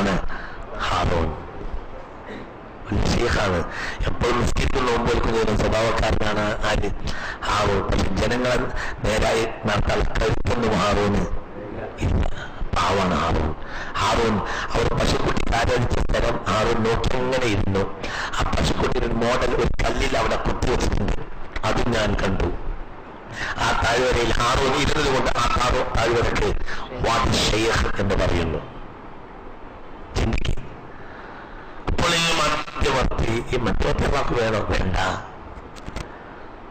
ആരാണ്? ഹാറൂൻ. ഷെയ്ഖാണ്, എപ്പോഴും നിസ്കരിക്കുന്ന മുമ്പ് സ്വഭാവക്കാരനാണ് ആര്? ഹാറൂൻ. പക്ഷെ ജനങ്ങളെ നേരായി നടത്താൻ കഴിക്കുന്നു ഹാറൂന് ഇല്ല. പാവാണ് ഹാറൂൻ. ഹാറൂൻ അവർ പശുക്കുട്ടി ആരാധിച്ച സ്ഥലം ഹാറൂൻ നോക്കി ഇങ്ങനെ ഇരുന്നു. ആ പശുക്കുട്ടിയുടെ ഒരു മോഡൽ ഒരു കല്ലിൽ അവിടെ കുത്തിവെച്ചിട്ടുണ്ട്. അതും ഞാൻ കണ്ടു. ആ താഴ്വരയിൽ ഹാറൂൻ ഇരുന്നത് കൊണ്ട് ആ താഴ്വരക്ക് വാദി ഷെയ്ഖ് എന്ന് പറയുന്നു. ചിന്തിക്കുക. അപ്പോൾ ഈ മധ്യവർത്തി വാക്ക് വേണോ? വേണ്ട.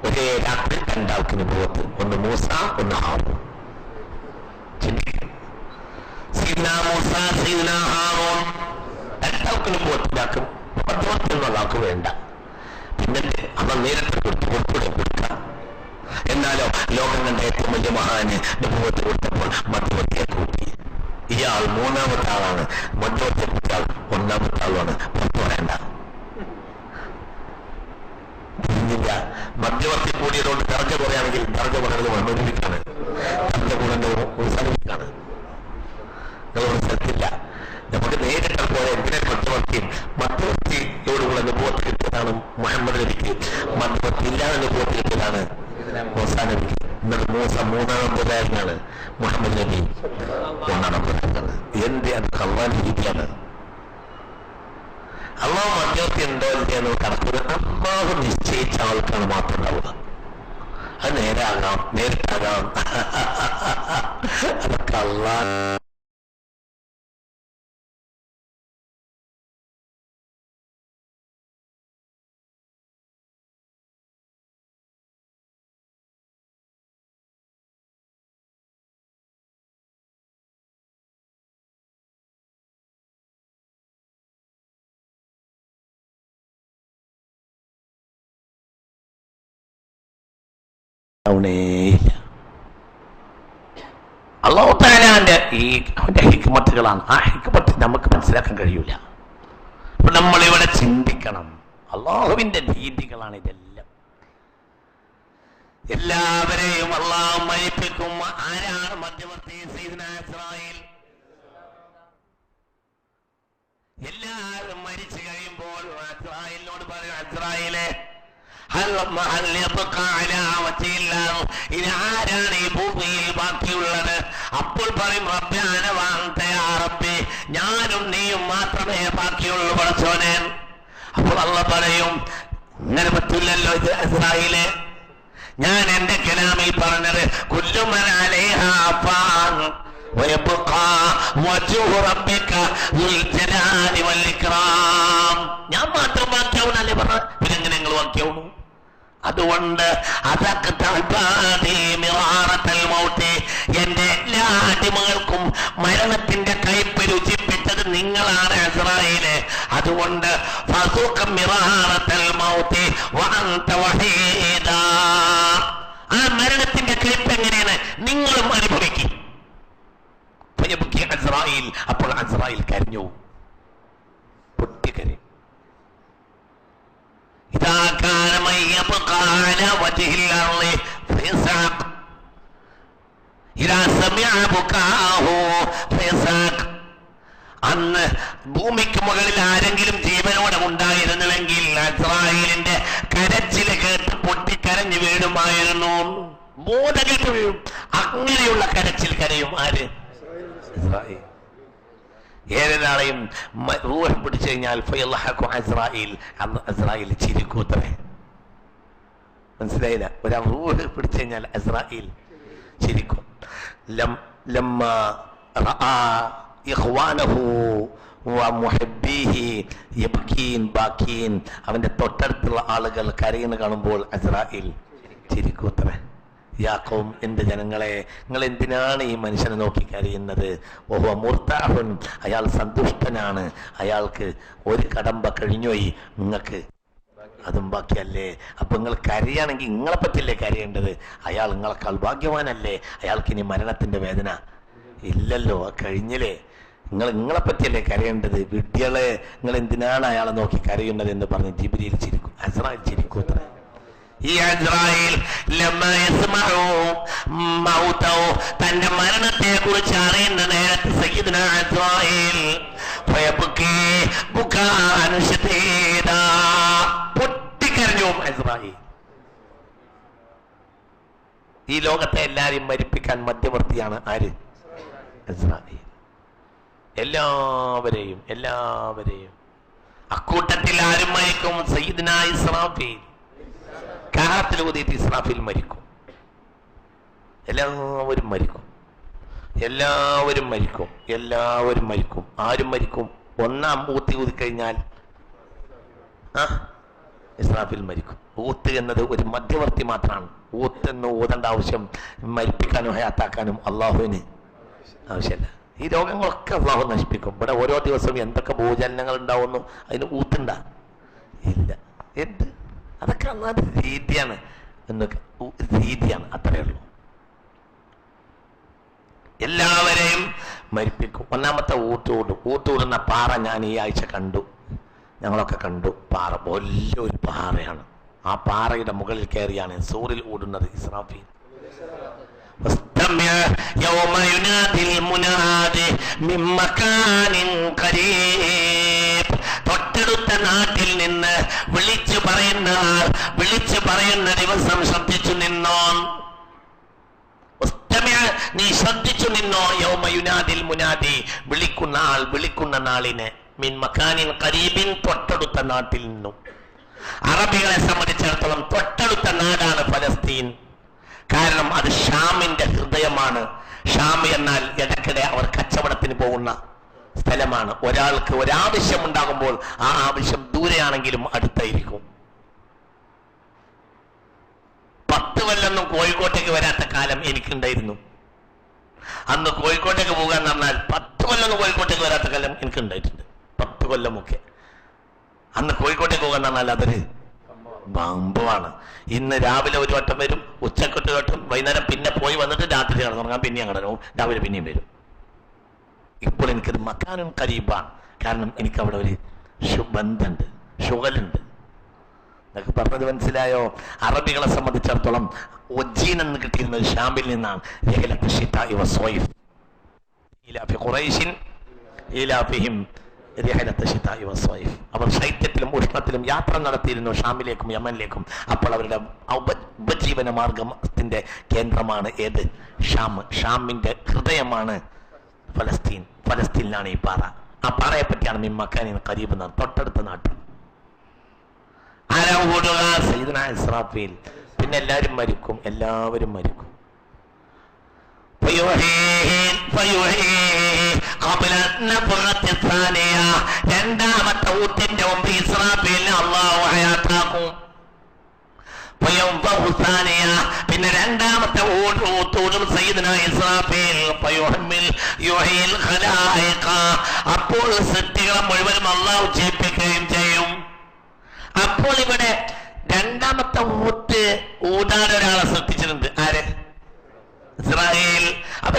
ഒരേ രാത്രി രണ്ടാൾക്ക് അനുഭവത്ത്, ഒന്ന് മൂസ, ഒന്ന് ഹാറൂൻ. ചിന്തിക്കുക. സീദനാ മൂസ, സീദനാ ഹാറൂൻ രണ്ടാൾക്ക് അനുഭവത്തിലാക്കും. മധ്യവർത്തി എന്നുള്ള ആൾക്ക് വേണ്ട. പിന്നെ അവൻ നേരിട്ട് കൊടുക്കാം. എന്നാലോ ലോകം കണ്ട ഏറ്റവും വലിയ മഹാന് അനുഭവത്തിൽ കൊടുത്തപ്പോൾ മധ്യവർത്തിയെ കൂട്ടി. ഇയാൾ മൂന്നാമത്തെ ആളാണ്. മധ്യവർത്തിയെ കൂട്ടിയ ആൾ ഒന്നാമത്തെ ആളാണ്. പുറത്തു പറയണ്ട. തിരിഞ്ഞില്ല. മധ്യവർത്തി കൂടിയതുകൊണ്ട് ദർജ കുറയാണെങ്കിൽ ദർജ പറയുന്നത് മണ്ണൊരുമിക്കാണ്. ദർജ കൂടുന്നത് ഉത്സാഹിക്കാണ്. നിങ്ങളൊരു സ്ഥലത്തില്ല. നമുക്ക് നേരിട്ട് പോലെ എന്തിനെ മധ്യവർത്തിയോടുകൂടെ അനുഭവത്തിൽ കിട്ടിയതാണ് മുഹമ്മദ് നബിക്ക്. മധ്യവർത്തി ഇല്ലാതെ അനുഭവത്തിൽ കിട്ടിയതാണ് മൂസാ നബിക്ക്. എന്നിട്ട് മൂസ മൂന്നാം നമ്പുരാനാണ്, മുഹമ്മദ് നബി ഒന്നാം നമ്പുരാനാണ്. എന്ത് അത് അള്ളാന്റെ രീതിയാണ്. അള്ളാഹു മധ്യവർത്തി ഉണ്ടോ ഇല്ലെന്ന് കണക്കൂടെ അള്ളാഹു നിശ്ചയിച്ച ആൾക്കാണ് മാത്രം ഉണ്ടാവുക. അത് നേരാകാം, നേരിട്ടാകാം. അതൊക്കെ അള്ളാഹ് അല്ലാഹു തആലാന്റെ അവന്റെ ഹിക്മത്തുകളാണ്. ആ ഹിക്മത്ത് നമുക്ക് മനസ്സിലാക്കാൻ കഴിയൂല. അപ്പൊ നമ്മളിവിടെ ചിന്തിക്കണം. അള്ളാഹുവിന്റെ രീതികളാണ് ഇതെല്ലാം. എല്ലാവരെയും അള്ളാഹു മരിപ്പിക്കും. ആരാണ് മധ്യവർത്തി? സയ്യിദുനാ ഇസ്രായേൽ. എല്ലാവരും മരിച്ചു കഴിയുമ്പോൾ ഇസ്രായേലിനോട് പറയും, ഇസ്രായേലെ ഇനി ആരാണ് ഈ ഭൂമിയിൽ ബാക്കിയുള്ളത്? അപ്പോൾ പറയും, റബ്ബേ, ഞാനും നീയും മാത്രമേ ബാക്കിയുള്ളൂ പടച്ചോനെ. അപ്പോൾ അല്ലാഹു പറയും, ഇങ്ങനെ പറ്റില്ലല്ലോ ഇസ്രായേലേ. ഞാൻ എന്റെ കലാമിൽ പറഞ്ഞത് കുല്ലു മൻ അലൈഹാ ഫാൻ വയബ്ഖാ വജ്ഹു റബ്ബിക ദുൽ ജലാലി വൽ ഇക്റാം. ഞാൻ മാത്രം ബാക്കിയാവുന്നല്ലേ പറഞ്ഞത്. പിന്നെ എങ്ങനെ നിങ്ങൾ ബാക്കിയാവുന്നു? അതുകൊണ്ട് എന്റെ എല്ലാ അടിമകൾക്കും മരണത്തിന്റെ കയ്പ് രുചിപ്പിച്ചത് നിങ്ങളാണ് ഇസ്രായേലേ. അതുകൊണ്ട് ആ മരണത്തിന്റെ കയ്പ് എങ്ങനെയാണ് നിങ്ങളും അനുഭവിക്കും. അപ്പോൾ ഇസ്രായേൽ കരഞ്ഞു, പൊട്ടിക്കരയും. അന്ന് ഭൂമിക്ക് മുകളിൽ ആരെങ്കിലും ജീവനോടെ ഉണ്ടായിരുന്നുവെങ്കിൽ ഇസ്രായേലിന്റെ കരച്ചിൽ കേട്ട് പൊട്ടിക്കരഞ്ഞു വീഴുമായിരുന്നു. ബോധകേട്ട് വീഴും. അങ്ങനെയുള്ള കരച്ചിൽ കരയും ആര്? ഇസ്രായേൽ. ഏതൊരാളെയും റൂഹ് പിടിച്ചു കഴിഞ്ഞാൽ ഇസ്രായേൽ ചിരിക്കൂത്തവേ. മനസ്സിലായില്ല? ഒരാൾ റൂഹ് പിടിച്ചു കഴിഞ്ഞാൽ ഇസ്രായേൽ ചിരിക്കും. അവന്റെ തൊട്ടടുത്തുള്ള ആളുകൾ കരയുന്ന കാണുമ്പോൾ ഇസ്രായേൽ ചിരിക്കൂത്തവേ. യാക്കോം, എന്റെ ജനങ്ങളെ, നിങ്ങൾ എന്തിനാണ് ഈ മനുഷ്യനെ നോക്കി കരയുന്നത്? ഓഹോ മുർത്താഹുൻ, അയാൾ സന്തുഷ്ടനാണ്. അയാൾക്ക് ഒരു കടമ്പ കഴിഞ്ഞുപോയി, നിങ്ങൾക്ക് അതും ബാക്കിയല്ലേ. അപ്പൊ നിങ്ങൾ കരയാണെങ്കിൽ നിങ്ങളെ പറ്റില്ലേ കരയേണ്ടത്? അയാൾ നിങ്ങളെക്കാൾ ഭാഗ്യവാനല്ലേ? അയാൾക്ക് ഇനി മരണത്തിന്റെ വേദന ഇല്ലല്ലോ, കഴിഞ്ഞില്ലേ. നിങ്ങളെ പറ്റിയല്ലേ കരയേണ്ടത്? വിഡ്ഢികളെ, നിങ്ങൾ എന്തിനാണ് അയാളെ നോക്കി കരയുന്നത് എന്ന് പറഞ്ഞ് ജിബ്രീൽ ചിരിക്കും, ഇസ്രായേൽ ചിരിക്കും. ഈ ഇസ്രായേൽ തന്റെ മരണത്തെ കുറിച്ച് അറിയുന്ന നേരത്തെ സയ്യിദുനാ ഇസ്രായേൽ ഈ ലോകത്തെ എല്ലാരെയും മരിപ്പിക്കാൻ മധ്യവർത്തിയാണ് ആര്? ഇസ്രാഫീൽ. എല്ലാവരെയും അക്കൂട്ടത്തിൽ ആരും മരിക്കും? സയ്യിദുനാ ഇസ്രാഫീൽ. കാഹളത്തിൽ ഊതിയിട്ട് ഇസ്രാഫീൽ മരിക്കും. എല്ലാവരും മരിക്കും. ആരും മരിക്കും? ഒന്നാം ഊത്തി ഊതിക്കഴിഞ്ഞാൽ ഇസ്രാഫീൽ മരിക്കും. ഊത്ത് എന്നത് ഒരു മധ്യവർത്തി മാത്രമാണ്. ഊത്തെന്ന് ഊതേണ്ട ആവശ്യം മരിപ്പിക്കാനും ഹയാത്താക്കാനും അള്ളാഹുവിന് ആവശ്യമില്ല. ഈ രോഗങ്ങളൊക്കെ അള്ളാഹു നശിപ്പിക്കും. ഇവിടെ ഓരോ ദിവസവും എന്തൊക്കെ ഭൂചലനങ്ങൾ ഉണ്ടാവുന്നു, അതിന് ഊത്തുണ്ട ഇല്ല. എന്ത് അതൊക്കെ അത് രീതിയാണ്, അത്രയേ ഉള്ളൂ. എല്ലാവരെയും മരിപ്പിക്കും. ഒന്നാമത്തെ ഊട്ടൂടുന്ന പാറ ഞാൻ ഈ ആഴ്ച കണ്ടു, ഞങ്ങളൊക്കെ കണ്ടു. പാറ വലിയൊരു പാറയാണ്. ആ പാറയുടെ മുകളിൽ കയറിയാണ് സൂറിൽ ഊടുന്നത് ഇസ്രാഫീൽ. തൊട്ടടുത്ത നാട്ടിൽ നിന്ന് വിളിച്ചു പറയുന്ന ദിവസം ശ്രദ്ധിച്ചു നിന്നോ, നീ ശ്രദ്ധിച്ചു നിന്നോ. യൗമ യുനാദിൽ മുനാദി, വിളിക്കുന്ന നാളിനെ. മിൻ മക്കാനിൻ ഖരീബിൻ, തൊട്ടടുത്ത നാട്ടിൽ നിന്നും. അറബികളെ സംബന്ധിച്ചിടത്തോളം തൊട്ടടുത്ത നാടാണ് ഫലസ്തീൻ. കാരണം അത് ഷാമിന്റെ ഹൃദയമാണ്. ഷാം എന്നാൽ ഇടയ്ക്കിടെ അവർ കച്ചവടത്തിന് പോകുന്ന സ്ഥലമാണ്. ഒരാൾക്ക് ഒരാവശ്യം ഉണ്ടാകുമ്പോൾ ആ ആവശ്യം ദൂരെയാണെങ്കിലും അടുത്തായിരിക്കും. 10 കൊല്ലൊന്നും കോഴിക്കോട്ടേക്ക് വരാത്ത കാലം എനിക്കുണ്ടായിരുന്നു. അന്ന് കോഴിക്കോട്ടേക്ക് പോകാന്ന് പറഞ്ഞാൽ 10 കൊല്ലൊന്നും കോഴിക്കോട്ടേക്ക് വരാത്ത കാലം എനിക്കുണ്ടായിട്ടുണ്ട്. 10 കൊല്ലമൊക്കെ അന്ന് കോഴിക്കോട്ടേക്ക് പോകാന്ന് പറഞ്ഞാൽ അതൊരു ബമ്പമാണ്. ഇന്ന് രാവിലെ ഒരു വട്ടം വരും, ഉച്ചക്കൊരു വട്ടം, വൈകുന്നേരം പിന്നെ പോയി വന്നിട്ട് രാത്രി കിടന്നുറങ്ങാൻ പിന്നെയും കിടന്നു, രാവിലെ പിന്നെയും വരും. ഇപ്പോൾ എനിക്കത് മക്കാനും ഖരീബാണ്. കാരണം എനിക്കവിടെ ഒരു ബന്ധമുണ്ട്, ഷുഗലുണ്ട്. എന്നൊക്കെ പറഞ്ഞത് മനസ്സിലായോ? അറബികളെ സംബന്ധിച്ചിടത്തോളം ഒജീൻ എന്ന് കിട്ടിയിരുന്നത് ഷാമിൽ നിന്നാണ്. അവർ ശൈത്യത്തിലും ഉഷ്ണത്തിലും യാത്ര നടത്തിയിരുന്നു ഷാമിലേക്കും യമനിലേക്കും. അപ്പോൾ അവരുടെ ഉപജീവന മാർഗത്തിന്റെ കേന്ദ്രമാണ് ഏത്? ഷാം. ഷാമിന്റെ ഹൃദയമാണ് ഫലസ്തീൻ. ഫലസ്തീനിലാണ് ഈ പാറ. ആ പാറയെ പറ്റിയാണ് മിൻ മക്കാനിൻ ഖരീബ് എന്ന തൊട്ടടുത്ത നാട്ടിൽ. സയ്യിദുനാ ഇസ്രാഫീൽ. പിന്നെ എല്ലാവരും മരിക്കും. രണ്ടാമത്തെ ഊത്തിന്റെ മുമ്പ് ഇസ്രാഫീലിനെ അല്ലാഹു ഹയാത്താക്കും. പിന്നെ രണ്ടാമത്തെ ഊത്തൂടും സയ്യിദുനാ ഇസ്രാഫീൽ. അപ്പോൾ സൃഷ്ടികളെ മുഴുവനും അല്ലാഹു ജയിപ്പിക്കുകയും ചെയ്യും. അപ്പോൾ ഇവിടെ രണ്ടാമത്തെ ഊത്ത് ഊതാൻ ഒരാളെ സൃഷ്ടിച്ചിട്ടുണ്ട്. ആര്? ഇസ്രായേൽ. അപ്പൊ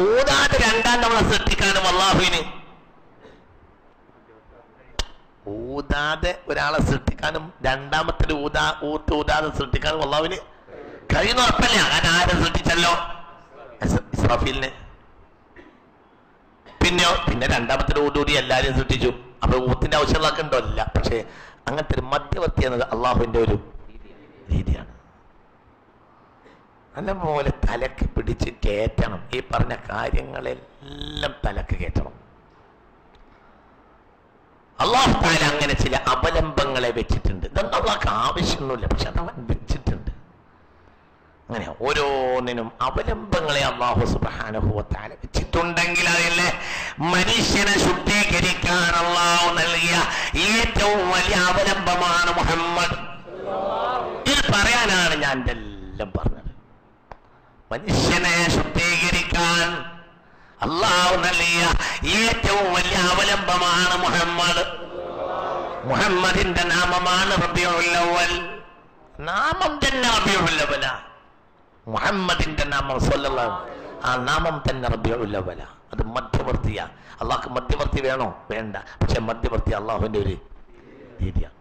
ഊതാതെ രണ്ടാം തവണ സൃഷ്ടിക്കാനും അള്ളാഹുവിന്, ഊതാതെ ഒരാളെ സൃഷ്ടിക്കാനും രണ്ടാമത്തെ ഊതാതെ സൃഷ്ടിക്കാനും അള്ളാഹുവിന് കഴിയുന്ന ഉറപ്പല്ല. കാരണം ആരെ സൃഷ്ടിച്ചല്ലോ? ഇസ്രാഫീലിനെ. പിന്നെ രണ്ടാമത്തെ ഊതൂടി എല്ലാവരെയും സൃഷ്ടിച്ചു. അപ്പൊ ഊത്തിന്റെ ആവശ്യങ്ങളൊക്കെ ഉണ്ടോ? ഇല്ല. പക്ഷെ അങ്ങനത്തെ ഒരു മധ്യവർത്തി എന്നത് അള്ളാഹുവിന്റെ ഒരു രീതിയാണ്. നല്ലപോലെ തലക്ക് പിടിച്ച് കയറ്റണം. ഈ പറഞ്ഞ കാര്യങ്ങളെല്ലാം തലക്ക് കയറ്റണം. അള്ളാഹു തആല അങ്ങനെ ചില അവലംബങ്ങളെ വെച്ചിട്ടുണ്ട്. ഇതൊന്നും അള്ളാഹ്ക്ക് ആവശ്യമൊന്നുമില്ല, പക്ഷെ അതവൻ വെച്ചിട്ടുണ്ട്. അങ്ങനെ ഓരോന്നിനും അവലംബങ്ങളെ അല്ലാഹു സുബ്ഹാനഹു വ തആല വെച്ചിട്ടുണ്ടെങ്കിൽ അതിലെ മനുഷ്യനെ ശുദ്ധീകരിക്കാൻ അല്ലാഹു നൽകിയ ഏറ്റവും വലിയ അവലംബമാണ് മുഹമ്മദ്. ഇത് പറയാനാണ് ഞാൻ ഇതെല്ലാം പറഞ്ഞത്. മനുഷ്യനെ ശുദ്ധീകരിക്കാൻ അല്ലാഹു നൽകിയ ഏറ്റവും വലിയ അവലംബമാണ് മുഹമ്മദ്. മുഹമ്മദിന്റെ നാമമാണ് റബീഉൽ അവ്വൽ. നാമം തന്നെ റബീഉൽ അവ്വല. മുഹമ്മദിന്റെ നാമം സല്ലല്ലാഹു, ആ നാമം തന്നെ റബീഉൽ അവ്വല. അത് മധ്യവർത്തിയാ. അള്ളാഹ്ക്ക് മധ്യവർത്തി വേണോ? വേണ്ട. പക്ഷെ മധ്യവർത്തി അള്ളാഹുവിന്റെ ഒരു രീതിയാണ്.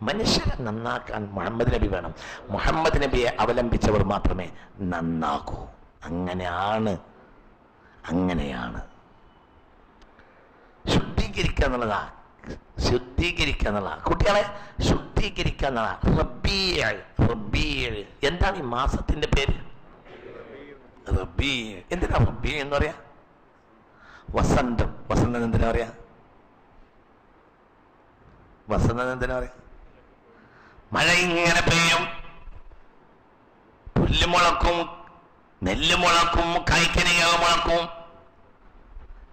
മനുഷ്യരെ നന്നാക്കാൻ മുഹമ്മദ് നബി വേണം. മുഹമ്മദ് നബിയെ അവലംബിച്ചവർ മാത്രമേ നന്നാകൂ. അങ്ങനെയാണ് ശുദ്ധീകരിക്കുക എന്നുള്ളതാ. കുട്ടികളെ ശുദ്ധീകരിക്കുക എന്നുള്ളതാ. റബീഉ. എന്താണ് ഈ മാസത്തിന്റെ പേര്? റബീ. എന്തിനാ റബീ എന്ന് പറയാ? വസന്തം. വസന്തം എന്തിനാ പറയാ? വസന്തം എന്തിനാ പറയാ? മഴ ഇങ്ങനെ പെയ്യും, പുല്ല് മുളക്കും, നെല്ല് മുളക്കും, കായ്ക്കനികൾ മുളക്കും.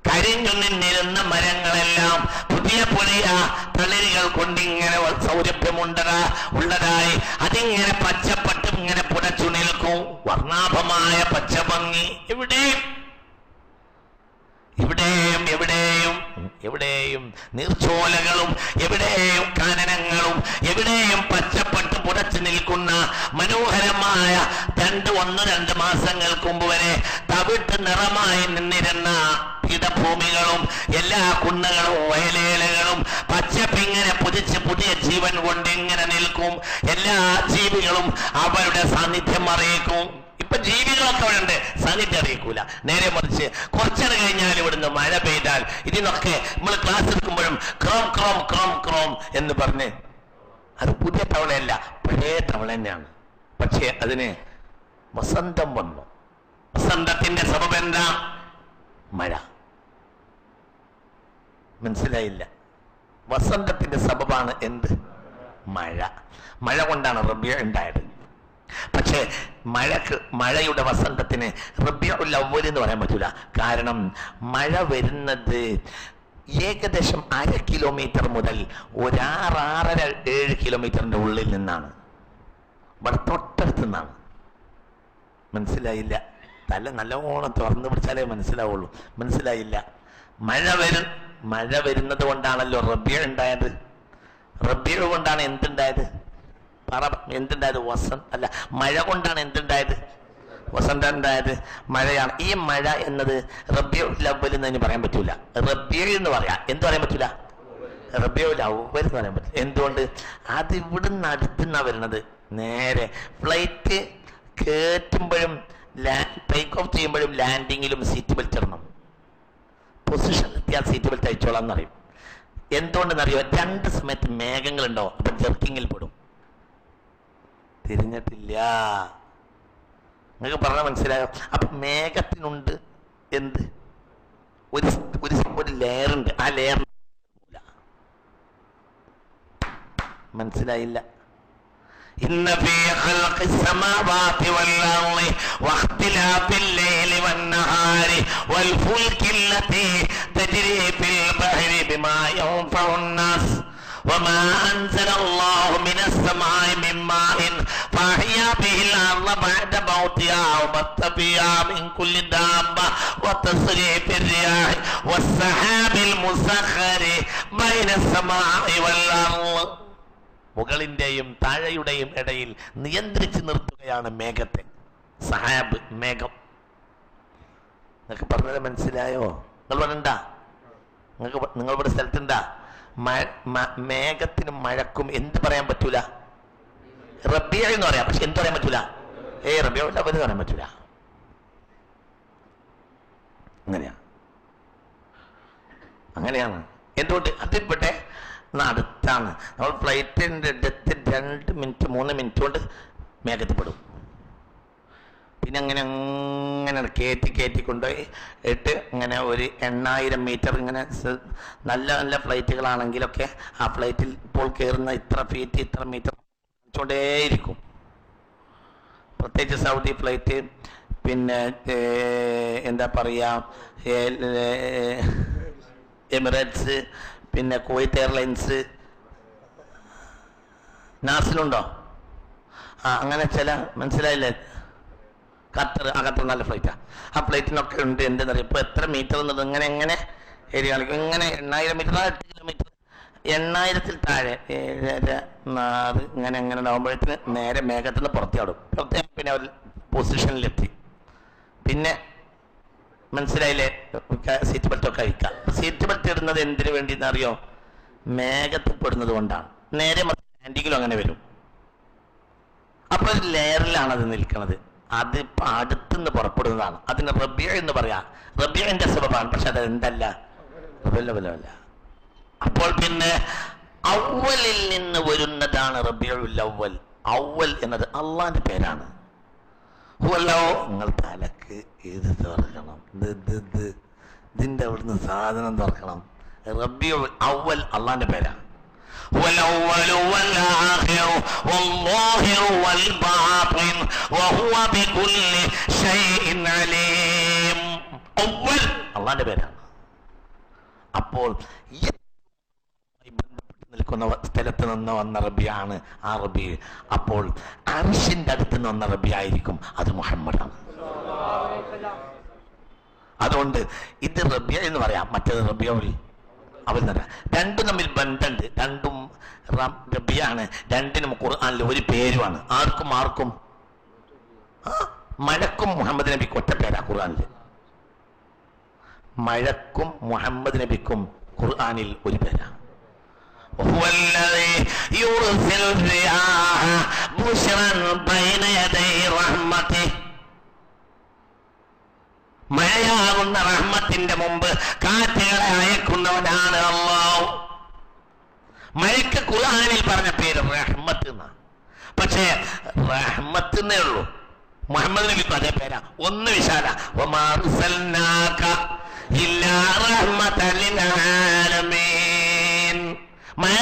കരിഞ്ഞു നിന്നിരുന്ന മരങ്ങളെല്ലാം പുതിയ പുതിയ തളിരുകൾ കൊണ്ടിങ്ങനെ ഉള്ളതായി അതിങ്ങനെ പച്ചപ്പട്ട് ഇങ്ങനെ പുടച്ചു നിൽക്കും. വർണ്ണാഭമായ പച്ചഭംഗി. എവിടെയും എവിടെയും എവിടെയും എവിടെയും നീർച്ചോലകളും, എവിടെയും കാനനങ്ങളും, എവിടെയും പച്ചപ്പട്ട് പുടച്ചു നിൽക്കുന്ന മനോഹരമായ 1-2 മാസങ്ങൾക്ക് മുമ്പ് വരെ തവിട്ട് നിറമായി നിന്നിരുന്ന പീഠഭൂമികളും എല്ലാ കുന്നുകളും വയലേലകളും പച്ചപ്പിങ്ങനെ പുതിച്ച് പുതിയ ജീവൻ കൊണ്ട് ഇങ്ങനെ നിൽക്കും. എല്ലാ ജീവികളും അവരുടെ സാന്നിധ്യം അറിയിക്കും. ഇപ്പൊ ജീവികളൊക്കെ അവിടെ ഉണ്ട്, സാന്നിധ്യം അറിയിക്കൂല. നേരെ മറിച്ച് കുറച്ചത് കഴിഞ്ഞാൽ ഇവിടുന്ന് മഴ പെയ്താൽ ഇതിനൊക്കെ നമ്മൾ ക്ലാസ് എടുക്കുമ്പോഴും ക്രോം ക്രോം ക്രോം ക്രോം എന്ന് പറഞ്ഞ്, അത് പുതിയ തവളയല്ല, പഴയ തവള തന്നെയാണ്. പക്ഷേ അതിന് വസന്തം വന്നു. വസന്തത്തിന്റെ സബബ് എന്താ? മഴ. മനസ്സിലായില്ല? വസന്തത്തിന്റെ സബബാണ് എന്ത്? മഴ. മഴ കൊണ്ടാണ് റബീഉ ഉണ്ടായത്. പക്ഷേ മഴയുടെ വസന്തത്തിന് റബീഉൽ അവ്വൽ എന്ന് പറയാൻ പറ്റൂല. കാരണം മഴ വരുന്നത് ഏകദേശം 1/2 കിലോമീറ്റർ മുതൽ 6-6.5-7 കിലോമീറ്ററിന്റെ ഉള്ളിൽ നിന്നാണ്, ഇവിടെ തൊട്ടടുത്ത് നിന്നാണ്. മനസ്സിലായില്ല? തല നല്ലോണം തുറന്നു പിടിച്ചാലേ മനസ്സിലാവുള്ളൂ. മനസ്സിലായില്ല? മഴ വരുന്നത് കൊണ്ടാണല്ലോ റബീഉ ഉണ്ടായത്. റബീഉ കൊണ്ടാണ് എന്തുണ്ടായത്? എന്തുണ്ടായത്? അല്ല, മഴ കൊണ്ടാണ് എന്തുണ്ടായത്? വസന്തം ഉണ്ടായത്. മഴയാണ്. ഈ മഴ എന്നത് റബീഉൽ അവ്വൽ എന്ന് പറയാൻ പറ്റൂല. റബീഉ എന്ന് പറയാം. എന്ത് പറയാൻ പറ്റൂല? റബീഉൽ അവ്വൽ എന്ന് പറയാൻ പറ്റില്ല. എന്തുകൊണ്ട്? അത് ഇവിടുന്ന് അടുത്തുനിന്നാ വരുന്നത്. നേരെ ഫ്ലൈറ്റ് കയറ്റുമ്പോഴും ടേക്ക് ഓഫ് ചെയ്യുമ്പോഴും ലാൻഡിങ്ങിലും സീറ്റ് ബെൽറ്റ് ഇടണം. പൊസിഷൻ എത്തിയാൽ സീറ്റ് ബെൽറ്റ് അയച്ചോളാം എന്നറിയും. എന്തുകൊണ്ടെന്നറിയോ? 2 സമയത്ത് മേഘങ്ങളുണ്ടോ, അപ്പൊ ജർക്കിങ്ങിൽ പെടും. തിരിഞ്ഞിട്ടില്ല. നിങ്ങൾക്ക് പറഞ്ഞാൽ മനസ്സിലായോ? അപ്പൊ മേഘത്തിനുണ്ട് എന്ത്? ഒരു ലെയർ ഉണ്ട്. ആ ലെയർ മനസ്സിലായില്ല? إن في خلق السماوات والأرض واختلاف الليل والنهار والفلك التي تجري في البحر بما ينفع الناس وما أنزل الله من السماء من ماء فأحيا به الأرض بعد موتها وبث فيها من كل دابة وتصريف الرياح والسحاب المسخر بين السماء والأرض. മുകളിന്റെയും താഴെയുടെയും ഇടയിൽ നിയന്ത്രിച്ചു നിർത്തുകയാണ് മേഘത്തെ. സഹാബ്, മേഘം. നിങ്ങൾക്ക് പറഞ്ഞത് മനസ്സിലായോ? നിങ്ങൾ പറഞ്ഞാ നിങ്ങൾ ഇവിടെ സ്ഥലത്തുണ്ടാ? മേഘത്തിനും മഴക്കും എന്ത് പറയാൻ പറ്റൂല? റബീഉ എന്ന് പറയാം. പക്ഷെ എന്ത് പറയാൻ പറ്റൂല? റബീഉൽ അവ്വൽ പറയാൻ പറ്റൂല. അങ്ങനെയാണ്. എന്തുകൊണ്ട്? അതിവിടെ അടുത്താണ്. നമ്മൾ ഫ്ലൈറ്റിൻ്റെ അടുത്ത് 2 മിനിറ്റ് 3 മിനിറ്റ് കൊണ്ട് മേഘത്തിൽപ്പെടും. പിന്നെ അങ്ങനെ കയറ്റി കൊണ്ടുപോയി ഇങ്ങനെ ഒരു 8000 മീറ്റർ ഇങ്ങനെ നല്ല നല്ല ഫ്ലൈറ്റുകളാണെങ്കിലൊക്കെ ആ ഫ്ലൈറ്റിൽ ഇപ്പോൾ കയറുന്ന ഇത്ര ഫീറ്റ് ഇത്ര മീറ്റർ കൊണ്ടേയിരിക്കും. പ്രത്യേകിച്ച് സൗദി ഫ്ലൈറ്റ്, പിന്നെ എന്താ പറയുക, എമിറേറ്റ്സ്, പിന്നെ കുവൈറ്റ് എയർലൈൻസ്, നാസിലുണ്ടോ? അങ്ങനെ ചില, മനസ്സിലായില്ലേ? ഖത്തർ നല്ല ഫ്ലൈറ്റാണ്. ആ ഫ്ലൈറ്റിനൊക്കെ ഉണ്ട് എന്തെന്നറിയാം ഇപ്പോൾ എത്ര മീറ്റർ എന്നത് എങ്ങനെ ഏരിയ കാണിക്കും. ഇങ്ങനെ 8000 മീറ്റർ 8 കിലോമീറ്റർ 8000 താഴെ 7-4 ഇങ്ങനെ ആകുമ്പോഴത്തേന് നേരെ മേഘത്തിൽ നിന്ന് പുറത്താടും. പിന്നെ അവർ പൊസിഷനിലെത്തി. പിന്നെ മനസ്സിലായില്ലേ? സീറ്റ് ബെൽറ്റ് ഒക്കെ അയക്കാം. സീറ്റ് ബെൽറ്റ് ഇടുന്നത് എന്തിനു വേണ്ടി എന്നറിയോ? മേഘത്തിൽ പെടുന്നത് കൊണ്ടാണ്. നേരെ ലാൻഡിങ്ങിലും അങ്ങനെ വരും. അപ്പൊ ഒരു ലെയറിലാണ് അത് നിൽക്കുന്നത്. അത് ഇപ്പൊ അടുത്തുനിന്ന് പുറപ്പെടുന്നതാണ്. അതിന് റബീഉ എന്ന് പറയാം. റബീഉന്റെ സബബാണ്. പക്ഷെ അത് എന്തല്ല? റബീഉൽ. അപ്പോൾ പിന്നെ അവ്വലിൽ നിന്ന് വരുന്നതാണ് റബീഉൽ അവ്വൽ. അവ്വൽ എന്നത് അള്ളാന്റെ പേരാണ്. നിങ്ങൾ തലക്ക് ഇത് തുറക്കണം, ഇതിന്റെ അവിടുന്ന് സാധനം തുറക്കണം. റബീഉൽ അവ്വൽ അള്ളാന്റെ പേരാ. والأول والآخر والظاهر والباطن وهو بكل شيء عليم. അവ്വൽ അള്ളാന്റെ പേരാണ്. അപ്പോൾ നിൽക്കുന്ന സ്ഥലത്ത് നിന്ന് വന്ന റബിയാണ് ആ റബി. അപ്പോൾ അർശിന്റെ അടുത്ത് നിന്ന് വന്ന റബി ആയിരിക്കും അത് മുഹമ്മദാണ്. അതുകൊണ്ട് ഇത് റബിയ എന്ന് പറയാം, മറ്റേത് റബിയുൽ അവൽ എന്ന് പറയാം. രണ്ടും തമ്മിൽ ബന്ധമുണ്ട്. രണ്ടും റബിയാണ്. രണ്ടിനും ഖുർആനിൽ ഒരു പേരുമാണ്. ആർക്കും മഴക്കും മുഹമ്മദ് നബിക്കും ഒറ്റ പേരാ ഖുർആനിൽ. മഴക്കും മുഹമ്മദ് നബിക്കും ഖുർആനിൽ ഒരു പേരാ. هو الذي يرسل الرياح بشرا بين يدي رحمته. മഴയാകുന്ന റഹ്മത്തിന്റെ മുമ്പ് കാറ്റുകളെ അയക്കുന്നവനാണ് അല്ലാഹു. മഴയ്ക്ക് ഖുർആനിൽ പറഞ്ഞ പേര് റഹ്മത്ത് എന്നാണ്. പക്ഷേ റഹ്മത്ത് എന്നേ ഉള്ളൂ. മുഹമ്മദ് നബിക്ക് അതേ പേരാ. ഒന്ന് വിശാല വമാ അർസൽനാക ഇല്ലാ റഹ്മത്തൻ ലിൽ ആലമീൻ. മഴ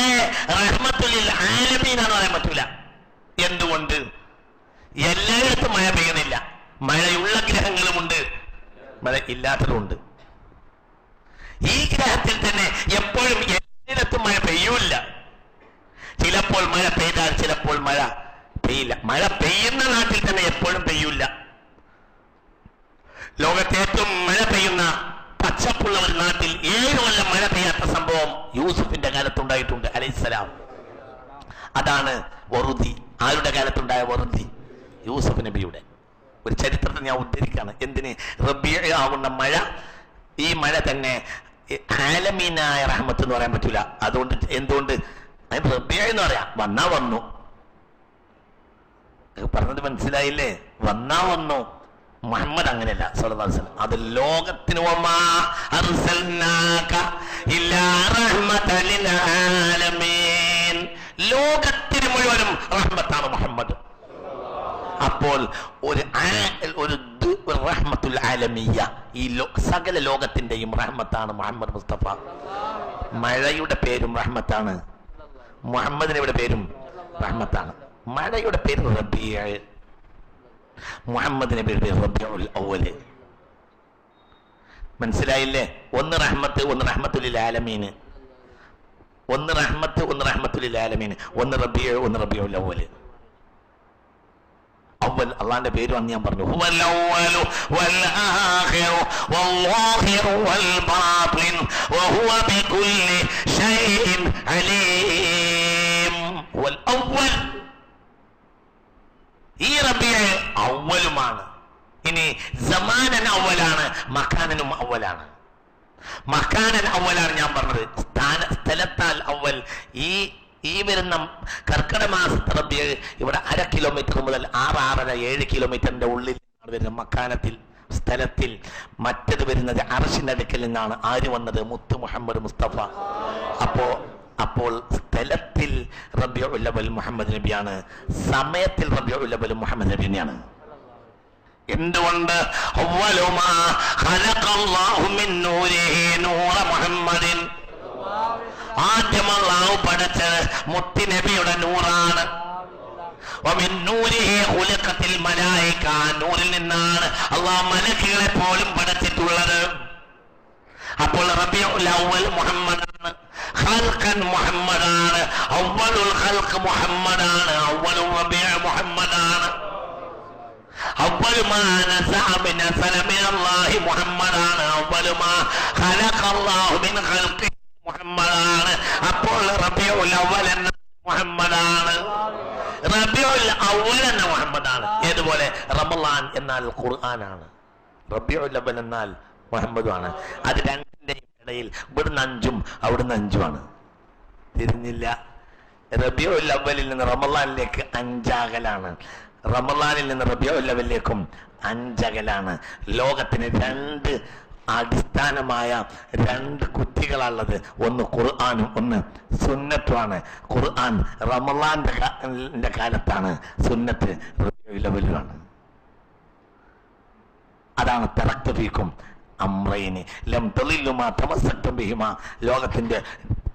റഹ്മത്തുൽ ലിൽ ആലമീൻ എന്ന് പറയാൻ പറ്റൂല. എന്തുകൊണ്ട്? എല്ലായിടത്തും മഴ പെയ്യുന്നില്ല. മഴയുള്ള ഗ്രഹങ്ങളുമുണ്ട്, മഴ ഇല്ലാത്തതുണ്ട്. ഈ ഗ്രഹത്തിൽ തന്നെ എപ്പോഴും എല്ലായിടത്തും മഴ പെയ്യൂല. ചിലപ്പോൾ മഴ പെയ്താൽ ചിലപ്പോൾ മഴ പെയ്യില്ല. മഴ പെയ്യുന്ന നാട്ടിൽ തന്നെ എപ്പോഴും പെയ്യൂല. ലോകത്തെ ഏറ്റവും മഴ പെയ്യുന്ന പച്ചപ്പുള്ള ഒരു നാട്ടിൽ 7 കൊല്ലം മഴ പെയ്യാത്ത സംഭവം യൂസുഫിന്റെ കാലത്തുണ്ടായിട്ടുണ്ട് അലൈഹിസ്സലാം. അതാണ് വറുദി. ആരുടെ കാലത്തുണ്ടായ വറുദി? യൂസുഫ് നബിയുടെ. ഒരു ചരിത്രത്തെ ഞാൻ ഉദ്ധരിക്കാണ്. എന്തിന്? റബീഉ ആവുന്ന മഴ, ഈ മഴ തന്നെ ആലമീനായ റഹ്മത്ത് എന്ന് പറയാൻ പറ്റൂല. അതുകൊണ്ട് എന്തുകൊണ്ട് റബീഉ എന്ന് പറയാം? വന്നാ വന്നു. പറഞ്ഞത് മനസ്സിലായില്ലേ? വന്നാ വന്നു. മുഹമ്മദ് അങ്ങനെയല്ല സല്ലല്ലാഹു അലൈഹി വസല്ലം. അത് ലോകത്തിന് വമാ അർസൽനാക ഇല്ലാ റഹ്മത്തൻ ലിൽ ആലമീൻ. ലോകത്തിന് മുഴുവനും റഹ്മത്താണ് മുഹമ്മദ്. അപ്പോൾ ഒരു റഹ്മത്തുൽ ആലമിയ്യ, ഈ സകല ലോകത്തിന്റെയും റഹ്മത്താണ് മുഹമ്മദ് മുസ്തഫ. മഴയുടെ പേരും റഹ്മത്താണ്, മുഹമ്മദ് നബിയുടെ പേരും റഹ്മത്താണ്. മഴയുടെ പേര് റബീഉ, മുഹമ്മദ് നബിയുടെ പേര് റബീഉൽ അവ്വൽ. മനസ്സിലായില്ലേ? ഒന്ന് റഹ്മത്ത്, ഒന്ന് റഹ്മത്തുൽ ലിൽ ആലമീൻ. ഒന്ന് റഹ്മത്ത്, ഒന്ന് റഹ്മത്തുൽ ലിൽ ആലമീൻ. ഒന്ന് റബീഉ, ഒന്ന് റബീഉൽ അവ്വൽ. അവൽ അള്ളാന്റെ പേരുമാണ് ഞാൻ പറഞ്ഞു. ഹുവൽ അവ്വലു വൽ ആഖിറു വല്ലാഹിറു വൽ ബാത്തിൻ വഹുവ ബികുല്ലി ഷൈഇൻ അലീം. വൽ അവ്വൽ, ഈ റബീഉ അവ്വലുമാണ്. ഇനി സമാനൻ അവ്വലാണ്, മക്കാനനും അവ്വലാണ്. മക്കാനൻ അവ്വലാണ് ഞാൻ പറഞ്ഞത്. സ്ഥലത്താൽ അവ്വൽ. ഈ വരുന്ന കർക്കിടക മാസത്തെ റബീഉ ഇവിടെ 1/2 കിലോമീറ്റർ മുതൽ 6-6.5-7 കിലോമീറ്ററിന്റെ ഉള്ളിൽ വരുന്ന മക്കാനത്തിൽ, സ്ഥലത്തിൽ. മറ്റത് വരുന്നത് അർശിന്റെ അടുക്കൽ നിന്നാണ്. ആര് വന്നത്? മുത്ത് മുഹമ്മദ് മുസ്തഫ. അപ്പോൾ സ്ഥലത്തിൽ റബീഉൽ അവ്വൽ മുഹമ്മദ് നബിയാണ്, സമയത്തിൽ റബീഉൽ അവ്വൽ മുഹമ്മദ് നബി തന്നെയാണ്. എന്തുകൊണ്ട്? അവ്വലു മാ ഖലഖല്ലാഹു മിൻ നൂരിഹി നൂറ മുഹമ്മദിൻ. ആദ്യം അല്ലാഹു പടച്ചത് മുത്തി നബിയുടെ നൂറാണ്. വമിൻ നൂരിഹി ഖുലിഖത്തിൽ മലായിക. നൂറിൽ നിന്നാണ് അല്ലാഹു മലക്കുകളെ പോലും പടച്ചിട്ടുള്ളത്. അപ്പോൾ റബീഉൽ അവ്വൽ മുഹമ്മദാണ്, ഖൽഖൻ മുഹമ്മദാണ്, അവ്വലുൽ ഖൽഖ് മുഹമ്മദാണ്, അവ്വലുൽ റബീഉ മുഹമ്മദാണ്. അവ്വലു മാ നസഅ മിൻ അല്ലാഹി മുഹമ്മദാണ്, അവ്വലു മാ ഖലഖല്ലാഹു മിൻ ഖൽഖി മുഹമ്മദാണ്. അപ്പോൾ റബീഉൽ അവ്വൽ എന്ന മുഹമ്മദാണ്, റബീഉൽ അവ്വൽ എന്ന മുഹമ്മദാണ്. ഏതുപോലെ റമളാൻ എന്നാൽ ഖുർആനാണ്, റബീഉൽ അവ്വൽ എന്നാൽ മുഹമ്മദുമാണ്. അത് രണ്ടിന്റെയും ഇടയിൽ ഇവിടുന്ന് 5ഉം അവിടുന്ന് 5ഉമാണ്. തിരിഞ്ഞില്ല. റബീഉൽ അവ്വലിൽ നിന്ന് റമളാനിലേക്ക് 5 അകലാണ്, റമളാനിൽ നിന്ന് റബീഉൽ അവ്വലിലേക്കും 5 അകലാണ്. ലോകത്തിന് 2 അടിസ്ഥാനമായ 2 കുറ്റികളാണുള്ളത്. ഒന്ന് ഖുർആനും ഒന്ന് സുന്നത്തുമാണ്. ഖുർആൻ റമളാന്റെ കാലത്താണ്, സുന്നത്ത് റബീഉൽ അവ്വലിലാണ്. അതാണ് തറക്തു ഫീക്കും അംറൈനി ലം തളില്ലു മാ തമസ്സക്തും ബിഹിമാ. ലോകത്തിന്റെ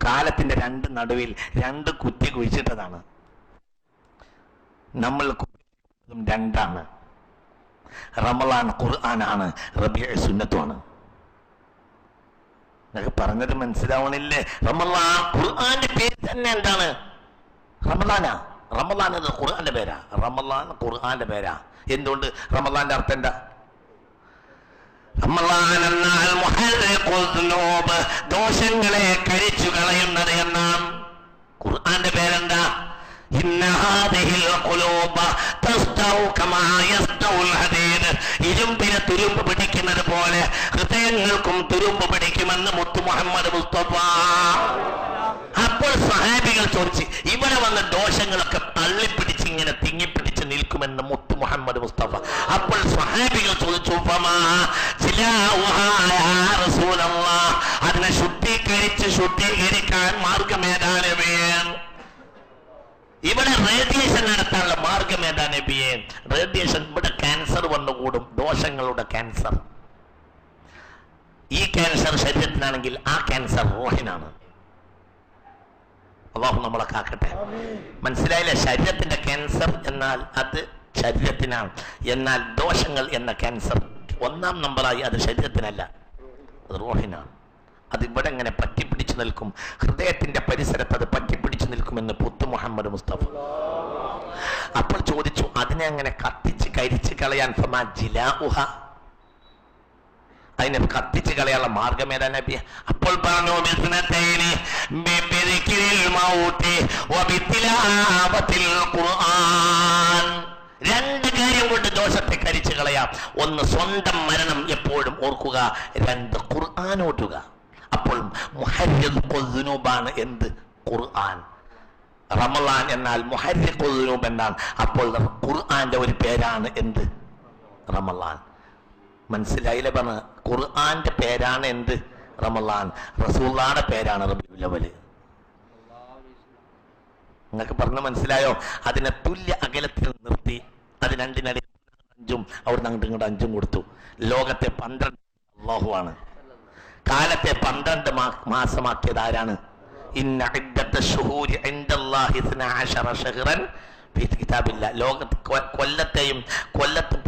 കാലത്തിന്റെ രണ്ട് നടുവിൽ രണ്ട് കുറ്റി കുഴിച്ചിട്ടതാണ്. നമ്മൾ രണ്ടാണ്. റമളാൻ ഖുർആനാണ്, റബീഉ സുന്നത്തുമാണ്. നിങ്ങൾക്ക് പറഞ്ഞത് മനസ്സിലാവണില്ലേ? റമളാൻ ഖുർആന്റെ പേര് തന്നെ എന്താണ്? റമളാനാ. റമളാൻ എന്നത് ഖുർആന്റെ പേരാ. റമളാൻ ഖുർആന്റെ പേരാ. എന്തുകൊണ്ട്? റമളാന്റെ അർത്ഥം എന്താ? റമളാൻ എന്നാൽ മുഹർരിഖുൽ ദുനൂബ്, ദോഷങ്ങളെ കരിച്ചു കളയുന്നത് എന്നാണ്. ഖുർആന്റെ പേരെന്താ? ഇന്ന ഹാദിഹിൽ ഖുലൂബ തസ്തഉ കമാ യസ്തഉൽ ഹദീദ്. ഇരുമ്പിനെ തുരുമ്പ് പിടിക്കുന്നത് പോലെ ഹൃദയങ്ങൾക്കും തുരുമ്പ് പിടിക്കുമെന്ന് മുത്തു മുഹമ്മദ് മുസ്തഫ. അപ്പോൾ സ്വഹാബികൾ ചോദിച്ചു, ഇവിടെ വന്ന ദോഷങ്ങളൊക്കെ തള്ളിപ്പിടിച്ച് ഇങ്ങനെ തിങ്ങിപ്പിടിച്ച് നിൽക്കുമെന്ന് മുത്തു മുഹമ്മദ് മുസ്തഫ. അപ്പോൾ സ്വഹാബികൾ ചോദിച്ചു, അതിനെ ശുദ്ധീകരിക്കാൻ മാർഗമേതാണ് നബിയേ? ഇവിടെ റേഡിയേഷൻ നടത്താനുള്ള മാർഗം ഏതാ നബിയേ? റേഡിയേഷൻ ഇവിടെ ക്യാൻസർ വന്നുകൂടും, ദോഷങ്ങളുടെ ക്യാൻസർ. ഈ ക്യാൻസർ ശരീരത്തിനാണെങ്കിൽ ആ ക്യാൻസർ റൂഹിനാണ്. അല്ലാഹു നമ്മളെ കാക്കട്ടെ. മനസ്സിലായില്ലേ? ശരീരത്തിന്റെ ക്യാൻസർ എന്നാൽ അത് ശരീരത്തിനാണ്, എന്നാൽ ദോഷങ്ങൾ എന്ന ക്യാൻസർ ഒന്നാം നമ്പറായി അത് ശരീരത്തിനല്ല, അത് റൂഹിനാണ്. അത് ഇവിടെ എങ്ങനെ പറ്റിപ്പിടിച്ചു നിൽക്കും, ഹൃദയത്തിന്റെ പരിസരത്ത് അത് പറ്റിപ്പിടിച്ചു നിൽക്കുമെന്ന് പുത്തു മുഹമ്മദ് മുസ്തഫ. അപ്പോൾ ചോദിച്ചു, അതിനെ അങ്ങനെ കത്തിച്ച് കരിച്ച് കളയാൻ അതിനെ കത്തിച്ച് കളയാനുള്ള മാർഗം ഏതാ നബി? അപ്പോൾ പറഞ്ഞു, രണ്ട് കാര്യം കൊണ്ട് ദോഷത്തെ കരിച്ചു കളയാം. ഒന്ന്, സ്വന്തം മരണം എപ്പോഴും ഓർക്കുക. രണ്ട്, ഖുർആൻ ഓതുക. അപ്പോൾ മുഹർരിഖുൽ ദുനൂബാണ് എന്ത്? ഖുർആൻ. റമളാൻ എന്നാൽ മുഹർരിഖുൽ ദുനൂബ് എന്നാണ്. അപ്പോൾ ഖുർആന്റെ ഒരു പേരാണ് എന്ത്? റമളാൻ. മനസ്സിലായില്ലേ? പറഞ്ഞ ഖുർആന്റെ പേരാണ് എന്ത്? റമളാൻ. റസൂലുള്ളാഹിയുടെ പേരാണ് റബീഉൽ അവ്വൽ. നിങ്ങൾക്ക് പറഞ്ഞ് മനസ്സിലായോ? അതിനെ തുല്യ അകലത്തിൽ നിർത്തി, അത് രണ്ടിനടി 5 അവിടുന്ന് അങ്ങോട്ട് ഇങ്ങോട്ട് 5 കൊടുത്തു. ലോകത്തെ 12 അല്ലാഹുവാണ്. കാലത്തെ 12 മാസമാക്കിയത് ആരാണ്? ഇന്ന ഇദ്ദത്ത ശുഹൂരി ഇൻദല്ലാഹി 12 ശഹ്റൻ ഫീ കിതാബില്ലാഹ്. ലോകത്ത് കൊല്ലത്ത്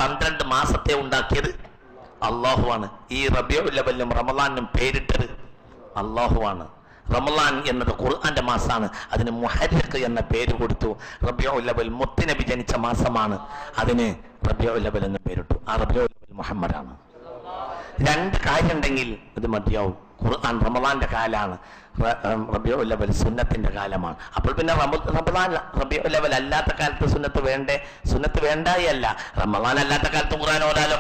12 മാസത്തെ ഉണ്ടാക്കിയത് അല്ലാഹുവാണ്. ഈ റബീഉൽ അവ്വലിനും റമളാനും പേരിട്ടത് അല്ലാഹുവാണ്. റമളാൻ എന്നത് ഖുർആന്റെ മാസമാണ്, അതിന് മുഹർരിഖ് എന്ന പേര് കൊടുത്തു. റബീഉൽ അവ്വൽ മുത്തുനബി ജനിച്ച മാസമാണ്, അതിന് റബീഉൽ അവ്വൽ എന്ന് പേരിട്ടു. ആ റബീഉൽ അവ്വൽ മുഹമ്മദാണ്. രണ്ട് കാര്യം ഉണ്ടെങ്കിൽ ഇത് മതിയാവും. ഖുർആൻ റമളാന്റെ കാലാണ്, റബീഉൽ അവ്വൽ സുന്നത്തിന്റെ കാലമാണ്. അപ്പോൾ പിന്നെ റമളാൻ റബീഉൽ അവ്വൽ അല്ലാത്ത കാലത്ത് സുന്നത്ത് വേണ്ടേ? സുന്നത്ത് വേണ്ടായല്ല, റമളാൻ അല്ലാത്ത കാലത്ത് ഖുർആൻ ഓതാലോ.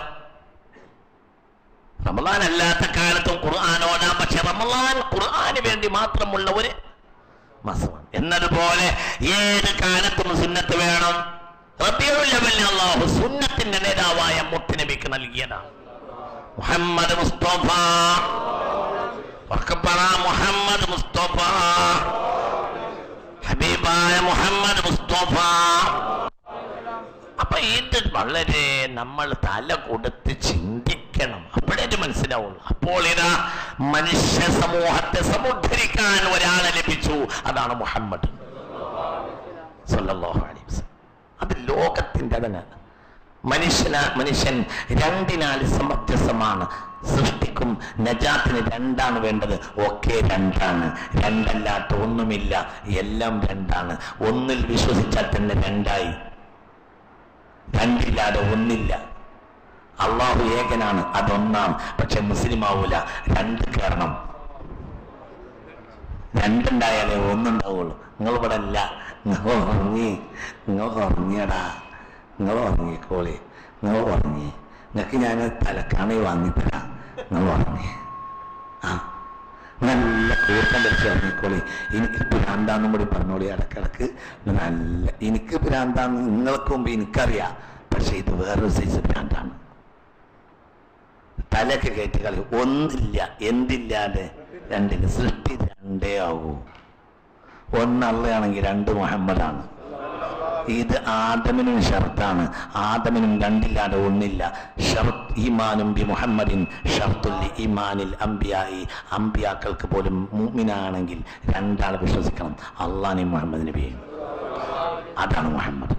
റമളാൻ അല്ലാത്ത കാലത്തും ഖുർആൻ ഓതാം. പക്ഷെ റമളാൻ ഖുർആന് വേണ്ടി മാത്രമുള്ള ഒരു മാസമാണ്. എന്നതുപോലെ ഏത് കാലത്തും സുന്നത്ത് വേണം. റബീഉൽ അവ്വൽ അല്ലാഹു സുന്നത്തിന്റെ നേതാവായ മുത്തുനബിക്ക് നൽകിയതാണ്. മുഹമ്മദ് മുസ്തഫ, മുഹമ്മദ് മുസ്തഫ, ഹബീബായ മുഹമ്മദ് മുസ്തഫ. അപ്പൊ ഇത് വളരെ നമ്മൾ തല കൊടുത്ത് ചിന്തിക്കണം, അപ്പോഴേ മനസ്സിലാവുള്ളൂ. അപ്പോൾ ഇതാ മനുഷ്യ സമൂഹത്തെ സമുദ്ധരിക്കാൻ ഒരാളെ ലഭിച്ചു, അതാണ് മുഹമ്മദ് സല്ലല്ലാഹു അലൈഹി വസല്ലം. അത് ലോകത്തിന്റെ അതിനാണ്. മനുഷ്യൻ രണ്ടിനാൽ സമത്യസമാണ്. സൃഷ്ടിക്കും നജാത്തിന് രണ്ടാണ് വേണ്ടത്. ഒക്കെ രണ്ടാണ്, രണ്ടല്ലാത്ത ഒന്നുമില്ല, എല്ലാം രണ്ടാണ്. ഒന്നിൽ വിശ്വസിച്ചാൽ തന്നെ രണ്ടായി, രണ്ടില്ലാതെ ഒന്നില്ല. അള്ളാഹു ഏകനാണ്, അതൊന്നാം. പക്ഷെ മുസ്ലിം ആവൂല, രണ്ട് കയറണം. രണ്ടുണ്ടായാലേ ഒന്നുണ്ടാവുള്ളൂ. നിങ്ങൾ ഇവിടെ അല്ല, നിങ്ങൾ ഉറങ്ങിയടാ, നിങ്ങൾ ഉറങ്ങിക്കോളി, നിങ്ങൾ ഉറങ്ങി, നിങ്ങൾക്ക് ഞാൻ തലക്കാണി വാങ്ങിത്തരാം, നിങ്ങൾ ഉറങ്ങി. ആ നല്ല കൂട്ടം വെച്ച് ഇറങ്ങിക്കോളി. എനിക്ക് ഭ്രാന്താന്നും കൂടി പറഞ്ഞോളി. ഇടക്കിടക്ക് നല്ല എനിക്ക് ഭ്രാന്താന്ന് നിങ്ങൾക്ക് മുമ്പ് എനിക്കറിയാം, പക്ഷെ ഇത് വേറൊരു സൈസ് ഭ്രാന്താണ്. തലക്ക് കയറ്റി കളി. ഒന്നില്ല, എന്തില്ലാതെ രണ്ടിന്. സൃഷ്ടി രണ്ടേ ആകൂ. ഒന്നള്ളയാണെങ്കിൽ രണ്ട് മുഹമ്മദാണ്. ഇത് ആദമിനും ഷർത്താണ്. ആദമിനും രണ്ടില്ലാതെ ഒന്നില്ല. ഷർത്ത് ഈമാനും ബി മുഹമ്മദിൻ ഷർത്തുൽ ഈമാനിൽ അംബിയായി, അംബിയാക്കൾക്ക് പോലും മുഅ്മിനാണെങ്കിൽ രണ്ടാൾ വിശ്വസിക്കണം, അള്ളാഹുവിനെയും മുഹമ്മദ് നബിയെയും. അതാണ് മുഹമ്മദ്.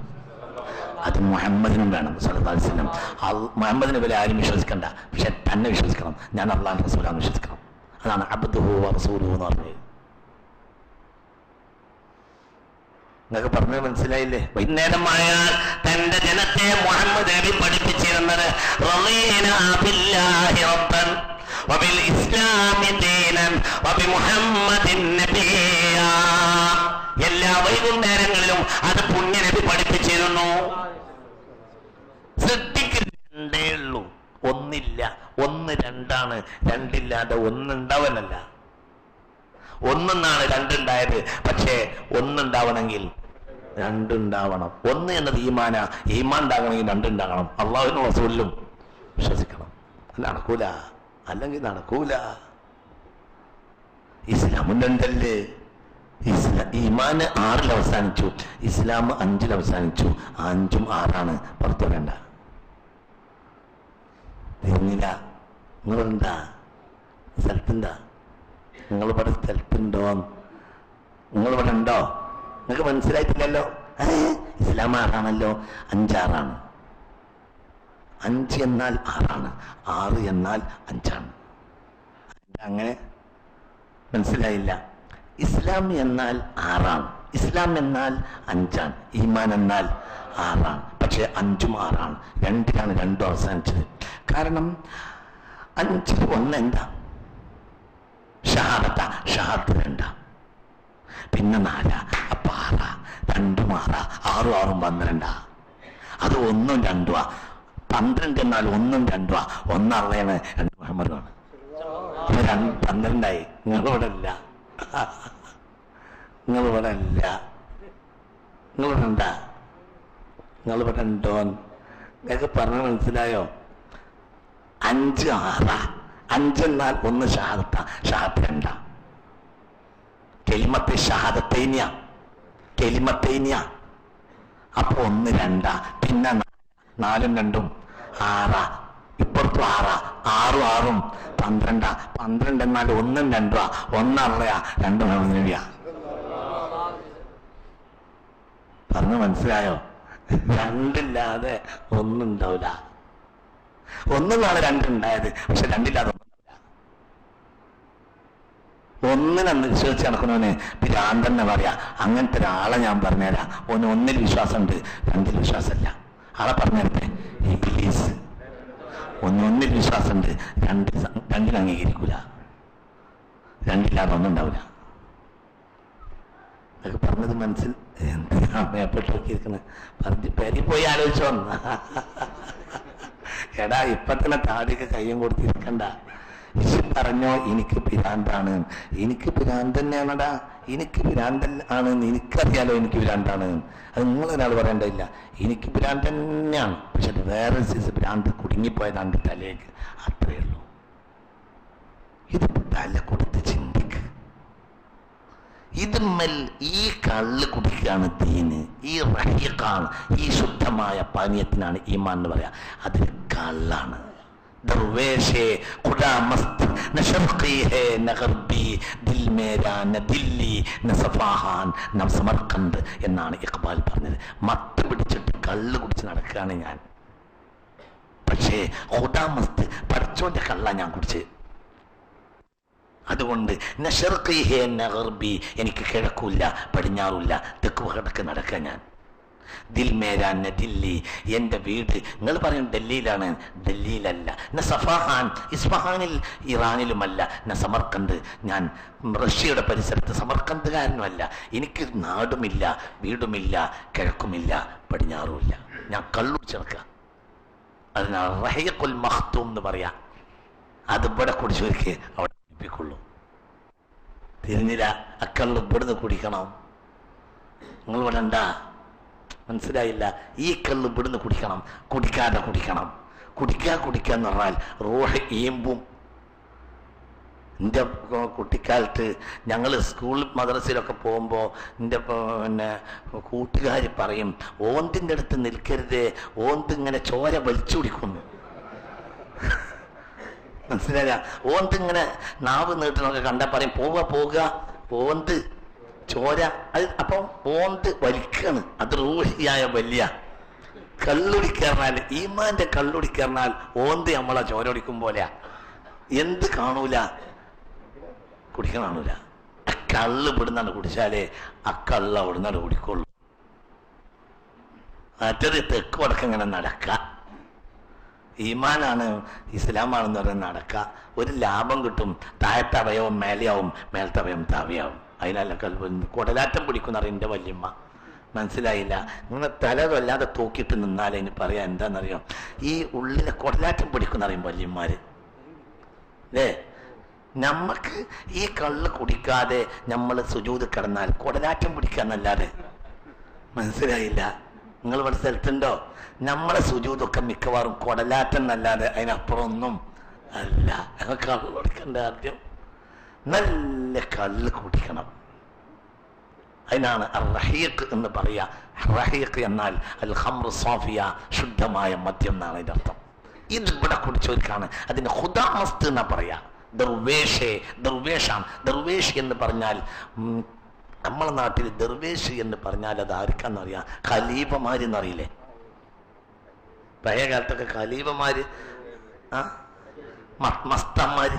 അത് മുഹമ്മദിനും വേണം സല്ലല്ലാഹു അലൈഹി വസല്ലം. മുഹമ്മദിനെ പോലെ ആരും വിശ്വസിക്കണ്ട, പക്ഷെ തന്നെ വിശ്വസിക്കണം. ഞാൻ അള്ളാഹുവിന്റെ റസൂലാണെന്ന് വിശ്വസിക്കണം. അതാണ് അബ്ദുഹു വ റസൂലുഹു എന്ന് പറഞ്ഞത്. നിങ്ങൾക്ക് പറഞ്ഞത് മനസ്സിലായില്ലേ? വൈകുന്നേരമായാൽ തന്റെ ജനത്തെ മുഹമ്മദ് നബി പഠിപ്പിച്ചിരുന്നത് റളീനാ ബില്ലാഹി റബ്ബൻ വബിൽ ഇസ്ലാമി ദീനൻ വബിമുഹമ്മദിൻ നബിയ്യാ. എല്ലാ വൈകുന്നേരങ്ങളിലും അത് പുണ്യനബി പഠിപ്പിച്ചിരുന്നു. സൃഷ്ടിക്കേ ഉള്ളൂ, ഒന്നില്ല. ഒന്ന് രണ്ടാണ്, രണ്ടില്ലാതെ ഒന്നുണ്ടാവനല്ല. ഒന്നെന്നാണ് രണ്ടുണ്ടായത്, പക്ഷേ ഒന്നുണ്ടാവണമെങ്കിൽ രണ്ടുണ്ടാവണം. ഒന്ന് എന്നത് ഈമാന, ഈമാൻ ഉണ്ടാകണമെങ്കിൽ രണ്ടുണ്ടാകണം. അള്ളാഹുവിനും റസൂലിലും വിശ്വസിക്കണം. നടക്കൂല, അല്ലെങ്കിൽ നടക്കൂല. ഇസ്ലാമും രണ്ടല്ലേ? ഈമാന് 6 അവസാനിച്ചു, ഇസ്ലാം 5 അവസാനിച്ചു. 5ഉം 6ആണ്. പുറത്തു വേണ്ട. തിരിഞ്ഞില്ല. നിങ്ങളുണ്ടാ സ്ഥലത്തുണ്ടാ? നിങ്ങളിവിടെ സ്ഥലത്തുണ്ടോ? നിങ്ങളിവിടെ ഉണ്ടോ? നിങ്ങൾക്ക് മനസ്സിലായിട്ടില്ലല്ലോ. ഇസ്ലാം 6ആണല്ലോ. 5 6ആണ്. 5 എന്നാൽ 6ആണ്, 6 എന്നാൽ 5ആണ്. അങ്ങനെ മനസ്സിലായില്ല. ഇസ്ലാം എന്നാൽ 6ആണ്, ഇസ്ലാം എന്നാൽ 5ആണ്, ഈമാൻ എന്നാൽ 6ആണ്. പക്ഷെ 5ഉം 6ആണ്. 2ലാണ് 2 അവസാനിച്ചത്. കാരണം 5ൽ 1 എന്താ? ഷഹാദത്ത. ഷഹാദത്ത് 2. പിന്നെ 4. അപ്പൊ 6. 2ഉം 6. 6ഉം 6ഉം 12. അത് 1ഉം 2ആ. 12 എന്നാൽ 1ഉം 2ആ. 1 അള്ളയാണ്, 2 മുഹമ്മദുമാണ്. 12ആയി. നിങ്ങളിവിടെ ഇല്ല, നിങ്ങളിവിടെ ഇല്ല. നിങ്ങളിവിടെ ഉണ്ടാ? നിങ്ങളിവിടെ ഉണ്ടോ? നിങ്ങൾക്ക് പറഞ്ഞ മനസ്സിലായോ? 5 6. 5 എന്നാൽ 1 ഷഹാദത്ത. ഷഹാദത്ത് 2. കെലിമത്തെ ഷഹാദത്തൈനിയ, കെലിമത്തൈനിയ. അപ്പൊ 1 2. പിന്നെ 4ഉം 2ഉം 6. ഇപ്പുറത്തും 6. 6ഉം 6ഉം 12. 12 എന്നാൽ 1ഉം 2ആ. 1 അള്ളയാ, 2 മുഹമ്മദ് നബിയാ. പറഞ്ഞ് മനസ്സിലായോ? രണ്ടില്ലാതെ ഒന്നുണ്ടാവില്ല. ഒന്നിനാണ് 2 ഉണ്ടായത്, പക്ഷെ 2ഇല്ലാതെ ഒന്നുമില്ല. ഒന്നിനന്ന് വിശ്വസിച്ച് നടക്കുന്നവന് ഭ്രാന്തന്നെ പറയാ. അങ്ങനത്തെ ഒരാളെ ഞാൻ പറഞ്ഞുതരാം. 1ൽ വിശ്വാസമുണ്ട്, 2ൽ വിശ്വാസമില്ല. ആളെ പറഞ്ഞിരുന്നേ, ഈ ബിലീസ്. 1ൽ വിശ്വാസമുണ്ട്, 2ൽ അംഗീകരിക്കൂല. 2ഇല്ലാതെ ഒന്നുണ്ടാവില്ല. അതൊക്കെ പറഞ്ഞത് മനസ്സിൽ എന്തിനാപ്പെട്ടിരിക്കുന്നത്? പറഞ്ഞ് പെരി പോയി ആലോചിച്ചോ. എടാ, ഇപ്പൊ തന്നെ താടിയൊക്കെ കയ്യും കൊടുത്തിരിക്കണ്ട. പറഞ്ഞോ എനിക്ക് പിരാന്താണ്. എനിക്ക് പിരാന്ത് തന്നെയാണടാ. എനിക്ക് പിരാന്തൻ ആണ്. എനിക്കറിയാലോ എനിക്ക് പിരാന്താണ്. അത് നിങ്ങളൊരാൾ പറയേണ്ടതില്ല. എനിക്ക് പിരാന്ത് തന്നെയാണ്. പക്ഷെ അത് വേറെ സൈസ് പിരാന്ത് കുടുങ്ങിപ്പോയതാണ് തലേക്ക്. അത്രയേ ഉള്ളൂ. ഇത് തല കൊടുത്ത് ചിന്തിക്ക്. ഇതുമ്മൽ ഈ കള്ള് കുടിക്കാണ് ദീന്. ഈ റഹീഖാണ്, ഈ ശുദ്ധമായ പാനീയത്തിനാണ് ഈമാൻ എന്ന് പറയാ. അത് കള്ളാണ്. ദർവേഷേ ഖുദാ മസ്ത് ന ശർഖി ഹേ ന ഗർബി ദിൽ മേരാ ന ദില്ലി ന സഫാഹാൻ ന സമർഖന്ദ് എന്നാണ് ഇഖ്ബാൽ പറഞ്ഞത്. മത്ത് പിടിച്ചിട്ട് കള്ള് കുടിച്ച് നടക്കുകയാണ് ഞാൻ. പക്ഷേ ഖുദാ മസ്ത്, പഠിച്ചോന്റെ കള്ള ഞാൻ കുടിച്ച്. അതുകൊണ്ട് എനിക്ക് കിഴക്കൂല്ല, പടിഞ്ഞാറില്ല, തെക്ക് കിഴക്ക് നടക്കാൻ ഞാൻ. ദിൽ മേരാൻ ദില്ലി, എൻ്റെ വീട്. നിങ്ങൾ പറയും ഡൽഹിയിലാണ്, ഡൽഹിയിലല്ല. ന സഫാഹാൻ, ഇസ്ഫഹാനിൽ ഇറാനിലുമല്ല. ന സമർക്കന്ത്, ഞാൻ റഷ്യയുടെ പരിസരത്ത് സമർക്കന്തുകാരനുമല്ല. എനിക്ക് നാടുമില്ല, വീടുമില്ല, കിഴക്കുമില്ല, പടിഞ്ഞാറുമില്ല. ഞാൻ കള്ളുടിച്ചെടുക്കുക. അതിനാണ് റഹീഖുൽ മഖ്തൂം എന്ന് പറയാ. അത് ഇവിടെ കുടിച്ചവർക്ക് അവിടെ ുള്ളൂ. തിരിഞ്ഞില്ല. അക്കള്ളു ഇവിടുന്ന് കുടിക്കണം. നിങ്ങൾ ഇവിടെ ഉണ്ടാ? മനസ്സിലായില്ല. ഈ കള്ള് ഇവിടുന്ന് കുടിക്കണം, കുടിക്കാതെ കുടിക്കണം. കുടിക്കാന്ന് പറഞ്ഞാൽ റൂഹ് ഈമ്പും. എൻ്റെ കുട്ടിക്കാലത്ത് ഞങ്ങൾ സ്കൂൾ മദ്രസയിലൊക്കെ പോകുമ്പോൾ എൻ്റെ കൂട്ടുകാർ പറയും, ഓന്തിൻ്റെ അടുത്ത് നിൽക്കരുത്, ഓന്ത് ഇങ്ങനെ ചോര വലിച്ചു കുടിക്കുന്നു. മനസ്സിലായ? ഓന്ത് ഇങ്ങനെ നാവ് നീട്ടണൊക്കെ കണ്ടാൽ പറയും പോവുക പോവുക, ഓന്ത് ചോര. അത് അപ്പം ഓന്ത് വലിക്കാണ്. അത് റൂഹിയായ വലിയ കള്ളുടിക്കറിഞ്ഞാൽ, ഈമാന്റെ കള്ളുടിക്കറിഞ്ഞാൽ ഓന്ത് നമ്മളെ ചോര കുടിക്കും പോലെയാ. എന്ത് കാണൂല, കുടിക്കാൻ കാണൂല. ആ കള്ള് ഇവിടുന്നാണ് കുടിച്ചാലേ ആ കള്ള് അവിടുന്നാണ് കുടിക്കുള്ളൂ. മറ്റത് തെക്ക് വടക്ക് ഇങ്ങനെ നടക്ക. ഈമാനാണ് ഇസ്ലാമാണെന്ന് പറഞ്ഞാൽ നടക്ക. ഒരു ലാഭം കിട്ടും. താഴത്തവയവും മേലെയാവും, മേലത്തവയം താവയാവും. അതിനല്ല കൽവ്. കുടലാറ്റം പിടിക്കുന്ന അറിയ എൻ്റെ വല്യമ്മ. മനസ്സിലായില്ല? നിങ്ങൾ തല വല്ലാതെ തൂക്കിയിട്ട് നിന്നാലേ ഇനി പറയാം. എന്താണെന്നറിയാം, ഈ ഉള്ളിലെ കുടലാറ്റം പിടിക്കുന്ന അറിയും വല്യന്മാര് അല്ലേ? നമ്മക്ക് ഈ കള്ള് കുടിക്കാതെ നമ്മൾ സുജൂദ് കിടന്നാൽ കുടലാറ്റം പിടിക്കാന്നല്ലാതെ, മനസ്സിലായില്ല? നിങ്ങൾ ഇവിടെ സ്ഥലത്തുണ്ടോ? നമ്മളെ സുജൂദൊക്കെ മിക്കവാറും കുടലാറ്റം എന്നല്ലാതെ അതിനപ്പുറം ഒന്നും അല്ല. കള്ള് കുടിക്കണ്ട. ആദ്യം നല്ല കള്ള് കുടിക്കണം. അതിനാണ് റഹീഖ് എന്ന് പറയാ. റഹീഖ് എന്നാൽ അൽ ഖംറു സാഫിയ, ശുദ്ധമായ മദ്യം എന്നാണ് അതിൻ്റെ അർത്ഥം. ഇത് ഇവിടെ കുടിച്ചവർക്കാണ് അതിന് ഖുദാമസ്ത് എന്നാ പറയാ. ദർവേഷാണ്. ദർവേഷ് എന്ന് പറഞ്ഞാൽ, നമ്മളെ നാട്ടിൽ ദർവേഷ് എന്ന് പറഞ്ഞാൽ അത് ആർക്കാന്നറിയാം? ഖലീഫമാരെന്നറിയില്ലേ? പഴയ കാലത്തൊക്കെ ഖലീഫമാര്, മസ്തന്മാര്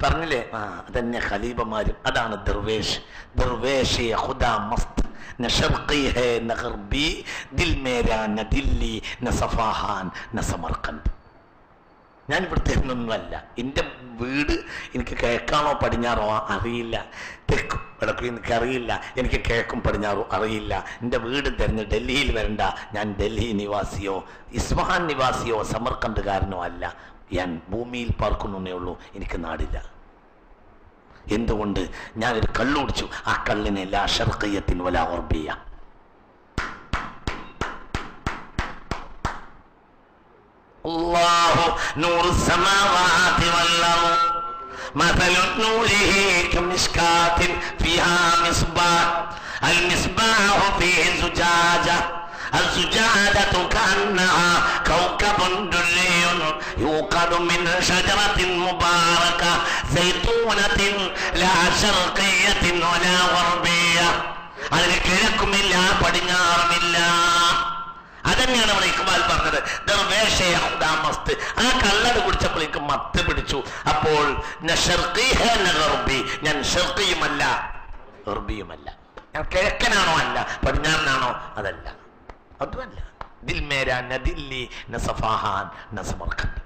പറഞ്ഞില്ലേ? അതന്നെ ഖലീഫമാരും. അതാണ് ദർവേഷ്. ദർവേഷ് ഖുദാ മസ്ത് ന ശർഖി ഹേ ന ഗർബി ദിൽ മേരാ ന ദില്ലി ന സഫാഹാൻ ന സമർഖന്ദ്. ഞാൻ ഇവിടുത്തെ ഒന്നുമല്ല. എൻ്റെ വീട് എനിക്ക് കിഴക്കാണോ പടിഞ്ഞാറോ അറിയില്ല. തെക്കും വടക്കും എനിക്കറിയില്ല. എനിക്ക് കിഴക്കും പടിഞ്ഞാറോ അറിയില്ല. എൻ്റെ വീട് തിരഞ്ഞ് ഡൽഹിയിൽ വരണ്ട. ഞാൻ ഡൽഹി നിവാസിയോ ഇസ്ഫഹാൻ നിവാസിയോ സമർഖണ്ഡുകാരനോ അല്ല. ഞാൻ ഭൂമിയിൽ പാർക്കുന്നേ ഉള്ളൂ. എനിക്ക് നാടില്ല. എന്തുകൊണ്ട്? ഞാനൊരു കള്ളു കുടിച്ചു. ആ കള്ളിനെ ലാ ശർഖിയത്തിൻ വലാ ഗർബിയ. അല്ലാഹു നൂറു സമാവാതി വൽ അർദ് മസലു നൂരിഹി കമിസ്കാത്തിൻ ഫിഹാ മിസ്ബാഹ് അൽ മിസ്ബാഹു ഫീഹി സുജാജ الزجاجة كأنها كوكب دري يوقد من شجرة مباركة زيتونة لا شرقية ولا غربية. അതിന് കിഴക്കുമില്ല പടിഞ്ഞാറുമില്ല. അതന്നെയാണ് നമ്മുടെ ഇക്ബാൽ പറഞ്ഞത്. ദർവേഷമസ്ത്. ആ കള്ളട് കുടിച്ചപ്പോൾ എനിക്ക് മത്ത് പിടിച്ചു. അപ്പോൾ ഞാൻ ഷർഖിയുമല്ല ഗർബിയുമല്ല. ഞാൻ കിഴക്കനാണോ? അല്ല. പടിഞ്ഞാറിനാണോ? അതല്ല. അതുമല്ല. ദിൽ മേരാ ന ദില്ലി ന സഫാഹാൻ ന സമർഖന്ദ്.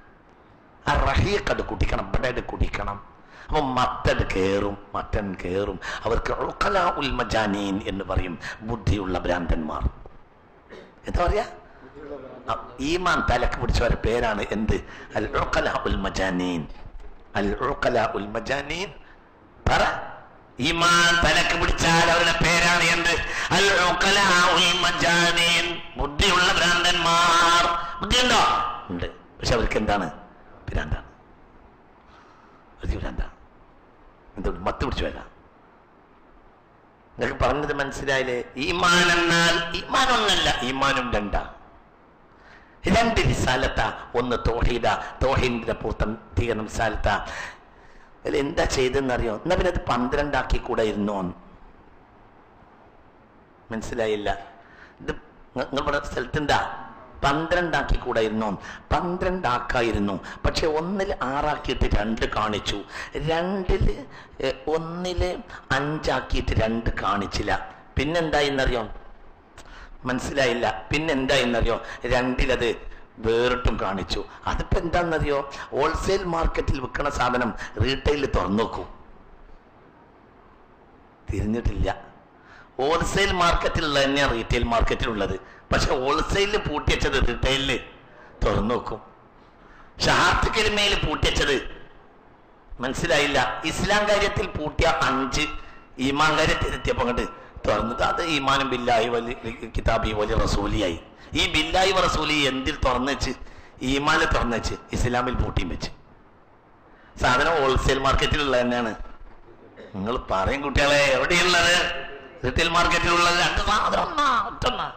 ആ റഹീഖ് കുടിക്കണം. ഇവിടെ കുടിക്കണം. അപ്പം മത്തട് കയറും, മറ്റൻ കയറും. അവർക്ക് ഉഖലാ ഉൽ മജാനീൻ എന്ന് പറയും. ബുദ്ധിയുള്ള ഭ്രാന്തന്മാർ. എന്താ പറയാ? ഈമാൻ തലക്ക് പിടിച്ചവരുടെ പേരാണ് എന്ത്? അൽ ഉഖലാ ഉൽ മജാനീൻ. അൽ ഉഖലാ ഉൽ മജാനീൻ. പറ. ഈമാൻ തലക്ക് പിടിച്ചാൽ അവരുടെ പേരാണ് എന്ത്? അൽ ഉഖലാ ഉൽ മജാനീൻ. ബുദ്ധിയുള്ള ഭ്രാന്തന്മാർ. ബുദ്ധിയുണ്ടോ? ഉണ്ട്. പക്ഷെ അവർക്ക് എന്താണ്? ഭ്രാന്താണ്. ഭ്രാന്താണ്. എന്തുകൊണ്ട്? മത്ത് പിടിച്ചു വരാം. നിങ്ങൾക്ക് പറഞ്ഞത് മനസ്സിലായില്ലേ? ഈമാൻ എന്നാൽ ഈമാൻ ഒന്നല്ല, ഈമാനും രണ്ടാണ്. രണ്ട് റിസാലത്ത. ഒന്ന് തൗഹീദ, തൗഹീദിന്റെ പൂർത്തീകരണം റിസാലത്ത. അതിൽ എന്താ ചെയ്തെന്നറിയോ? എന്നാ പിന്നെ അത് 12 ആക്കി കൂടെ ഇരുന്നോ? മനസ്സിലായില്ല. ഇത് നിങ്ങളുടെ സ്ഥലത്തുണ്ടാ? 12 ആക്കി കൂടെ ഇരുന്നോ? 12 ആക്കായിരുന്നു. പക്ഷെ 1 6 ആക്കിയിട്ട് 2 കാണിച്ചു. 2 1 5 ആക്കിയിട്ട് 2 കാണിച്ചില്ല. പിന്നെന്തായിന്നറിയോ? മനസ്സിലായില്ല. പിന്നെന്തായിന്നറിയോ? 2 അത് വേറിട്ടും കാണിച്ചു. അതിപ്പോ എന്താണെന്നറിയോ? ഹോൾസെയിൽ മാർക്കറ്റിൽ വിൽക്കണ സാധനം റീറ്റെയിലിൽ തുറന്നു നോക്കൂ. തിരിഞ്ഞിട്ടില്ല. ഹോൾസെയിൽ മാർക്കറ്റിലുള്ള തന്നെയാണ് റീറ്റെയിൽ മാർക്കറ്റിലുള്ളത്. പക്ഷെ ഹോൾസെയിലിൽ പൂട്ടിവെച്ചത് റീറ്റെയിലിൽ തുറന്നു നോക്കും. ഷഹാത്ത് കലിമയിൽ പൂട്ടിവെച്ചത് മനസ്സിലായില്ല. ഇസ്ലാം കാര്യത്തിൽ പൂട്ടിയ 5, ഈമാൻ കാര്യത്തിൽ എത്തിയപ്പോ കണ്ട് തുറന്നത് അത് ഈമാനും ബില്ലാഹി വലി കിതാബി വലി റസൂലിയായി. ഈ ബില്ലാഹി റസൂലി എന്തിൽ തുറന്നു വെച്ച്? ഈമാനിൽ തുറന്നു വെച്ച്, ഇസ്ലാമിൽ പൂട്ടിയും വെച്ച്. സാധനം ഹോൾസെയിൽ മാർക്കറ്റിലുള്ള തന്നെയാണ്. നിങ്ങൾ പറയും കുട്ടികളെ, എവിടെയുള്ളത്? റീറ്റെയിൽ മാർക്കറ്റിലുള്ളത് 2 സാധനം ഒറ്റൊന്നാ.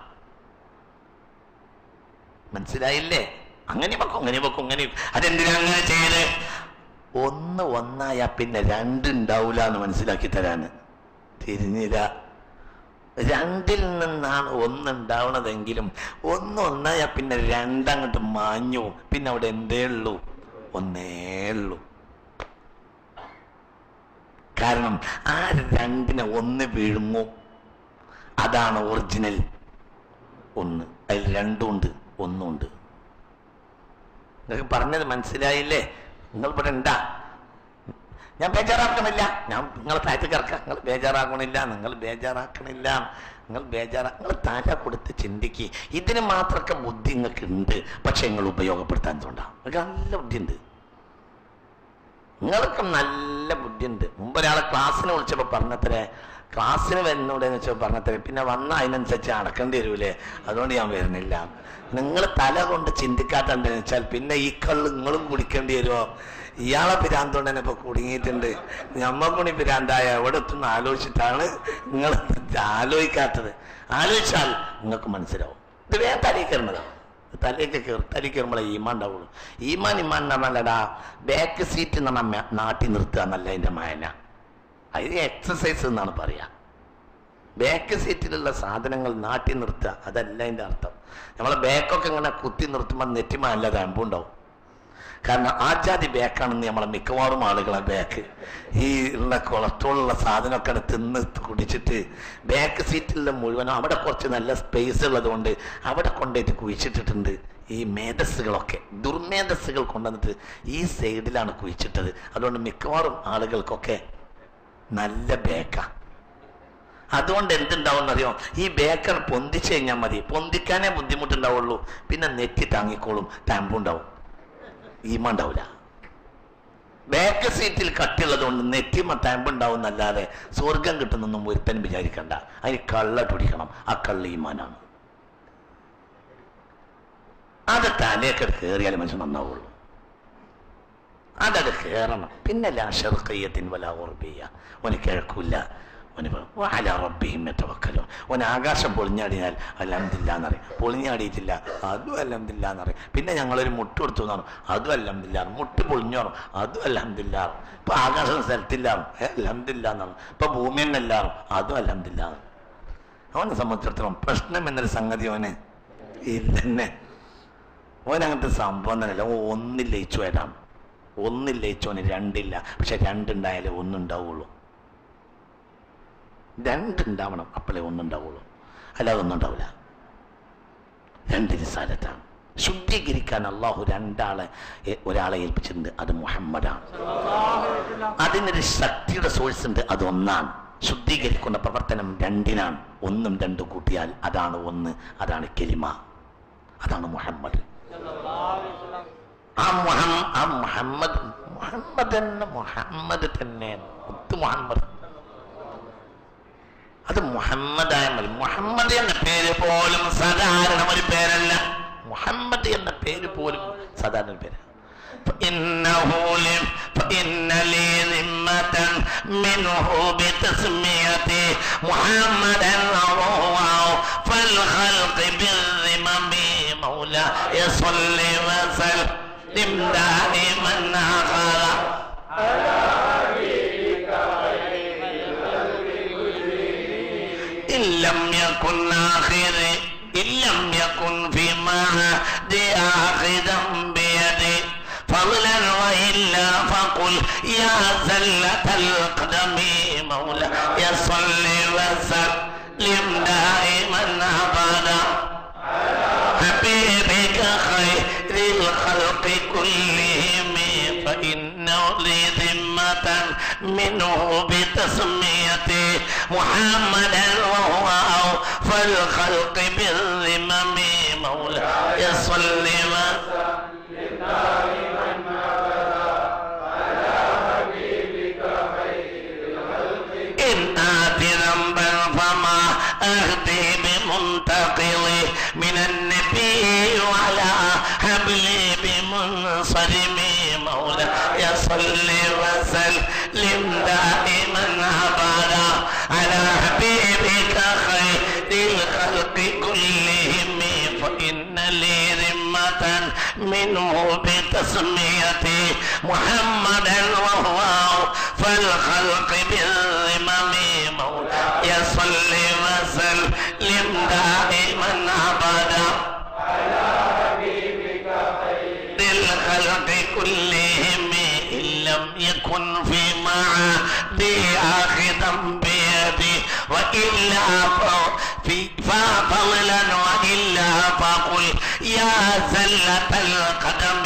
മനസ്സിലായില്ലേ? അങ്ങനെ വെക്കും. അതെന്തിനാ അങ്ങനെ ചെയ്ത്? ഒന്ന് ഒന്നായ പിന്നെ രണ്ടുണ്ടാവൂല എന്ന് മനസ്സിലാക്കി തരാന്. തിരിഞ്ഞില്ല. രണ്ടിൽ നിന്നാണ് ഒന്നുണ്ടാവണതെങ്കിലും ഒന്നായ പിന്നെ രണ്ടങ്ങോട്ട് മാഞ്ഞു. പിന്നെ അവിടെ എന്തേ ഉള്ളൂ? ഒന്നേ ഉള്ളൂ. കാരണം ആ രണ്ടിനെ ഒന്ന് വീഴുമോ? അതാണ് ഒറിജിനൽ ഒന്ന്. അതിൽ രണ്ടുണ്ട്, ഒന്നുണ്ട്. നിങ്ങൾക്ക് പറഞ്ഞത് മനസ്സിലായില്ലേ? നിങ്ങൾ ഇവിടെ ഉണ്ടാ? ഞാൻ ബേജാറാക്കണില്ല. ഞാൻ നിങ്ങൾ താഴത്ത് കിടക്കാം. നിങ്ങൾ ബേജാറാക്കണില്ല. നിങ്ങൾ താഴ കൊടുത്ത് ചിന്തിക്ക്. ഇതിന് മാത്രമൊക്കെ ബുദ്ധി നിങ്ങൾക്ക് ഉണ്ട്. പക്ഷെ നിങ്ങൾ ഉപയോഗപ്പെടുത്താൻ തോണ്ടാ. നിങ്ങൾക്ക് നല്ല ബുദ്ധിയുണ്ട്. നിങ്ങൾക്ക് നല്ല ബുദ്ധിയുണ്ട്. മുമ്പ് ഒരാളെ ക്ലാസ്സിന് വിളിച്ചപ്പോൾ പറഞ്ഞത്രേ, ക്ലാസ്സിന് വരുന്നൂടെന്ന് വെച്ചപ്പോൾ പറഞ്ഞത്രേ, പിന്നെ വന്ന അതിനനുസരിച്ച് അടക്കേണ്ടി വരൂലേ, അതുകൊണ്ട് ഞാൻ വരുന്നില്ല. നിങ്ങൾ തല കൊണ്ട് ചിന്തിക്കാത്തണ്ടെന്ന് വെച്ചാൽ പിന്നെ ഈ കള്ള് നിങ്ങളും കുടിക്കേണ്ടി വരുമോ? ഇയാളെ പിരാന്തോണ്ട് തന്നെ ഇപ്പൊ കുടുങ്ങിയിട്ടുണ്ട്. ഞമ്മക്കൂടി പിരാന്തായ എവിടെ എത്തുന്ന ആലോചിച്ചിട്ടാണ് നിങ്ങൾ ആലോചിക്കാത്തത്. ആലോചിച്ചാൽ നിങ്ങൾക്ക് മനസ്സിലാവും. ഇത് വേറെ തലയിൽ കയറുന്നതാണ്. തലയിൽ കയറുമ്പോഴേ ഈമാൻ ഉണ്ടാവുള്ളൂ. ഈമാൻ എന്ന് പറഞ്ഞാലടാ ബാക്ക് സീറ്റ് എന്ന് പറഞ്ഞാൽ നാട്ടി നിർത്തുക എന്നല്ല അതിൻ്റെ മായന. അതിന് എക്സസൈസ് എന്നാണ് പറയാ. ബാക്ക് സീറ്റിലുള്ള സാധനങ്ങൾ നാട്ടി നിർത്തുക, അതല്ല അതിൻ്റെ അർത്ഥം. നമ്മളെ ബാക്കൊക്കെ ഇങ്ങനെ കുത്തി നിർത്തുമ്പോൾ നെറ്റിമാല്ല തമ്പുണ്ടാവും. കാരണം ആജാതി ബാക്കാണെന്ന് നമ്മളെ മിക്കവാറും ആളുകളെ ബാക്ക് ഈ ഉള്ള കൊളസ്ട്രോളുള്ള സാധനമൊക്കെ തിന്ന് കുടിച്ചിട്ട് ബാക്ക് സീറ്റിലുള്ള മുഴുവനും അവിടെ കുറച്ച് നല്ല സ്പേസ് ഉള്ളത് കൊണ്ട് അവിടെ കൊണ്ടുപോയിട്ട് കുഴിച്ചിട്ടിട്ടുണ്ട്. ഈ മേധസ്സുകളൊക്കെ ദുർമേധസ്സുകൾ കൊണ്ടുവന്നിട്ട് ഈ സൈഡിലാണ് കുഴിച്ചിട്ടത്. അതുകൊണ്ട് മിക്കവാറും ആളുകൾക്കൊക്കെ നല്ല ബേക്കാ. അതുകൊണ്ട് എന്തുണ്ടാവുമെന്നറിയോ? ഈ ബേക്കർ പൊന്തിച്ചു കഴിഞ്ഞാൽ മതി. പൊന്തിക്കാനേ ബുദ്ധിമുട്ടുണ്ടാവുള്ളൂ. പിന്നെ നെറ്റി താങ്ങിക്കോളും, താമ്പുണ്ടാവും, ഈമ ഉണ്ടാവില്ല. ബാക്ക് സീറ്റിൽ കട്ടുള്ളത് കൊണ്ട് നെറ്റിമ താമ്പുണ്ടാവും എന്നല്ലാതെ സ്വർഗം കിട്ടുന്നൊന്നും ഒരുത്തനും വിചാരിക്കണ്ട. അതിന് കള്ളട്ട് പിടിക്കണം. ആ കള്ള് ഈമാനാണ്. അത് തലയൊക്കെ കയറിയാലും മനുഷ്യൻ നന്നാവുള്ളൂ. അതത് കയറണം. പിന്നെ ലാ ശർഖിയ്യത്തിൻ വലാ ഗർബിയ്യ. ഓന് കിഴക്കില്ല. ഓന് ആകാശം പൊളിഞ്ഞാടിയാൽ അൽഹംദുലില്ലാഹ് എന്നറിയും. പൊളിഞ്ഞാടിയിട്ടില്ല, അതും അൽഹംദുലില്ലാഹ് എന്നറിയും. പിന്നെ ഞങ്ങളൊരു മുട്ട് കൊടുത്തു എന്നാണ്, അതും അൽഹംദുലില്ലാഹ്. മുട്ട് പൊളിഞ്ഞോറും അതും അൽഹംദുലില്ലാഹ്. ഇപ്പൊ ആകാശം സ്ഥലത്തില്ലാറും അൽഹംദുലില്ലാഹ് എന്നാണ്. ഇപ്പൊ ഭൂമി തന്നെ എല്ലാറും അതും അൽഹംദുലില്ലാഹ്. അവനെ സംബന്ധിച്ചിടത്തോളം പ്രശ്നം എന്നൊരു സംഗതി അവന് ഇല്ലെന്നെ. ഓനങ്ങനത്തെ സംഭവം തന്നെയല്ല. ഒന്നിൽ ലയിച്ചു വരാം. ഒന്നിൽ ലയിച്ചോന് രണ്ടില്ല. പക്ഷെ രണ്ടുണ്ടായാലേ ഒന്നുണ്ടാവുള്ളൂ. രണ്ടുണ്ടാവണം, അപ്പോഴേ ഒന്നുണ്ടാവുള്ളൂ. അല്ലാതെ ഒന്നും ഉണ്ടാവില്ല. രണ്ടിന് സാലത്താണ്. ശുദ്ധീകരിക്കാൻ അള്ളാഹു ഒരാളെ ഏൽപ്പിച്ചിട്ടുണ്ട്. അത് മുഹമ്മദാണ്. അതിനൊരു ശക്തിയുടെ സോഴ്സ് ഉണ്ട്. അത് ഒന്നാണ്. ശുദ്ധീകരിക്കുന്ന പ്രവർത്തനം രണ്ടിനാണ്. ഒന്നും രണ്ടും കൂട്ടിയാൽ അതാണ് ഒന്ന്. അതാണ് കലിമ. അതാണ് മുഹമ്മദ്. മുഹമ്മദ് തന്നെ മുത്ത് മുഹമ്മദ്. അത് മുഹമ്മദായ മതി. മുഹമ്മദ് എന്ന പേര് പോലും സാധാരണ ഒരു പേരല്ല. മുഹമ്മദ് എന്ന പേര് പോലും സാധാരണ പേര്. إلم يكن آخري إلم يكن في معهدي آخذا بيدي فضلا وإلا فقل يا زلة القدم مولاي صل وسلم دائما أبدا حبيبك خير الخلق كلهم فإنه لي ذمة منه بتسميته محمدا وهو أوفى الخلق بالذمم مولاي صل وسلم دائما أبدا على حبيبك خير الخلق إن آتي ذنبا فما أهدي بمنتقلي من النبي وعلى حبلي بمنصرم مولاي صل وسلم دائما أبدا على حبيبك خير الخلق كلهم فإن لي ذمة منه بتسميته محمدا وهو فالخلق بالذمم مولاي صل وسلم دائما ابدا على حبيبك خير الخلق كلهم ان لم يكن في معادي اخذا بيدي والا فضلا والا فقل يا زلة القدم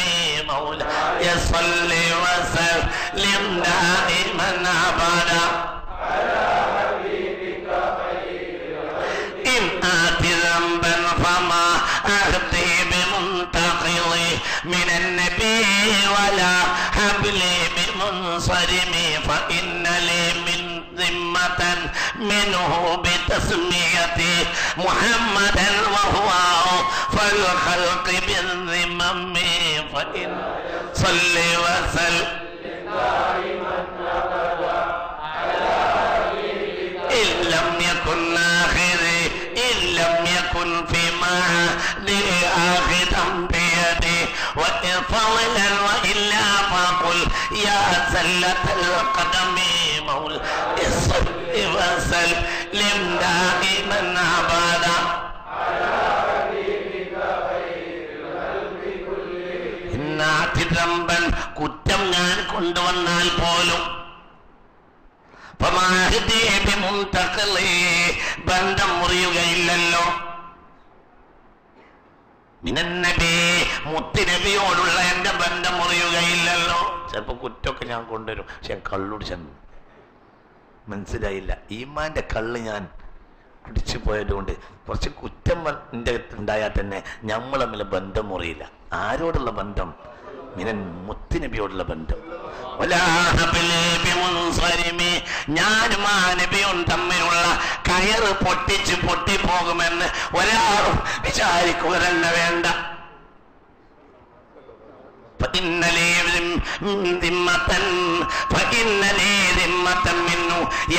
مولاي صل وسلم دائما ابدا على حبيبك خير ان اتي ذنبا فما اهدي بمنتقضي من النبي ولا حبلي بمنصرمي فان لي من ذمة منه بتسميته محمدا وهو فالخلق بالذمم فإن صل وسلم دائما أبدا على حبيبك إن لم يكن آخري إن لم يكن في معادي آخذا بيدي وإن فضلا وإلا فقل يا زلة القدم مولاي صل وسلم دائما أبدا على حبيبك خير الخلق كلهم إن أتي ذنبا കുറ്റം ഞാൻ കൊണ്ടുവന്നാൽ പോലും ബന്ധം മുറിയുകയില്ലല്ലോ മിനന്നബി മുത്തുനബിയോടുള്ള എന്റെ ബന്ധം മുറിയുകയില്ലല്ലോ. ചിലപ്പോ കുറ്റമൊക്കെ ഞാൻ കൊണ്ടുവരും, പക്ഷെ ഞാൻ കള്ളുടിച്ചെന്നു മനസ്സിലായില്ല. ഈമാന്റെ കള്ള് ഞാൻ കുടിച്ചു പോയതുകൊണ്ട് കുറച്ച് കുറ്റം എൻ്റെ ഉണ്ടായാൽ തന്നെ നമ്മൾ തമ്മിൽ ബന്ധം മുറിയില്ല. ആരോടുള്ള ബന്ധം? മിനൻ മുത്തുനബിയോടുള്ള ബന്ധം. ഞാനും ആ നബിയും തമ്മിലുള്ള കയറ് പൊട്ടിപ്പോകുമെന്ന് ഒരാളും വിചാരിക്കുക തന്നെ വേണ്ട.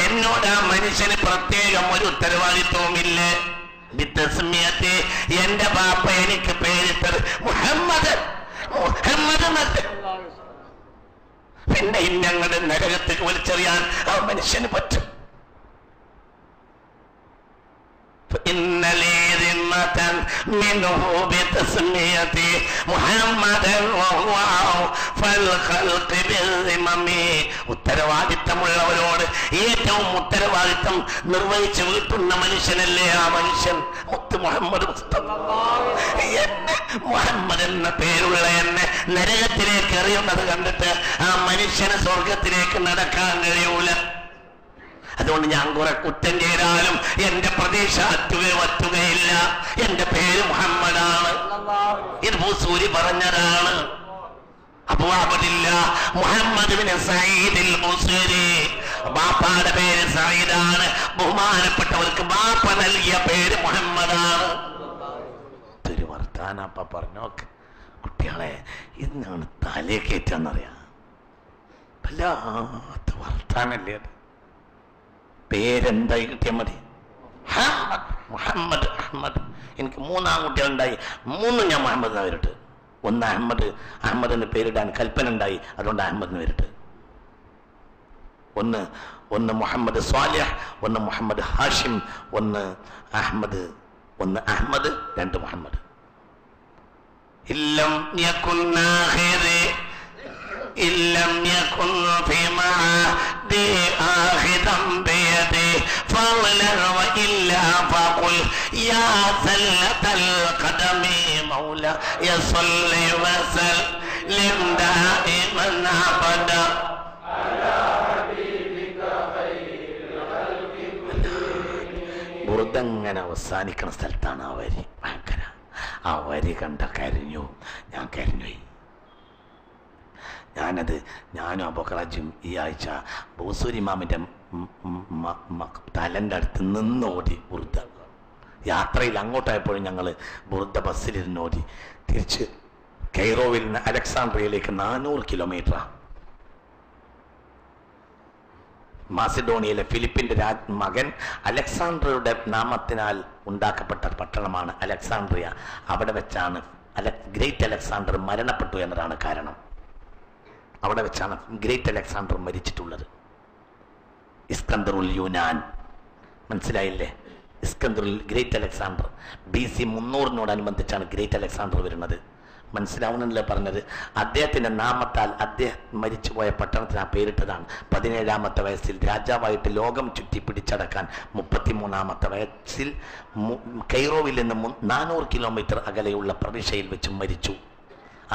എന്നോട് ആ മനുഷ്യന് പ്രത്യേകം ഒരു ഉത്തരവാദിത്വമില്ലേ. എന്റെ ബാപ്പ എനിക്ക് പേരിട്ടത് മുഹമ്മദ് മുഹമ്മദ്. പിന്നെ ഞങ്ങളുടെ നരകത്തിൽ വലിച്ചെറിയാൻ ആ മനുഷ്യന് പറ്റും. فإن لي ذمة منه بتسميتي محمدا وهو فالخلق بالذمم. ഉത്തരവാദിത്തമുള്ളവരോട് ഏറ്റവും ഉത്തരവാദിത്തം നിർവഹിച്ചു വീട്ടുന്ന മനുഷ്യനല്ലേ ആ മനുഷ്യൻ മുത്ത് മുഹമ്മദ് മുസ്തഫ. എന്നെ മുഹമ്മദ് എന്ന പേരുള്ള എന്നെ നരകത്തിലേക്ക് എറിയുന്നത് കണ്ടിട്ട് ആ മനുഷ്യന് സ്വർഗത്തിലേക്ക് നടക്കാൻ കഴിയൂല. അതുകൊണ്ട് ഞാൻ കുറെ കുറ്റം ചെയ്താലും എന്റെ പ്രതീക്ഷ വറ്റുകയില്ല. എന്റെ പേര് മുഹമ്മദാണ്. ഇത് ബൂസൂരി പറഞ്ഞതാണ്. അബൂഅബ്ദില്ല മുഹമ്മദ് ബിൻ സഈദ് ബൂസൂരി. ബാപ്പാടെ പേര് സഈദാണ്. ബഹുമാനപ്പെട്ടവർക്ക് ബാപ്പ നൽകിയ പേര് മുഹമ്മദാണ്. ഒരു വർത്താനപ്പ പറഞ്ഞോക്ക് കുട്ടികളെ, ഇന്നാണ് തലേ കയറ്റാന്നറിയാം. വല്ലാത്ത വർത്താനല്ലേ അത്. പേരെന്തായി കിട്ടിയാൽ മതി. മുഹമ്മദ് അഹമ്മദ്. എനിക്ക് 3 ആൺകുട്ടികളുണ്ടായി, 3 ഞാൻ മുഹമ്മദ് എന്ന് പേരിട്ട്. ഒന്ന് അഹമ്മദ് എന്ന് പേരിടാൻ കൽപ്പന ഉണ്ടായി, അതുകൊണ്ട് അഹമ്മദ് എന്ന് പേരിട്ട്. ഒന്ന് മുഹമ്മദ് സ്വാലിഹ്, ഒന്ന് മുഹമ്മദ് ഹാഷിം, ഒന്ന് അഹമ്മദ്, 2 മുഹമ്മദ്. ഇല്ലം യകുൻ ആഖിരി ഇല്ലം യകുൻ ഫീ മഅദി ആഖിദൻ ബിയദി ഫളൻ വഇല്ലാ ഫഖുൽ യാ സല്ലതൽ ഖദമി മൗലായ സ്വല്ലി വസല്ലിം ദായിമൻ അബദാ അലാ ഹബീബിക ഖൈറുൽ ഖൽഖി കുല്ലിഹിം. ബുർദങ്ങനെ അവസാനിക്കുന്ന സ്ഥലത്താണ് ആ വരി. ഭയങ്കര ആ വരി കണ്ട കരഞ്ഞു. ഞാൻ കരഞ്ഞുപോയി. ഞാനും അബൂബക്കറും ഈ ആഴ്ച ബൂസൂരി ഇമാമിൻ്റെ തലൻ്റെ അടുത്ത് നിന്നോടി ബുർദ. യാത്രയിൽ അങ്ങോട്ടായപ്പോഴും ഞങ്ങൾ ബുർദ ബസ്സിലിരുന്നോടി. തിരിച്ച് കൈറോവിൽ നിന്ന് അലക്സാണ്ട്രിയയിലേക്ക് 400 കിലോമീറ്ററാണ്. മാസിഡോണിയയിലെ ഫിലിപ്പിന്റെ മകൻ അലക്സാണ്ടറുടെ നാമത്തിനാൽ ഉണ്ടാക്കപ്പെട്ട പട്ടണമാണ് അലക്സാണ്ട്രിയ. അവിടെ വെച്ചാണ് ഗ്രേറ്റ് അലക്സാണ്ടർ മരണപ്പെട്ടു എന്നതാണ് കാരണം. അവിടെ വെച്ചാണ് ഗ്രേറ്റ് അലക്സാണ്ടർ മരിച്ചിട്ടുള്ളത്. ഇസ്കന്ദറുൽ യൂനാൻ, മനസ്സിലായില്ലേ? ഇസ്കന്ദറുൽ great Alexander BC 300 great Alexander വരുന്നത്. മനസ്സിലാവുന്നില്ല പറഞ്ഞത്? അദ്ദേഹത്തിന്റെ നാമത്താൽ അദ്ദേഹം മരിച്ചുപോയ പട്ടണത്തിന് ആ പേരിട്ടതാണ്. 17-ാമത്തെ വയസ്സിൽ രാജാവായിട്ട് ലോകം ചുറ്റി പിടിച്ചടക്കാൻ 33-ാമത്തെ വയസ്സിൽ കൈറോവിൽ നിന്ന് 400 കിലോമീറ്റർ അകലെയുള്ള പ്രവിശ്യയിൽ വെച്ച് മരിച്ചു.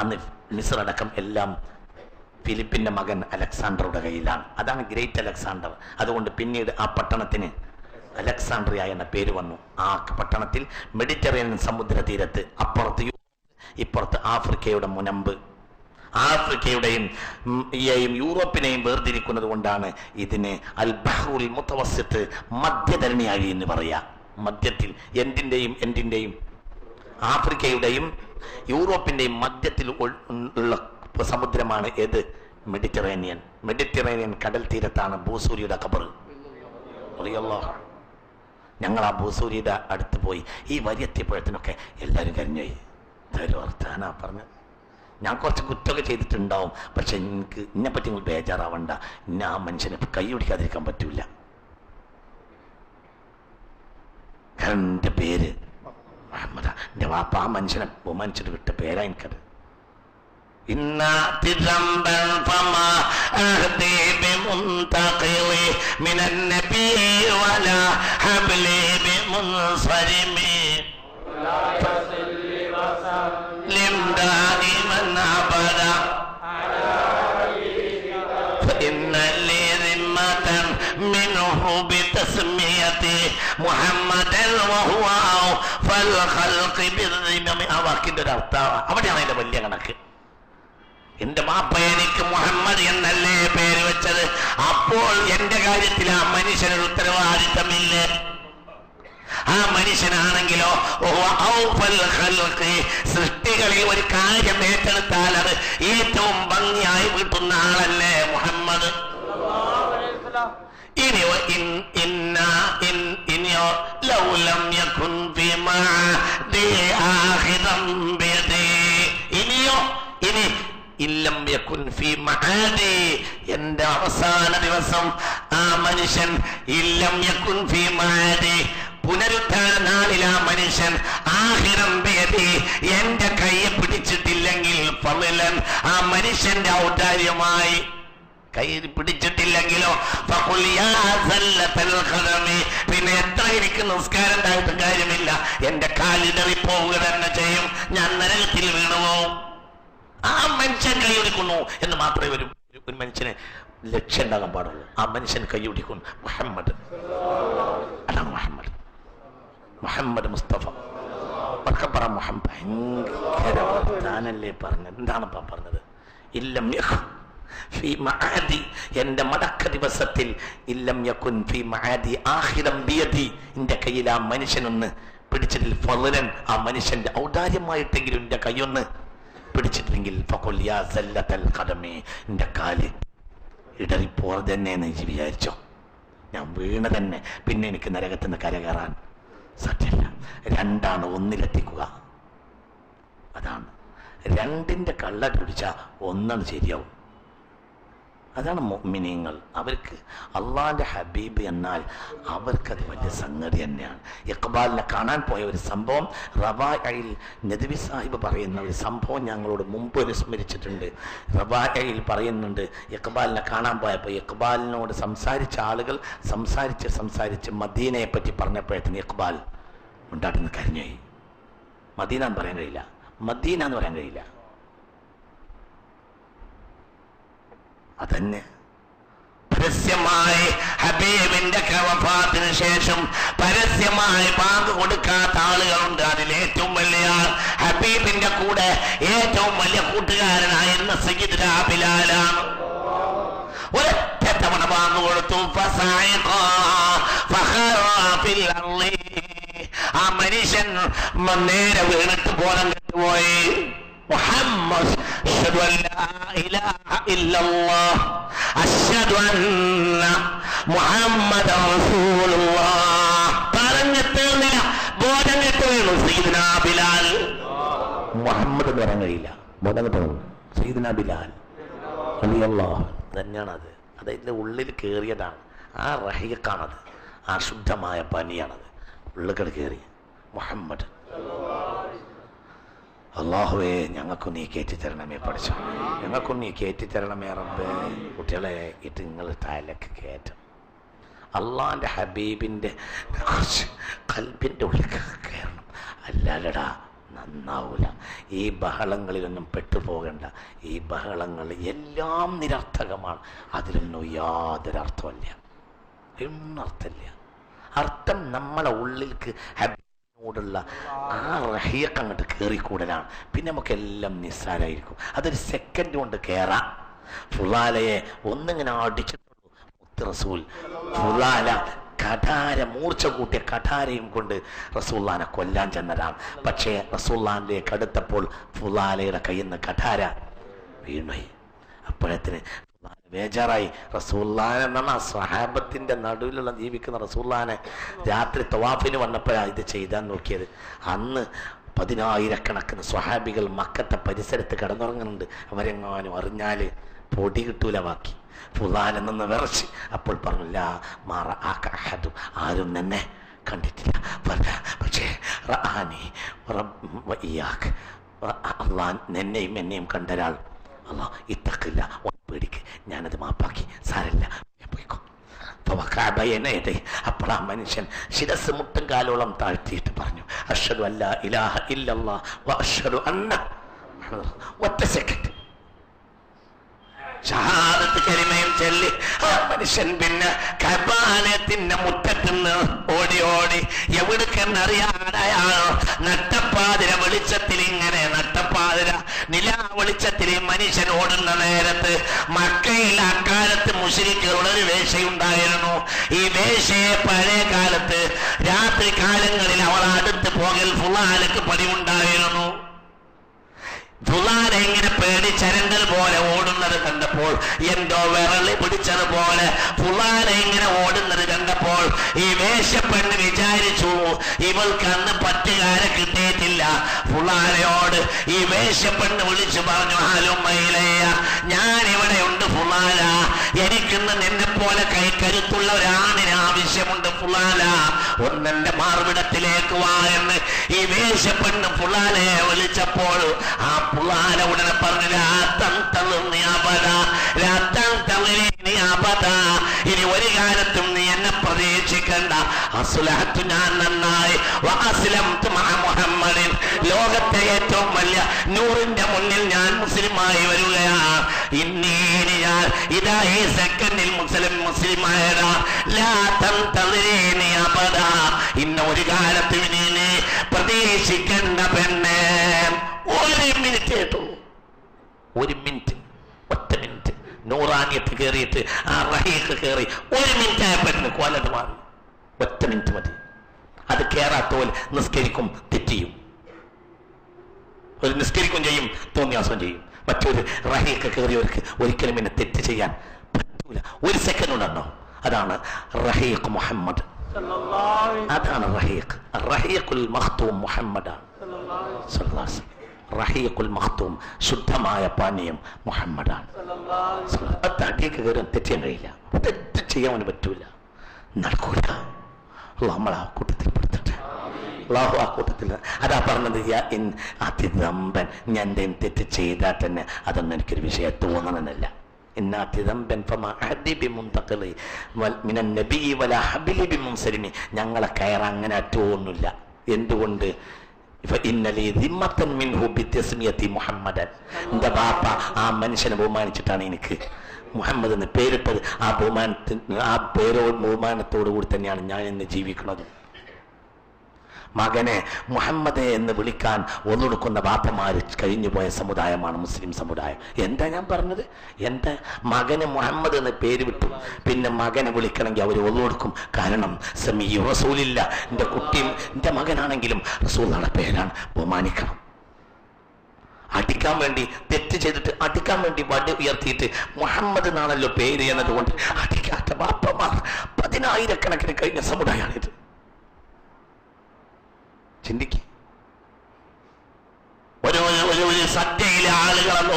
അന്ന് മിസ്ർ അടക്കം എല്ലാം ഫിലിപ്പിന്റെ മകൻ അലക്സാണ്ടറുടെ കയ്യിലാണ്. അതാണ് ഗ്രേറ്റ് അലക്സാണ്ടർ. അതുകൊണ്ട് പിന്നീട് ആ പട്ടണത്തിന് അലക്സാണ്ട്രിയ എന്ന പേര് വന്നു. ആ പട്ടണത്തിൽ മെഡിറ്ററേനിയൻ സമുദ്ര തീരത്ത് അപ്പുറത്ത് ഇപ്പുറത്ത് ആഫ്രിക്കയുടെ മുനമ്പ്, ആഫ്രിക്കയുടെയും യൂറോപ്പിനെയും വേർതിരിക്കുന്നത് കൊണ്ടാണ് ഇതിന് അൽ ബഹ്റുൽ മുതവസ്സിത്ത്, മധ്യധരണിയാഴി എന്ന് പറയാ. മധ്യത്തിൽ എന്തിന്റെയും ആഫ്രിക്കയുടെയും യൂറോപ്പിന്റെയും മധ്യത്തിൽ ഉള്ള സമുദ്രമാണ് ഏത്? മെഡിറ്ററേനിയൻ. മെഡിറ്ററേനിയൻ കടൽ തീരത്താണ് ഭൂസൂരിയുടെ ഖബർ. ഞങ്ങൾ ആ ഭൂസൂരിയുടെ അടുത്ത് പോയി. ഈ വരി എത്തിയപ്പോഴത്തിനൊക്കെ എല്ലാവരും കരഞ്ഞുപോയി. വർത്താനാ പറഞ്ഞത്. ഞാൻ കുറച്ച് കുറ്റമൊക്കെ ചെയ്തിട്ടുണ്ടാവും, പക്ഷെ എന്നെപ്പറ്റി നിങ്ങൾ ബേജാറാവണ്ട. ഇന്നെ ആ മനുഷ്യനെ കൈ പിടിക്കാതിരിക്കാൻ പറ്റൂല. കാരണം എൻ്റെ പേര് മുഹമ്മദ. എൻ്റെ വാപ്പ ആ മനുഷ്യനെ ബഹുമാനിച്ചിട്ട് വിട്ട പേരാ എനിക്കത്. دائما أبدا فإن لي ذمة منه بتسميته محمدا وهو فالخلق بالذمم. ആ വാക്കിന്റെ ഒരു അർത്ഥം അവിടെയാണ് അതിന്റെ വലിയ കണക്ക്. എന്റെ മാപ്പ എനിക്ക് മുഹമ്മദ് എന്നല്ലേ പേര് വെച്ചത്. അപ്പോൾ എന്റെ കാര്യത്തിൽ ആ മനുഷ്യനൊരു ഉത്തരവാദിത്തമില്ലേ? ആ മനുഷ്യനാണെങ്കിലോ സൃഷ്ടികളിൽ ഒരു കാര്യം ഏറ്റെടുത്താൽ അത് ഏറ്റവും ഭംഗിയായി വീട്ടുന്ന ആളല്ലേ മുഹമ്മദ്. ഇനിയോ ഇനിയോ ലൗലം യകുൻ ഫീമാ ഇനിയോ ഇനി ഇല്ലം യകുൻ ഫീ മആദി, എന്റെ അവസാന ദിവസം ആ മനുഷ്യൻ ഇല്ലം യകുൻ ഫീ മആദി, പുനരുത്ഥാന നാളിൽ ആ മനുഷ്യൻ ആഖിറം ബിയദി, എന്റെ കൈയെ പിടിച്ചിട്ടില്ലെങ്കിൽ ഫളലൻ, ആ മനുഷ്യന്റെ ഔദാര്യമായി കൈ പിടിച്ചിട്ടില്ലെങ്കിലോ ഫഖുൽ യാ സല്ലത്തൽ ഖദമി, പിന്നെ എത്ര എനിക്ക് നിസ്കാരം ഉണ്ടായിട്ട് കാര്യമില്ല, എന്റെ കാലിടറി പോവുക തന്നെ ചെയ്യും, ഞാൻ നരകത്തിൽ വീണുപോകും. ആ മനുഷ്യൻ കൈയൊടിക്കുന്നു എന്ന് മാത്രമേ ഒരു മനുഷ്യന് ലക്ഷ്യം ഉണ്ടാകാൻ പാടുള്ളൂ. ആ മനുഷ്യൻ കൈയൊടിക്കുന്നു മുഹമ്മദ്. അതാണ് മുഹമ്മദ്, മുഹമ്മദ് മുസ്തഫ. പറ മുഹമ്മദ്. ഭയങ്കര വർത്താനല്ലേ പറഞ്ഞത്. എന്താണപ്പാ പറഞ്ഞത്? ഇല്ലം യകുൻ ഫീ മആദി, എന്റെ മടക്ക ദിവസത്തിൽ ഇല്ലം യകുൻ ഫീ മആദി ആഖിറം ബിയദി, എന്റെ കയ്യിൽ ആ മനുഷ്യനൊന്ന് പിടിച്ചിട്ടിൽ ഫളലൻ, ആ മനുഷ്യന്റെ ഔദാര്യമായിട്ടെങ്കിലും എന്റെ കൈയൊന്ന് പിടിച്ചിട്ടില്ലെങ്കിൽ ഫഖുൽ യാ സല്ലത്തൽ ഖദമി, എന്റെ കാല് ഇടറിപ്പോർ തന്നെ എന്ന് വിചാരിച്ചോ, ഞാൻ വീണ തന്നെ, പിന്നെ എനിക്ക് നരകത്തിൽ നിന്ന് കരകയറാൻ സാധ്യമല്ല. രണ്ടാണ് ഒന്നിലെത്തിക്കുക. അതാണ് രണ്ടിന്റെ കള്ള പിടിച്ചാൽ ഒന്നാണ് ശരിയാവും. അതാണ് മുഅ്മിനീങ്ങൾ. അവർക്ക് അള്ളാന്റെ ഹബീബ് എന്നാൽ അവർക്കത് വലിയ സംഗതി തന്നെയാണ്. ഇഖ്ബാലിനെ കാണാൻ പോയ ഒരു സംഭവം, റബാഇൽ നദ്വി സാഹിബ് പറയുന്ന ഒരു സംഭവം ഞങ്ങളോട് മുമ്പ് സ്മരിച്ചിട്ടുണ്ട്. റബാഇൽ പറയുന്നുണ്ട്, ഇഖ്ബാലിനെ കാണാൻ പോയപ്പോൾ ഇഖ്ബാലിനോട് സംസാരിച്ച ആളുകൾ സംസാരിച്ച് മദീനയെ പറ്റി പറഞ്ഞപ്പോഴത്തേന് ഇഖ്ബാൽ ഉണ്ടാട്ടുന്ന കരഞ്ഞുപോയി. മദീന എന്ന് പറയാൻ കഴിയില്ല, മദീന എന്ന് പറയാൻ കഴിയില്ല. അതന്നെ പരസ്യമായി ഹബീബിന്റെ വഫാത്തിന് ശേഷം പരസ്യമായി ബാങ്ക് കൊടുക്കാത്ത ആളുകളുണ്ട്. അതിലേറ്റവും വലിയ ഹബീബിന്റെ കൂടെ ഏറ്റവും വലിയ കൂട്ടുകാരനായിരുന്ന സയ്യിദുനാ ബിലാലാണ്. ഒരൊറ്റ തവണ ബാങ്ക് കൊടുത്തു. ആ മനുഷ്യൻ നേരെ വീണിട്ട് ബോധം കെട്ടുപോയി. മുഹമ്മദ് അഷ്ഹദു അൻ ലാ ഇലാഹ ഇല്ലല്ലാഹ് അഷ്ഹദു അന്ന മുഹമ്മദൻ റസൂലുള്ളാഹ് പറഞ്ഞു തീർന്നില്ല, ബോധം കെട്ട് വീണു സയ്യിദുനാ ബിലാൽ. മുഹമ്മദ് എന്ന് പറയാൻ കഴിയില്ല. ബോധങ്ങട്ട് സയ്യിദുനാ ബിലാൽ റളിയല്ലാഹു തന്നെയാണത്. അതിൻ്റെ ഉള്ളിൽ കയറിയതാണ്. ആ റഹീഖാണത്. ആ ശുദ്ധമായ പനിയാണത്. ഉള്ളിൽ കയറി മുഹമ്മദ്. അള്ളാഹുവേ ഞങ്ങൾക്കും നീ കയറ്റി തരണമേ പഠിച്ചു, ഞങ്ങൾക്കും നീ കയറ്റി തരണമേ റബ്ബേ. കുട്ടികളെ ഇത് നിങ്ങൾ തലക്ക് കയറ്റം. അള്ളാൻ്റെ ഹബീബിൻ്റെ കുറച്ച് കൽബിൻ്റെ ഉള്ളിൽ കയറണം. അല്ലാലടാ നന്നാവൂല. ഈ ബഹളങ്ങളിലൊന്നും പെട്ടുപോകണ്ട. ഈ ബഹളങ്ങൾ എല്ലാം നിരർത്ഥകമാണ്. അതിലൊന്നും യാതൊരു അർത്ഥമില്ല. ഒന്നും അർത്ഥമില്ല. അർത്ഥം നമ്മളെ ഉള്ളിലേക്ക് ഹബീബിനോടുള്ള ആ റഹീഖ് അങ്ങോട്ട് കയറിക്കൂടലാണ്. പിന്നെ നമുക്കെല്ലാം നിസ്സാരമായിരിക്കും. അതൊരു സെക്കൻഡ് കൊണ്ട് കയറാം. ഫുലാലയെ ഒന്നിങ്ങനെ അടിച്ചിട്ടുള്ളൂ മുത്ത് റസൂൽ. ഫുലാല കഠാര, മൂർച്ച കൂട്ടിയ കഠാരയും കൊണ്ട് റസൂല്ലാനെ കൊല്ലാൻ ചെന്നതാണ്. പക്ഷേ റസൂല്ലാനിലേക്ക് അടുത്തപ്പോൾ ഫുലാലയുടെ കയ്യിൽ നിന്ന് കഠാര വീണുപോയി. അപ്പോഴത്തിന് ബേജാറായി. റസൂല്ലാനെ എന്നാണ് ആ സ്വഹാബത്തിന്റെ നടുവിലുള്ള ജീവിക്കുന്ന റസൂല്ലാനെ രാത്രി തവാഫിന് വന്നപ്പോഴാണ് ഇത് ചെയ്താൻ നോക്കിയത്. അന്ന് 10,000 സ്വഹാബികൾ മക്കത്തെ പരിസരത്ത് കിടന്നുറങ്ങുന്നുണ്ട്. അവരെങ്ങാനും അറിഞ്ഞാൽ പൊടി കിട്ടൂല ബാക്കി. ഫുലാൻ നിന്ന് വിറച്ച് അപ്പോൾ പറഞ്ഞില്ല, മാറ ആഹദു, ആരും തന്നെ കണ്ടിട്ടില്ല. പക്ഷേ അള്ളാൻ നിന്നെയും എന്നെയും കണ്ടൊരാൾ അള്ളാ ഇത്തക്കില്ല, പേടിക്ക്, ഞാനത് മാപ്പാക്കി, സാരല്ല, പോയിക്കോ. അപ്പോൾ ആ മനുഷ്യൻ ശിരസ് മുട്ടും കാലോളം താഴ്ത്തിയിട്ട് പറഞ്ഞു, അഷ്ഹദു അല്ലാ ഇലാഹ ഇല്ലല്ലാഹ് വ അഷ്ഹദു അന്ന. ഒറ്റ സെക്കൻഡ് ഷഹാദത്ത് കലിമയും ചൊല്ലി ആ മനുഷ്യൻ പിന്നെ കഅബാലയത്തിന്റെ മുറ്റത്തുനിന്ന് ഓടി ഓടി എവിടേക്കെന്നറിയാനായോ നട്ടപ്പാതിര വെളിച്ചത്തിൽ, ഇങ്ങനെ നട്ടപ്പാതിര നിലാ വെളിച്ചത്തിൽ മനുഷ്യൻ ഓടുന്ന നേരത്ത് മക്കയിൽ അക്കാലത്ത് മുശ്രിക്കുകളുടെ ഒരു വേശ്യയുണ്ടായിരുന്നു. ഈ വേശ്യയെ പഴയ കാലത്ത് രാത്രി കാലങ്ങളിൽ അവൾ അടുത്ത് പോകൽ ഫുലാലക്ക് പതിവുണ്ടായിരുന്നു. ഫുലാനെ ഇങ്ങനെ പേടിച്ചരങ്കൽ പോലെ ഓടുന്നത് കണ്ടപ്പോൾ, എന്തോ വിരളി പിടിച്ചതുപോലെ ഫുലാനെ ഇങ്ങനെ ഓടുന്നത് കണ്ടപ്പോൾ ഈ വേശ്യപ്പെണ്ണ് വിചാരിച്ചു ഇവൾക്ക് അന്ന് പറ്റുകാരെ കിട്ടിയിട്ടില്ല. ഫുലാനയോട് ഈ വേശ്യപ്പെണ്ണ് വിളിച്ചു പറഞ്ഞു, ഹലുമയിലയ്യ, ഞാൻ ഇവിടെ ഉണ്ട് ഫുലാല, എനിക്കിന്ന് നിന്നെ പോലെ കൈക്കരുത്തുള്ള ഒരാണിന് ആവശ്യമുണ്ട് ഫുലാല, ഒന്നെന്റെ മാർവിടത്തിലേക്ക് വാ എന്ന് ഈ വേശ്യപ്പെണ്ണ് ഫുലാലയെ വിളിച്ചപ്പോൾ ആ ഫുലാല ഉടനെ പറഞ്ഞു, ഇനി ഒരു കാലത്തും നീ എന്നെ പ്രതീക്ഷിക്കണ്ട, അസ്ലഹത്തു, ഞാൻ നന്നായി, വഅസ്ലംതു മഅ മുഹമ്മദിൻ, ലോകത്തെ ഏറ്റവും വലിയ നൂറിന്റെ മുന്നിൽ ഞാൻ മുസ്ലിമായി വരികയാണ്. ഇന്നീനി ഞാൻ ഇതാ ഈ സെക്കൻഡിൽ മുസ്ലിമായതാ. ലാ തൻതളിരീനി അബദാ, ഇന്ന ഒരു കാലത്തും നീ പ്രതീക്ഷിക്കണ്ട പെണ്ണേ. ഒരു മിനിറ്റ് കേട്ടുള്ളൂ, ഒരു മിനിറ്റ്, ഒറ്റ മിനിറ്റ്. നൂറാനിയത്ത് കയറിയിട്ട് ആ റഹീഖ് കയറി 1 മിനിറ്റ് ആയപ്പോഴത്തേന് കൊലത് മാറി. ഒറ്റ മിനിറ്റ് മതി. അത് കയറാത്തോൽ നിസ്കരിക്കും, തെറ്റിയും. ഒരു നിസ്കരിക്കും ചെയ്യും, തോന്നിയാസം ചെയ്യും. മറ്റൊരു റഹീഖ് കയറിയവർക്ക് ഒരിക്കലും പിന്നെ തെറ്റ് ചെയ്യാൻ പറ്റൂല. 1 സെക്കൻഡ് ഉണ്ടെന്നോ. അതാണ് റഹീഖ് മുഹമ്മദ്. അതാണ് റഹീഖ്. റഹീഖുൽ മഖ്തൂം മുഹമ്മദാണ്. റഹീഖുൽ മഖ്തൂം, ശുദ്ധമായ പാനീയം മുഹമ്മദാണ്. തടിയൊക്കെ കയറി തെറ്റാൻ കഴിയില്ല, തെറ്റ് ചെയ്യാൻ പറ്റൂല, നടക്കൂല. നമ്മളെ ആ കൂട്ടത്തിൽ പെടുത്തട്ടെ. അള്ളാഹു ആ കൂട്ടത്തിൽ. അതാ പറഞ്ഞത്, അതിദമ്പൻ, ഞാൻ എന്തെങ്കിലും തെറ്റ് ചെയ്താൽ തന്നെ അതൊന്നും എനിക്കൊരു വിഷയം തോന്നണമെന്നില്ല. ഞങ്ങളെ കയറ അങ്ങനെ അറ്റൊന്നുമില്ല. എന്തുകൊണ്ട്? എന്റെ ബാപ്പ ആ മനുഷ്യനെ ബഹുമാനിച്ചിട്ടാണ് എനിക്ക് മുഹമ്മദ് എന്ന് പേരിട്ടത്. ആ ബഹുമാനത്തോടു കൂടി തന്നെയാണ് ഞാൻ ഇന്ന് ജീവിക്കുന്നത്. മകനെ മുഹമ്മദ് എന്ന് വിളിക്കാൻ ഒന്നൊടുക്കുന്ന ബാപ്പമാര് കഴിഞ്ഞുപോയ സമുദായമാണ് മുസ്ലിം സമുദായം. എന്താ ഞാൻ പറഞ്ഞത്? എൻ്റെ മകന് മുഹമ്മദ് എന്ന് പേര് വിട്ടു, പിന്നെ മകനെ വിളിക്കണമെങ്കിൽ അവർ ഒന്നൊടുക്കും. കാരണം സമീഉ റസൂലില്ല. എൻ്റെ കുട്ടിയും എൻ്റെ മകനാണെങ്കിലും റസൂലുള്ളാഹിയുടെ പേരാണ്, ബഹുമാനിക്കണം. അടിക്കാൻ വേണ്ടി, തെറ്റ് ചെയ്തിട്ട് അടിക്കാൻ വേണ്ടി വടി ഉയർത്തിയിട്ട് മുഹമ്മദ് എന്നാണല്ലോ പേര് എന്നതുകൊണ്ട് അടിക്കാത്ത ബാപ്പമാർ 10,000 കഴിഞ്ഞ സമുദായമാണിത്. ചിന്തിക്ക്. ഒരു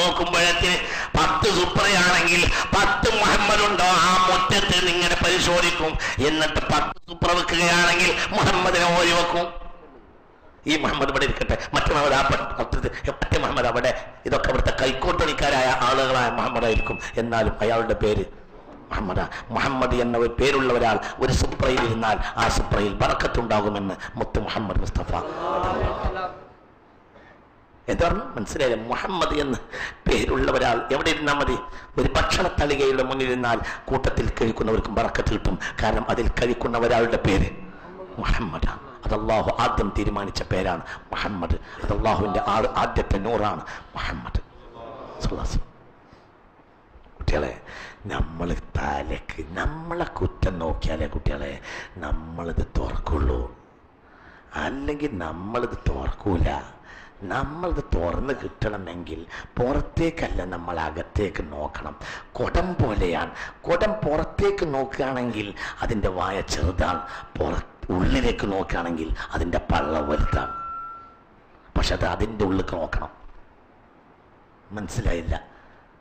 നോക്കുമ്പോഴത്തിന് 10 സുപ്രയാണെങ്കിൽ 10 മുഹമ്മദ് ഉണ്ടോ ആ മുറ്റത്ത് ഇങ്ങനെ പരിശോധിക്കും. എന്നിട്ട് 10 സുപ്ര വെക്കുകയാണെങ്കിൽ മുഹമ്മദിനെ ഓരി വെക്കും. ഈ മുഹമ്മദ് ഇവിടെ ഇരിക്കട്ടെ, മറ്റേ മുഹമ്മദ് അവിടെ. ഇതൊക്കെ ഇവിടുത്തെ കൈക്കോട്ടണിക്കാരായ ആളുകളായ മുഹമ്മദായിരിക്കും. എന്നാലും അയാളുടെ പേര് മുഹമ്മദ് എന്ന ഒരു പേരുള്ള ഒരാൾ ഒരു സുപ്രയിൽ ഇരുന്നാൽ ആ സുപ്രയിൽ ബറക്കത്തുണ്ടാകുമെന്ന് മുത്ത് മുഹമ്മദ് മുസ്തഫ. എന്താ പറഞ്ഞു മനസ്സിലായില്ല? മുഹമ്മദ് എന്ന് പേരുള്ള ഒരാൾ എവിടെ ഇരുന്നാൽ മതി? ഒരു ഭക്ഷണ തളികയുടെ മുന്നിൽ ഇരുന്നാൽ കൂട്ടത്തിൽ കഴിക്കുന്നവർക്കും ബറക്കത്ത് കിട്ടും. കാരണം അതിൽ കഴിക്കുന്ന ഒരാളുടെ പേര് മുഹമ്മദാണ്. അത് അള്ളാഹു ആദ്യം തീരുമാനിച്ച പേരാണ് മുഹമ്മദ്. അത് അള്ളാഹുവിന്റെ ആദ്യത്തെ നൂറാണ് മുഹമ്മദ്. കുട്ടികളെ, നമ്മൾ തലക്ക് നമ്മളെ കുറ്റം നോക്കിയാലേ കുട്ടികളെ നമ്മളിത് തുറക്കുള്ളൂ. അല്ലെങ്കിൽ നമ്മളിത് തുറക്കൂല. നമ്മളിത് തുറന്ന് കിട്ടണമെങ്കിൽ പുറത്തേക്കല്ല, നമ്മൾ അകത്തേക്ക് നോക്കണം. കുടം പോലെയാണ്. കുടം പുറത്തേക്ക് നോക്കുകയാണെങ്കിൽ അതിൻ്റെ വായ ചെറുതാണ്, ഉള്ളിലേക്ക് നോക്കുകയാണെങ്കിൽ അതിൻ്റെ പള്ള വലുതാണ്. പക്ഷെ അത് അതിൻ്റെ ഉള്ളിലേക്ക് നോക്കണം. മനസ്സിലായില്ല?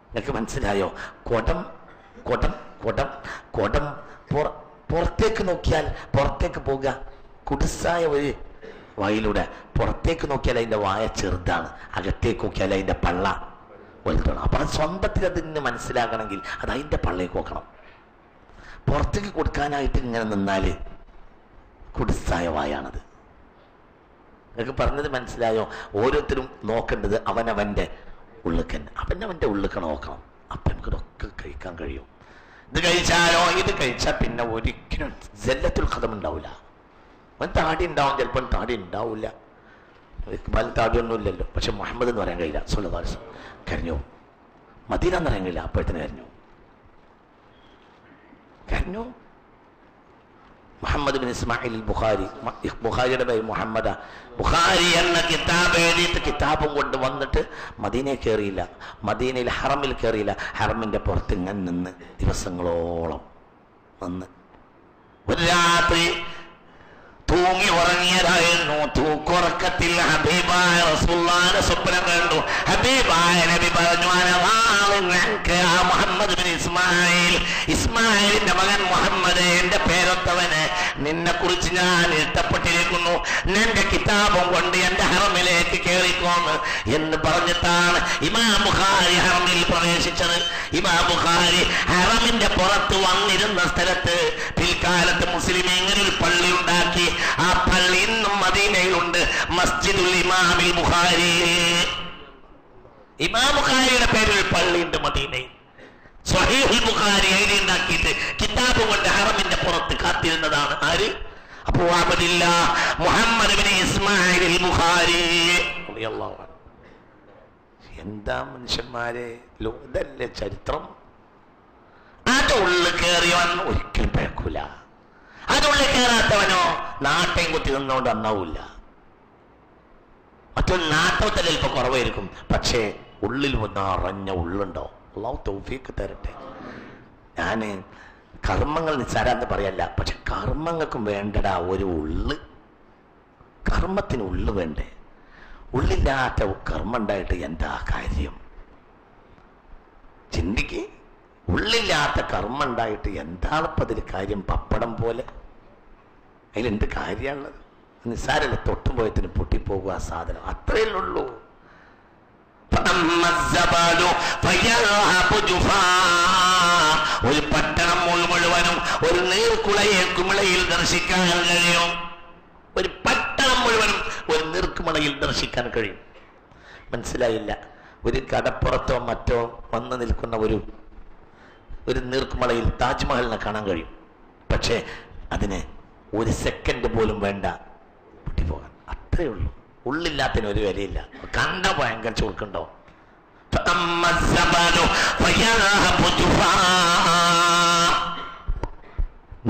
നിങ്ങൾക്ക് മനസ്സിലായോ? കുടം കുടം കുടം കുടം പുറത്തേക്ക് നോക്കിയാൽ പുറത്തേക്ക് പോകുക കുടിസായ ഒരു വഴിയിലൂടെ. പുറത്തേക്ക് നോക്കിയാൽ അതിൻ്റെ വായ ചെറുതാണ്, അകത്തേക്ക് നോക്കിയാൽ അതിൻ്റെ പള്ള വലുതാണ്. അപ്പം അത് സ്വന്തത്തിൽ അതിന് മനസ്സിലാക്കണമെങ്കിൽ അത് അതിൻ്റെ പള്ളേക്ക് നോക്കണം. പുറത്തേക്ക് കൊടുക്കാനായിട്ട് ഇങ്ങനെ നിന്നാൽ കുടിസായ വായാണത്. നിങ്ങൾക്ക് പറഞ്ഞത് മനസ്സിലായോ? ഓരോരുത്തരും നോക്കേണ്ടത് അവനവൻ്റെ ഉള്ളിക്ക്, അവനവൻ്റെ ഉള്ളിക്ക് നോക്കണം. അപ്പം നമുക്ക് ഇതൊക്കെ കഴിക്കാൻ കഴിയും. ഇത് കഴിച്ചാലോ, ഇത് കഴിച്ചാൽ പിന്നെ ഒരിക്കലും ജല്ലത്തുൽ ഖദം ഉണ്ടാവില്ല. അവൻ താടി ഉണ്ടാവും, ചിലപ്പോൾ താടി ഉണ്ടാവില്ല. ഇക്ബാൽ താടിയൊന്നും ഇല്ലല്ലോ. പക്ഷെ മുഹമ്മദ് എന്ന് പറയാൻ കഴിയില്ല. സ്വല്ലല്ലാഹു അലൈഹി വസല്ലം കരഞ്ഞു. മദീന എന്ന് പറയാൻ കഴിയില്ല, അപ്പോഴത്തേന് കരഞ്ഞു. മുഹമ്മദ് ബിൻ ഇസ്മായിൽ ബുഖാരി, ബുഖാരിയുടെ പേര് മുഹമ്മദ. ബുഖാരി എന്ന കിതാബ് എഴുതിയിട്ട് കിതാബും കൊണ്ട് വന്നിട്ട് മദീനയിൽ കയറിയില്ല, മദീനയിൽ ഹറമിൽ കയറിയില്ല. ഹറമിന്റെ പുറത്ത് ഇങ്ങനെ നിന്ന് ദിവസങ്ങളോളം വന്ന് ഒരു രാത്രി തൂങ്ങി ഉറങ്ങിയതായിരുന്നു. തൂക്കുറക്കത്തിൽ ഹബീബായ റസൂലുള്ളാഹിനെ സ്വപ്നം കണ്ടു. ഹബീബായ നബി പറഞ്ഞു, മുഹമ്മദ് ബിൻ ഇസ്മായിൽ, ഇസ്മായിലിന്റെ മകൻ മുഹമ്മദ്, എന്റെ പേരൊത്തവന്, നിന്നെ കുറിച്ച് ഞാൻ ഇഷ്ടപ്പെട്ടിരിക്കുന്നു. നിന്റെ കിതാബും കൊണ്ട് എന്റെ ഹറമിലേക്ക് കയറിക്കോന്ന് എന്ന് പറഞ്ഞിട്ടാണ് ഇമാം ബുഖാരി ഹറമിൽ പ്രവേശിച്ചത്. ഇമാം ബുഖാരി ഹറമിന്റെ പുറത്ത് വന്നിരുന്ന സ്ഥലത്ത് പിൽക്കാലത്ത് മുസ്ലിം ഇങ്ങനെ ഒരു പള്ളി ഉണ്ടാക്കി. ആ പള്ളി ഇന്നും മദീനയിലുണ്ട്, മസ്ജിദുൽ ഇമാമിൽ ബുഖാരി. ഇമാം ബുഖാരിയുടെ പേരിൽ പള്ളിയുണ്ട് മദീനയിൽ. സ്വഹീഹുൽ ബുഖാരി എഴുതി ഉണ്ടാക്കിയിട്ട് കിതാബ് കൊണ്ട് ഹറമിന്റെ പുറത്ത് കാത്തിരുന്നതാണ് ആര്? അബൂ അബ്ദില്ലാഹ് മുഹമ്മദ് ബിൻ ഇസ്മായിൽ ബുഖാരി. എന്താ മനുഷ്യന്മാരെ, ഇതല്ലേ ചരിത്രം? അതുള്ളിൽ കയറിയവൻ ഒരിക്കലും പേക്കൂല. അതുള്ളിൽ കയറാത്തവനോ നാട്ടയും കുത്തി നിന്നുകൊണ്ട് അന്നാവൂല്ല. മറ്റൊരു നാട്ടത്തിൽ ചിലപ്പോൾ കുറവായിരിക്കും, പക്ഷേ ഉള്ളിൽ വന്ന് അറിഞ്ഞ ഉള്ളുണ്ടോ. അല്ലാഹു തൗഫീഖ് തരട്ടെ. ഞാൻ കർമ്മങ്ങൾ നിസ്സാരാന്ന് പറയല്ല, പക്ഷെ കർമ്മങ്ങൾക്കും വേണ്ടടാ ഒരു ഉള്ള്. കർമ്മത്തിന് ഉള്ളു വേണ്ടേ? ഉള്ളില്ലാത്ത കർമ്മം ഉണ്ടായിട്ട് എന്താ കാര്യം? ചിന്തിക്ക്. ഉള്ളില്ലാത്ത കർമ്മം ഉണ്ടായിട്ട് എന്താണ് ഇപ്പം അതിൽ കാര്യം? പപ്പടം പോലെ അതിലെന്ത് കാര്യമാണുള്ളത്? നിസ്സാരല്ല, തൊട്ടുപോയത്തിന് പൊട്ടിപ്പോകുക ആ സാധനം, അത്രയേ ഉള്ളൂ. ഒരു പട്ടണം മുഴുവനും ഒരു നീർക്കുളയെ കുമിളയിൽ ദർശിക്കാൻ കഴിയും. ഒരു പട്ടണം മുഴുവനും ഒരു നീർക്കുമിളയിൽ ദർശിക്കാൻ കഴിയും. മനസ്സിലായില്ല? ഒരു കടപ്പുറത്തോ മറ്റോ വന്നു നിൽക്കുന്ന ഒരു നീർക്കുമളയിൽ താജ്മഹലിനെ കാണാൻ കഴിയും. പക്ഷേ അതിന് ഒരു സെക്കൻഡ് പോലും വേണ്ട പൊട്ടിപ്പോകാൻ. അത്രയേ ഉള്ളൂ. ഉള്ളില്ലാത്തതിന് ഒരു വിലയില്ല. കണ്ട ഭയങ്കര ചുരുക്കുണ്ടോ?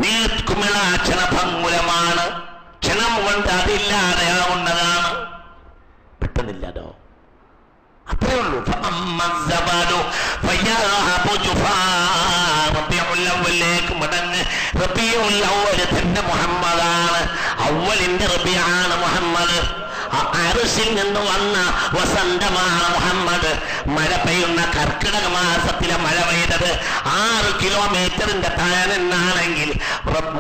നീർക്കുമിള ക്ഷണഭംഗുരമാണ്. ക്ഷണം കൊണ്ട് അതില്ലാതെയാവുന്നതാണ്, പെട്ടെന്നില്ലാതോ. അത്രേ ഉള്ളൂ. റബീഉൽ മടങ്ങ്. റബീഉൽ അവ്വൽ തന്നെ മുഹമ്മദാണ്. അവ്വലിന്റെ റബീആണ് മുഹമ്മദ്. അർശിൽ നിന്ന് വന്ന വസന്തമാണ് മുഹമ്മദ്. മഴ പെയ്യുന്ന കർക്കിടക മാസത്തിലെ മഴ പെയ്തത് 6 കിലോമീറ്ററിന്റെ താഴെ നിന്നാണെങ്കിൽ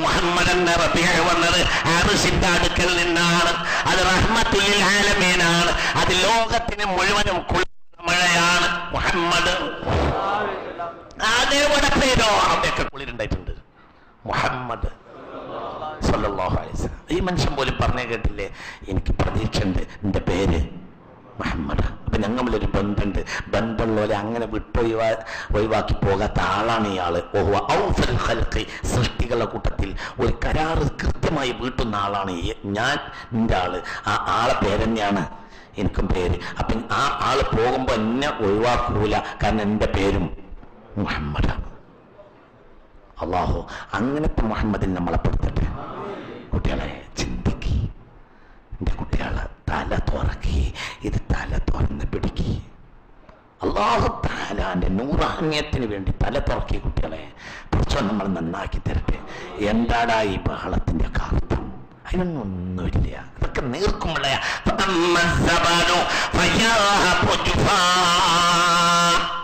മുഹമ്മദ് എന്ന റബീഅ വന്നത് അർശിന്റെ അടുക്കൽ നിന്നാണ്. അത് റഹ്മത്തുൽ ആലമീനാണ്. അത് ലോകത്തിന് മുഴുവനും മഴയാണ്. മുഹമ്മദ് അതെവിടെ പേരോ അവിടെയൊക്കെ കുളിരുണ്ടായിട്ടുണ്ട്. മുഹമ്മദ് സല്ലല്ലാഹു അലൈഹി വസല്ലം. ഈ മനുഷ്യൻ പോലും പറഞ്ഞു കേട്ടില്ലേ, എനിക്ക് പ്രതീക്ഷ ഉണ്ട്, എൻ്റെ പേര് മുഹമ്മദ്. അപ്പൊ ഞങ്ങളൊരു ബന്ധമുണ്ട്. ബന്ധമുള്ളവരെ അങ്ങനെ ഒഴിവാക്കി പോകാത്ത ആളാണ് ഇയാള്. സൃഷ്ടികളുടെ കൂട്ടത്തിൽ ഒരു കരാറ് കൃത്യമായി വീട്ടുന്ന ആളാണ് ഞാൻ. എൻ്റെ ആള് ആ ആളെ പേരെന്നെയാണ് എനിക്കും പേര്. അപ്പൊ ആ ആള് പോകുമ്പോ എന്നെ ഒഴിവാക്കൂല, കാരണം എൻ്റെ പേരും മുഹമ്മദാണ്. അല്ലാഹു അങ്ങനത്തെ മുഹമ്മദിൽ നമ്മളെ പെടുത്തട്ടെ. കുട്ടികളെ ചിന്തിക്ക്, എൻ്റെ കുട്ടികളെ തല തുറക്കി, ഇത് തല തുറന്ന് പിടിക്ക്. അല്ലാഹു തആലാന്റെ നൂറാന്യത്തിന് വേണ്ടി തല തുറക്കി കുട്ടികളെ. കുറച്ചോ നമ്മൾ നന്നാക്കി തരട്ടെ. എന്താടാ ഈ ബഹളത്തിന്റെ ഒക്കെ അർത്ഥം? അതിനൊന്നുമില്ല. ഇതൊക്കെ നീർക്കുമുള്ള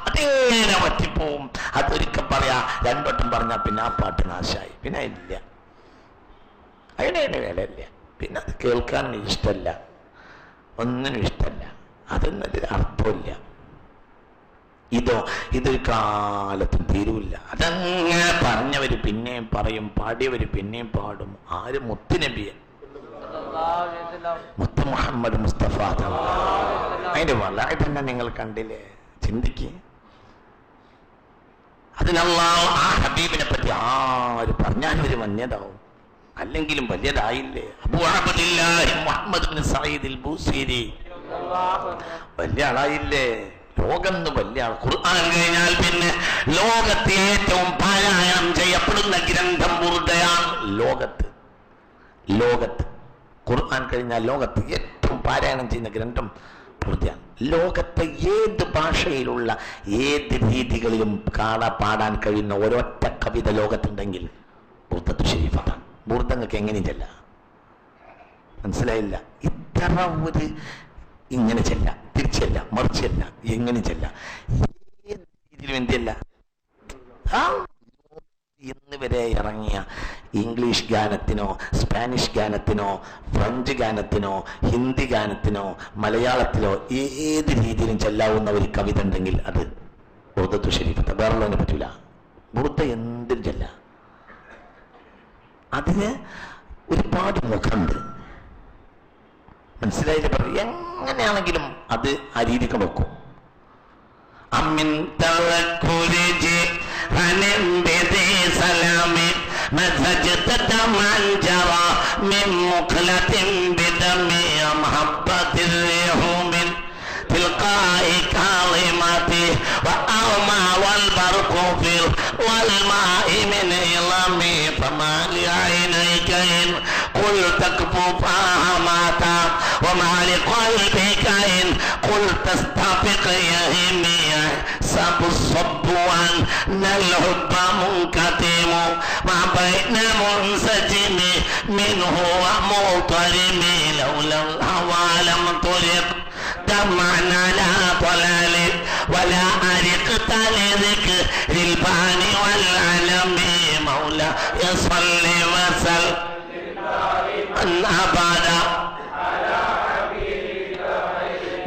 അതിങ്ങനെ പറ്റിപ്പോവും. അതൊരിക്കൽ പറയാ, രണ്ടോട്ടം പറഞ്ഞാൽ പിന്നെ ആ പാട്ട് നാശമായി. പിന്നെ ഇല്ല, അതിനതിന് വിലയില്ല. പിന്നെ അത് കേൾക്കാൻ ഇഷ്ടമല്ല, ഒന്നിനും ഇഷ്ടമല്ല. അതൊന്നും ഇതിന് അർത്ഥമില്ല. ഇതൊരു കാലത്തും തീരൂല്ല. അതങ്ങനെ പറഞ്ഞവര് പിന്നെയും പറയും, പാടിയവര് പിന്നെയും പാടും. ആര്? മുത്തുനബിയെ, മുത്ത് മുഹമ്മദ് മുസ്തഫ. അതിന്റെ വളരെ തന്നെ നിങ്ങൾ കണ്ടില്ലേ? ചിന്തിക്ക്. അതിനല്ലാഹു ആ ഹബീബിനെ പറ്റി ആര് പറഞ്ഞാലും ഒരു വന്യതാവും, അല്ലെങ്കിലും വലിയതായില്ലേ. അബൂ അബ്ദില്ലാഹി മുഹമ്മദ് ബിൻ സഈദ് അൽ ബൂസീരി വലിയ ആളായില്ലേ? ലോകം വലിയ ആൾ. ഖുർആൻ കഴിഞ്ഞാൽ പിന്നെ ലോകത്തെ ഏറ്റവും പാരായണം ചെയ്യപ്പെടുന്ന ഗ്രന്ഥം ബുർദയാണ്. ലോകത്ത് ഖുർആൻ കഴിഞ്ഞാൽ ലോകത്ത് ഏറ്റവും പാരായണം ചെയ്യുന്ന ഗ്രന്ഥം ബുർദയാണ്. ലോകത്തെ ഏത് ഭാഷയിലുള്ള ഏത് രീതികളിലും പാടാൻ കഴിയുന്ന ഒരൊറ്റ കവിത ലോകത്തുണ്ടെങ്കിൽ ബുർദത്തു ശരീഫാണ്. ബുർദങ്ങൾക്ക് എങ്ങനെയും ചെല്ല, മനസ്സിലായില്ല? ഇത്ര ഒരു ഇങ്ങനെ ചെല്ല, തിരിച്ചല്ല, മറിച്ചല്ല, എങ്ങനെ ചെല്ല, ഏത് രീതിയിലും എന്തിയല്ല. ഇന്ന് വരെ ഇറങ്ങിയ ഇംഗ്ലീഷ് ഗാനത്തിനോ സ്പാനിഷ് ഗാനത്തിനോ ഫ്രഞ്ച് ഗാനത്തിനോ ഹിന്ദി ഗാനത്തിനോ മലയാളത്തിലോ ഏത് രീതിയിലും ചെല്ലാവുന്ന ഒരു കവിത ഉണ്ടെങ്കിൽ അത് ബുർദത്തു ശരീഫത്ത്. വേറുള്ളതിനെ പറ്റൂല. ബുർദ എന്തിനും ചെല്ല. അതിന് ഒരുപാട് മുഖമുണ്ട്, മനസ്സിലായില്ല? പറയും എങ്ങനെയാണെങ്കിലും അത് ആ രീതിക്ക് നോക്കും. അമ്മിൻ തവക്കുരിജി ഹനം ബിദി സലാമി മസജത മൻജറ മിൻ മുഖലത്തിൻ ബിദമി മഹബ്ബത്തിർ റിഹുമിൻ തിൽഖായി കാളിമതി വഅൗമാ വൽ ബർഖു ഫിൽ വൽ മാഇ മിൻ ഇളമി ഫമാലി ഐനൈക ഇൻ قلت كفوفها ماتا وما لقلبك إن قلت استفق يهمي سب الصبوان الحب منكتم ما بين منسجم منه ومضطرم لولا الهوى لم ترق دمعنا لا طلال ولا أرقت لذكر البان والعلم مولا يصلي وسلم أبدا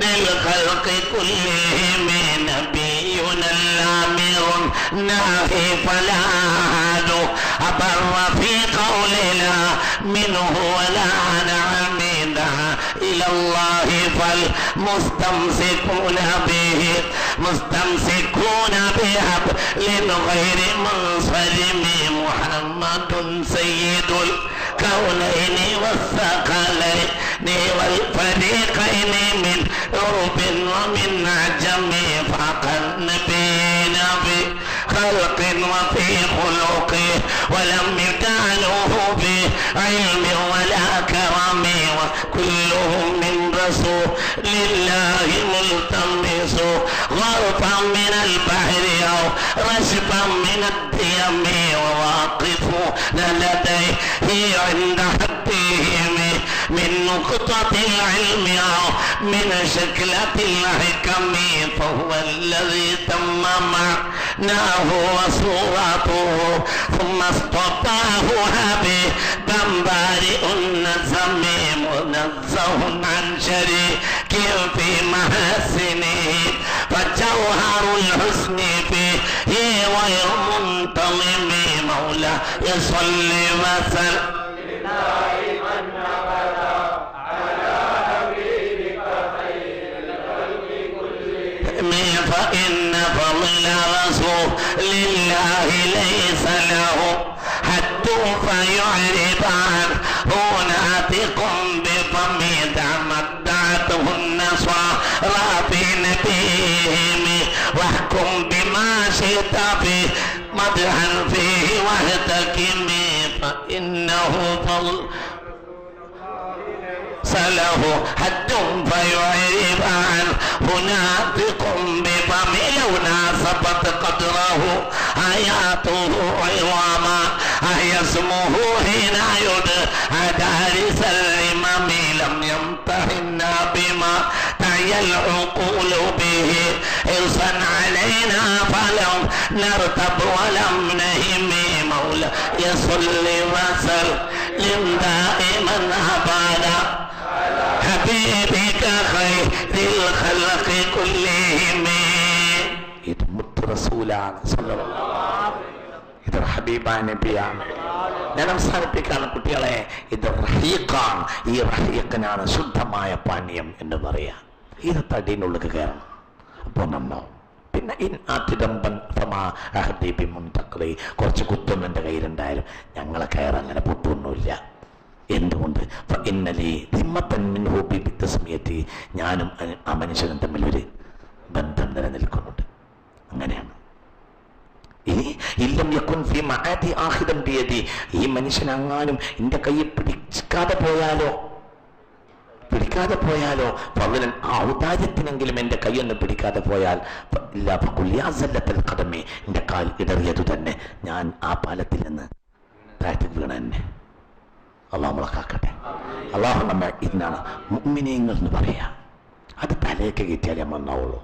للخلق كلهم نبينا الأمير ناهي فلا هادو أبر في قولنا منه ولا نعمدا إلى الله فالمستمسكون به مستمسكون بحبل غير منصرم محمد سيد الكونين والثقلين والفريقين من عرب ومن عجم فقد نبينا في خلق وفي خلق ولم يكانوه في علم ولا كرم وكلهم من رسول لله ملتمس غرفا من البحر أو رشفا من الديم وواقفون لديه عند حدهم من نقطة العلم أو من شكلة الحكم فهو الذي تم معناه وصورته ثم اصطفاه حبيبا بارئ النسم منزه عن شريك في محاسنه فجوهر الحسن فيه غير منتظم مولا يصلي وسلم دائما ابدا على حبيبك خير الخلق كلهم فان فضل رسول الله ليس له حد فيعرض عنه ناطق بفم تمتعته النصارى في نبيهم واحكم بما شئت فيه مدحا فيه واهتكم فإنه فضل سله حد فيعرب عنه ناطق بفم لو ناسبت قدره آياته عظاما اسمه حين يدعى دارس الإمام لم يمتحنا بما تعي العقول به حرصا علينا فلم نرتب ولم نهم مولا يصلي وسلم دائما أبدا حبيبك خير الخلق كلهم ഇത് മുത്ത് റസൂലാണ് ഇത് ഹബീബായ നബിയാണ്. ഞാൻ അവസാനിപ്പിക്കാണ് കുട്ടികളെ, ഇത് റഹീഖാണ്. ഈ റഹീഖിനാണ് ശുദ്ധമായ പാനീയം എന്ന് പറയാം. ഇത് തടീനുള്ളിൽ കയറണം, അപ്പോൾ നന്നാവും. പിന്നെ കുറച്ച് കുത്തൊന്നും എൻ്റെ കയ്യിലുണ്ടായാലും ഞങ്ങളെ കയറ് അങ്ങനെ പൊട്ടൊന്നുമില്ല. എന്തുകൊണ്ട്? ഞാനും ആ മനുഷ്യനും തമ്മിൽ ഒരു ബന്ധം നിലനിൽക്കുന്നുണ്ട്. അങ്ങനെയാണ്. ഇനി ഇല്ലം യകുൻ ഫീ മആദി ആഖിദൻ ബിയദി, ഈ മനുഷ്യൻ അങ്ങാനും എൻ്റെ കയ്യിൽ പിടിക്കാതെ പോയാലോ പവലൻ ആ ഔദാര്യത്തിനെങ്കിലും എൻ്റെ കൈയൊന്ന് പിടിക്കാതെ പോയാൽ ഇല്ല ഫഖുലിയാസല്ലത്തൽ ഖദമി, എൻ്റെ കാൽ ഇടറിയതു തന്നെ, ഞാൻ ആ പാലത്തിൽ നിന്ന് താഴത്തേക്ക് വീണ തന്നെ. അള്ളാഹു നമ്മളെ കാക്കട്ടെ. അള്ളാഹു നമ്മെ ഇതിനാണ് മുഅ്മിനീങ്ങൾ എന്ന് പറയാ. അത് തലേക്ക് കയറ്റിയാലേ നന്നാവുള്ളൂ.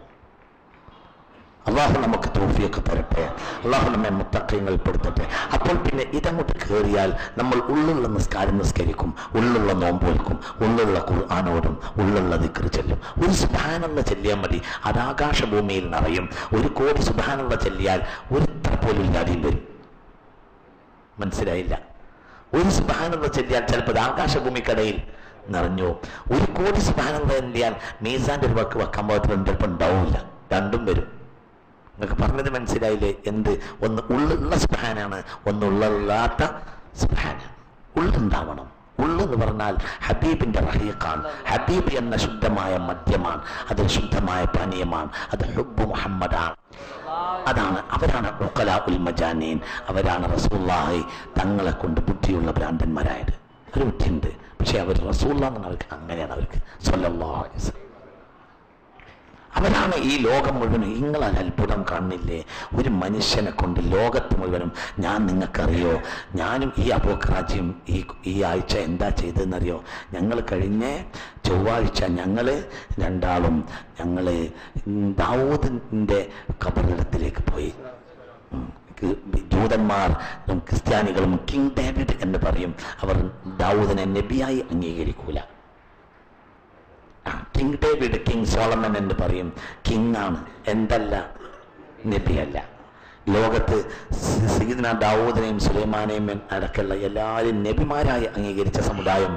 അള്ളാഹു നമുക്ക് തൗഫീഖ് തരട്ടെ. അള്ളാഹു നമ്മെ മുത്തഖീങ്ങളിൽ പെടുത്തട്ടെ. അപ്പോൾ പിന്നെ ഇതങ്ങോട്ട് കയറിയാൽ നമ്മൾ ഉള്ളുള്ള നിസ്കാരം നിസ്കരിക്കും, ഉള്ളുള്ള നോമ്പ് വെക്കും, ഉള്ളുള്ള ഖുർആനോടും, ഉള്ളുള്ള ദിക്ർ ചൊല്ലും. ഒരു സുബ്ഹാനല്ലാഹ് ചൊല്ലിയാൽ മതി, അത് ആകാശഭൂമിയിൽ നിറയും. 1 കോടി സുബ്ഹാനല്ലാഹ് ചൊല്ലിയാൽ ഒരുത്ര പോലും ഇല്ലാതെയും വരും. മനസ്സിലായില്ല? 1 സുബ്ഹാനല്ലാഹ് ചൊല്ലിയാൽ ചിലപ്പോൾ ആകാശഭൂമിക്കടയിൽ നിറഞ്ഞു. 1 കോടി സുബ്ഹാനല്ലാഹ് ചൊല്ലിയാൽ മീസാന്റെ ഒരു വക്ക് വെക്കാൻ പോകത്തിലും ചിലപ്പോൾ ഉണ്ടാവില്ല, രണ്ടും വരും. നിങ്ങൾക്ക് പറഞ്ഞത് മനസ്സിലായില്ലേ? എന്ത്? ഒന്ന് ഉള്ളുള്ള സുബ്ഹാനാണ്, ഒന്ന് ഉള്ളല്ലാത്ത സുബ്ഹാനാണ്. ഉള്ളുണ്ടാവണം. ഉള്ളെന്ന് പറഞ്ഞാൽ ഹബീബിന്റെ റഹീഖാണ്. ഹബീബ് എന്ന ശുദ്ധമായ മദ്യമാണ്, അത് ശുദ്ധമായ പാനീയമാണ്, അത് ഹുബ്ബ് മുഹമ്മദാണ്. അതാണ് അവരാണ് ഉഖലാഉൽ മജാനീൻ. അവരാണ് റസൂലുള്ളാഹി തങ്ങളെ കൊണ്ട് ബുദ്ധിയുള്ള ഭ്രാന്തന്മാരായത്. ഒരു ബുദ്ധിയുണ്ട്, പക്ഷെ അവർ റസൂലുള്ളാഹി എന്ന് അവർക്ക് അങ്ങനെയാണ്. അവർക്ക് സ്വല്ലല്ലാഹു അലൈഹി വസല്ലം അവരാണ് ഈ ലോകം മുഴുവനും. നിങ്ങൾ അത്ഭുതം കാണുന്നില്ലേ? ഒരു മനുഷ്യനെ കൊണ്ട് ലോകത്ത് മുഴുവനും. ഞാൻ നിങ്ങൾക്കറിയോ, ഞാനും ഈ അബൂഖറാജിയും ഈ ആഴ്ച എന്താ ചെയ്തതെന്നറിയോ? ഞങ്ങൾ കഴിഞ്ഞ ചൊവ്വാഴ്ച ഞങ്ങൾ രണ്ടാളും ദാവൂദിന്റെ ഖബറിടത്തിലേക്ക് പോയി. ജൂതന്മാർ ക്രിസ്ത്യാനികളും കിങ് ഡേവിഡ് എന്ന് പറയും. അവർ ദാവൂദിനെ നബിയായി അംഗീകരിക്കൂല. കിങ് ഡേവിഡ്, കിങ് സോളമൻ എന്ന് പറയും. കിങ് ആണ്, എന്തല്ല, നബിയല്ല. ലോകത്ത് സയ്യിദ്ന ദാവൂദിനെയും സുലൈമാനെയും അടക്കമുള്ള എല്ലാവരും നബിമാരായി അംഗീകരിച്ച സമുദായം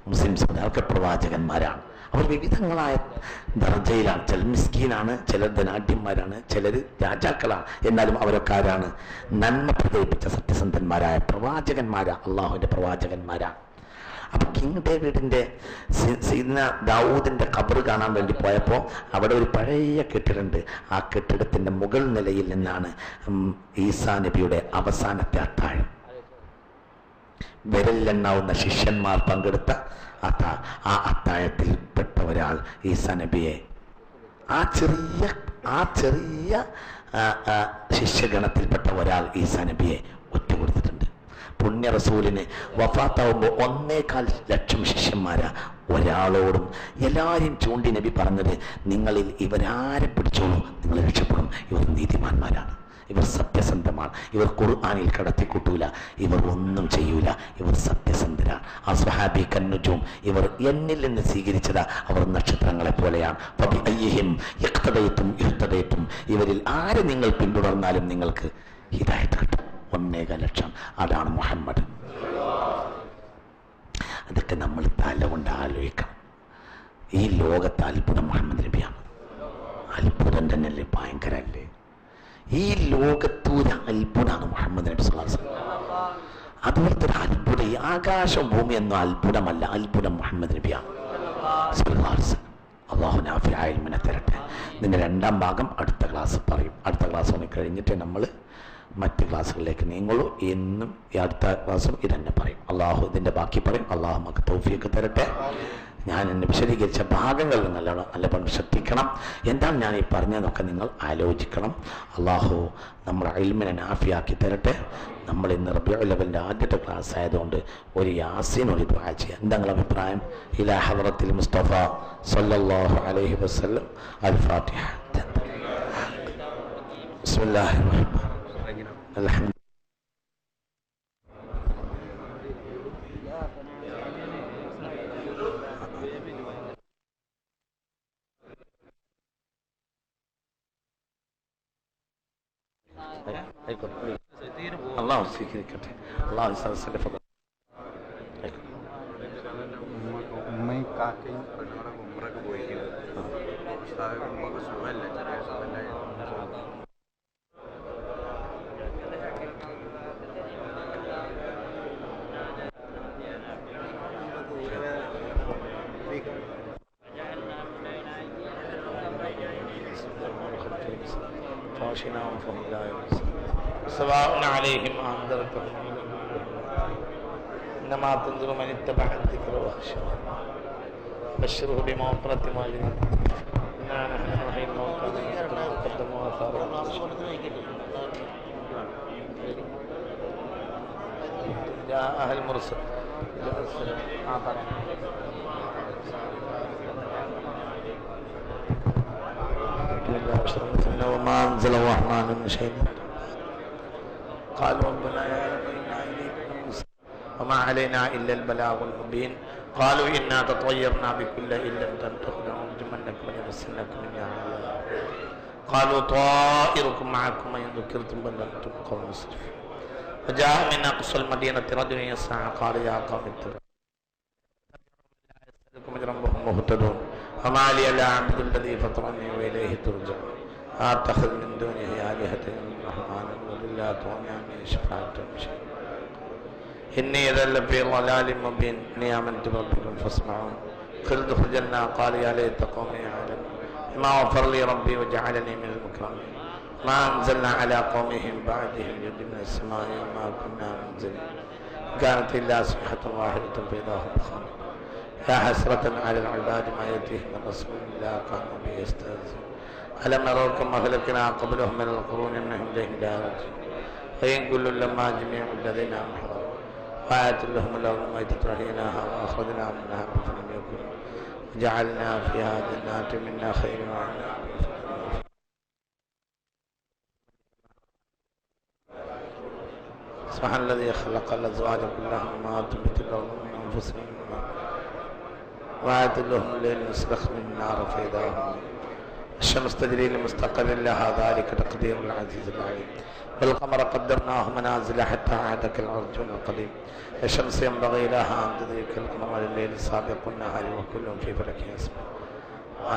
മുസ്ലിം സമുദായം. അവർക്ക് പ്രവാചകന്മാരാണ്. അവർ വിവിധങ്ങളായ ദർജയിലാണ്. ചിലർ മിസ്കീനാണ്, ചിലർ ധനാഢ്യന്മാരാണ്, ചിലർ രാജാക്കളാണ്. എന്നാലും അവരൊക്കെ ആരാണ്? നന്മ പ്രചരിപ്പിച്ച സത്യസന്ധന്മാരായ പ്രവാചകന്മാരാണ്, അള്ളാഹുവിൻ്റെ പ്രവാചകന്മാരാണ്. അപ്പൊ കിങ് ഡേവിഡിന്റെ സയ്യിദ്ന ദാവൂദിന്റെ ഖബർ കാണാൻ വേണ്ടി പോയപ്പോൾ അവിടെ ഒരു പഴയ കെട്ടിടമുണ്ട്. ആ കെട്ടിടത്തിന്റെ മുകൾ നിലയിൽ നിന്നാണ് ഈസാ നബിയുടെ അവസാനത്തെ അത്താഴം. വിരലിലെണ്ണാവുന്ന ശിഷ്യന്മാർ പങ്കെടുത്ത ആ അത്താഴത്തിൽ പെട്ട ഒരാൾ ഈസാ നബിയെ ആ ചെറിയ ശിഷ്യഗണത്തിൽപ്പെട്ട ഒരാൾ ഈസാ നബിയെ ഒറ്റ കൊടുത്തിട്ടുണ്ട്. പുണ്യ റസൂലിന് വഫാത്താവുമ്പോൾ 1.25 ലക്ഷം ശിഷ്യന്മാരാ. ഒരാളോടും എല്ലാവരും ചൂണ്ടി നബി പറഞ്ഞത്, നിങ്ങളിൽ ഇവരാരെ പിടിച്ചോളൂ നിങ്ങൾ രക്ഷപ്പെടും, ഇവർ നീതിമാന്മാരാണ്, ഇവർ സത്യസന്ധമാണ്, ഇവർ ഖുർആനിൽ കടത്തിക്കൂട്ടൂല, ഇവർ ഒന്നും ചെയ്യൂല, ഇവർ സത്യസന്ധരാണ്. ആ സ്വഹാബി കന്നുജൂം, ഇവർ എന്നിൽ നിന്ന് സ്വീകരിച്ചതാ, അവർ നക്ഷത്രങ്ങളെ പോലെയാണ്. ഇവരിൽ ആരെ നിങ്ങൾ പിന്തുടർന്നാലും നിങ്ങൾക്ക് ഹിദായത്ത് കിട്ടും. 1.25 ലക്ഷം, അതാണ് മുഹമ്മദ്. അതൊക്കെ നമ്മൾ തല കൊണ്ട് ആലോചിക്കണം. ഈ ലോകത്ത് അത്ഭുതം മുഹമ്മദ് നബിയാണ്. അത്ഭുതം തന്നെയല്ലേ, ഭയങ്കരല്ലേ. ഈ ലോകത്തൊരു അത്ഭുതമാണ് മുഹമ്മദ് നബി സ്വല്ലല്ലാഹു അലൈഹി വസല്ലം. അതുപോലത്തെ ഒരു അത്ഭുതം, ഈ ആകാശം ഭൂമിയൊന്നും അത്ഭുതമല്ല, അത്ഭുതം മുഹമ്മദ് നബിയാണ് സ്വല്ലല്ലാഹു അലൈഹി വസല്ലം. അള്ളാഹു നാഫിയായ ഇൽമിനെ തരട്ടെ. ഇതിൻ്റെ 2ാം ഭാഗം അടുത്ത ക്ലാസ് പറയും. അടുത്ത ക്ലാസ് ഒന്ന് കഴിഞ്ഞിട്ട് നമ്മൾ മറ്റ് ക്ലാസ്സുകളിലേക്ക് നീങ്ങുള്ളൂ. എന്നും ഈ അടുത്ത ക്ലാസ്സും ഇതന്നെ പറയും. അള്ളാഹു ഇതിൻ്റെ ബാക്കി പറയും. അള്ളാഹു നമുക്ക് തൗഫീഖ് തരട്ടെ. ഞാൻ എന്നെ വിശദീകരിച്ച ഭാഗങ്ങൾ നല്ലപോലെ ശ്രദ്ധിക്കണം. എന്താണ് ഞാൻ ഈ പറഞ്ഞതൊക്കെ നിങ്ങൾ ആലോചിക്കണം. അള്ളാഹു നമ്മുടെ ഇൽമിനെ നാഫിയാക്കി തരട്ടെ. നമ്മൾ ഇന്ന് റബീഉൽ അവ്വലിൻ്റെ ആദ്യത്തെ ക്ലാസ് ആയതുകൊണ്ട് ഒരു യാസീൻ ഒരു ദുആ ചെയ്യാം. എന്താ നിങ്ങളുടെ അഭിപ്രായം? ഇലാ ഹദ്റത്തിൽ മുസ്തഫ സല്ലല്ലാഹു അലൈഹി വസല്ലം. അൽ ഫാത്തിഹ. ബിസ്മില്ലാഹിർ റഹ്മാനിർ റഹീം. അൽഹംദുലില്ലാഹ്. അള്ളാഹു സ്വീകരിക്കട്ടെ. അള്ളാഹു ഉമ്മയും കാക്കയും പെണ്ണോടെ ഉമ്മറൊക്കെ പോയിരിക്കുന്നത് സുഖമല്ല, ചെറിയ സുഖമല്ല. سواء عليهم أنذرتهم إنما تنذر من اتبع الذكر وخشى بشره بمغفرة وأجر إنا نحن نحيي الموتى ونكتب ما قدموا وآثارهم جاء أهل المرسل وما أنزل الرحمن من شيء قالوا ربنا يا رب إنا إليكم وما علينا إلا البلاغ المبين قالوا إنا تطيرنا بكل إن لم تنتهوا لنرجمنكم ولنمسنكم منا عذاب قالوا طائركم معكم إن ذكرتم بل أنتم قوم مسرفون وجاء من أقصى المدينة رجل يسعى قال يا قوم اتبعون لا يسألكم أجرا وهم مهتدون وما لي لا أعبد الذي فطرني وإليه ترجعون أتخذ من دونه آلهة الرحمن ولله تغني شفاعتهم شيء إني إذا لفي ضلال مبين إني آمنت بربكم فاسمعون قل ادخل الجنة قال يا ليت قومي يعلمون بما غفر لي ربي وجعلني من المكرمين ما أنزلنا على قومهم بعدهم جد من السماء وما كنا منزلين كانت إلا صيحة واحدة فإذا هم خامدون يا حسرة على العباد ما يأتيهم من رسول إلا كانوا به يستهزئون ألم يروا كما أهلكنا قبلهم من القرون إنهم إليهم لا يرجعون وإن كل لما جميع الذين أحضروا وآية لهم الأرض ميتة رهيناها وأخرجنا منها فلم يكن وجعلنا فيها جنات من نخيل وأعناب سبحان الذي خلق الأزواج كلها مما تنبت الأرض من أنفسهم وآية لهم الليل يسلخ من النار فإذا هم الشمس تجري لمستقر لها ذلك تقدير العزيز العليم والقمر قدرناه منازل حتى عاد كالعرجون القديم الشمس ينبغي لها أن تدرك القمر الليل سابق النهار وكل في فلك يسبح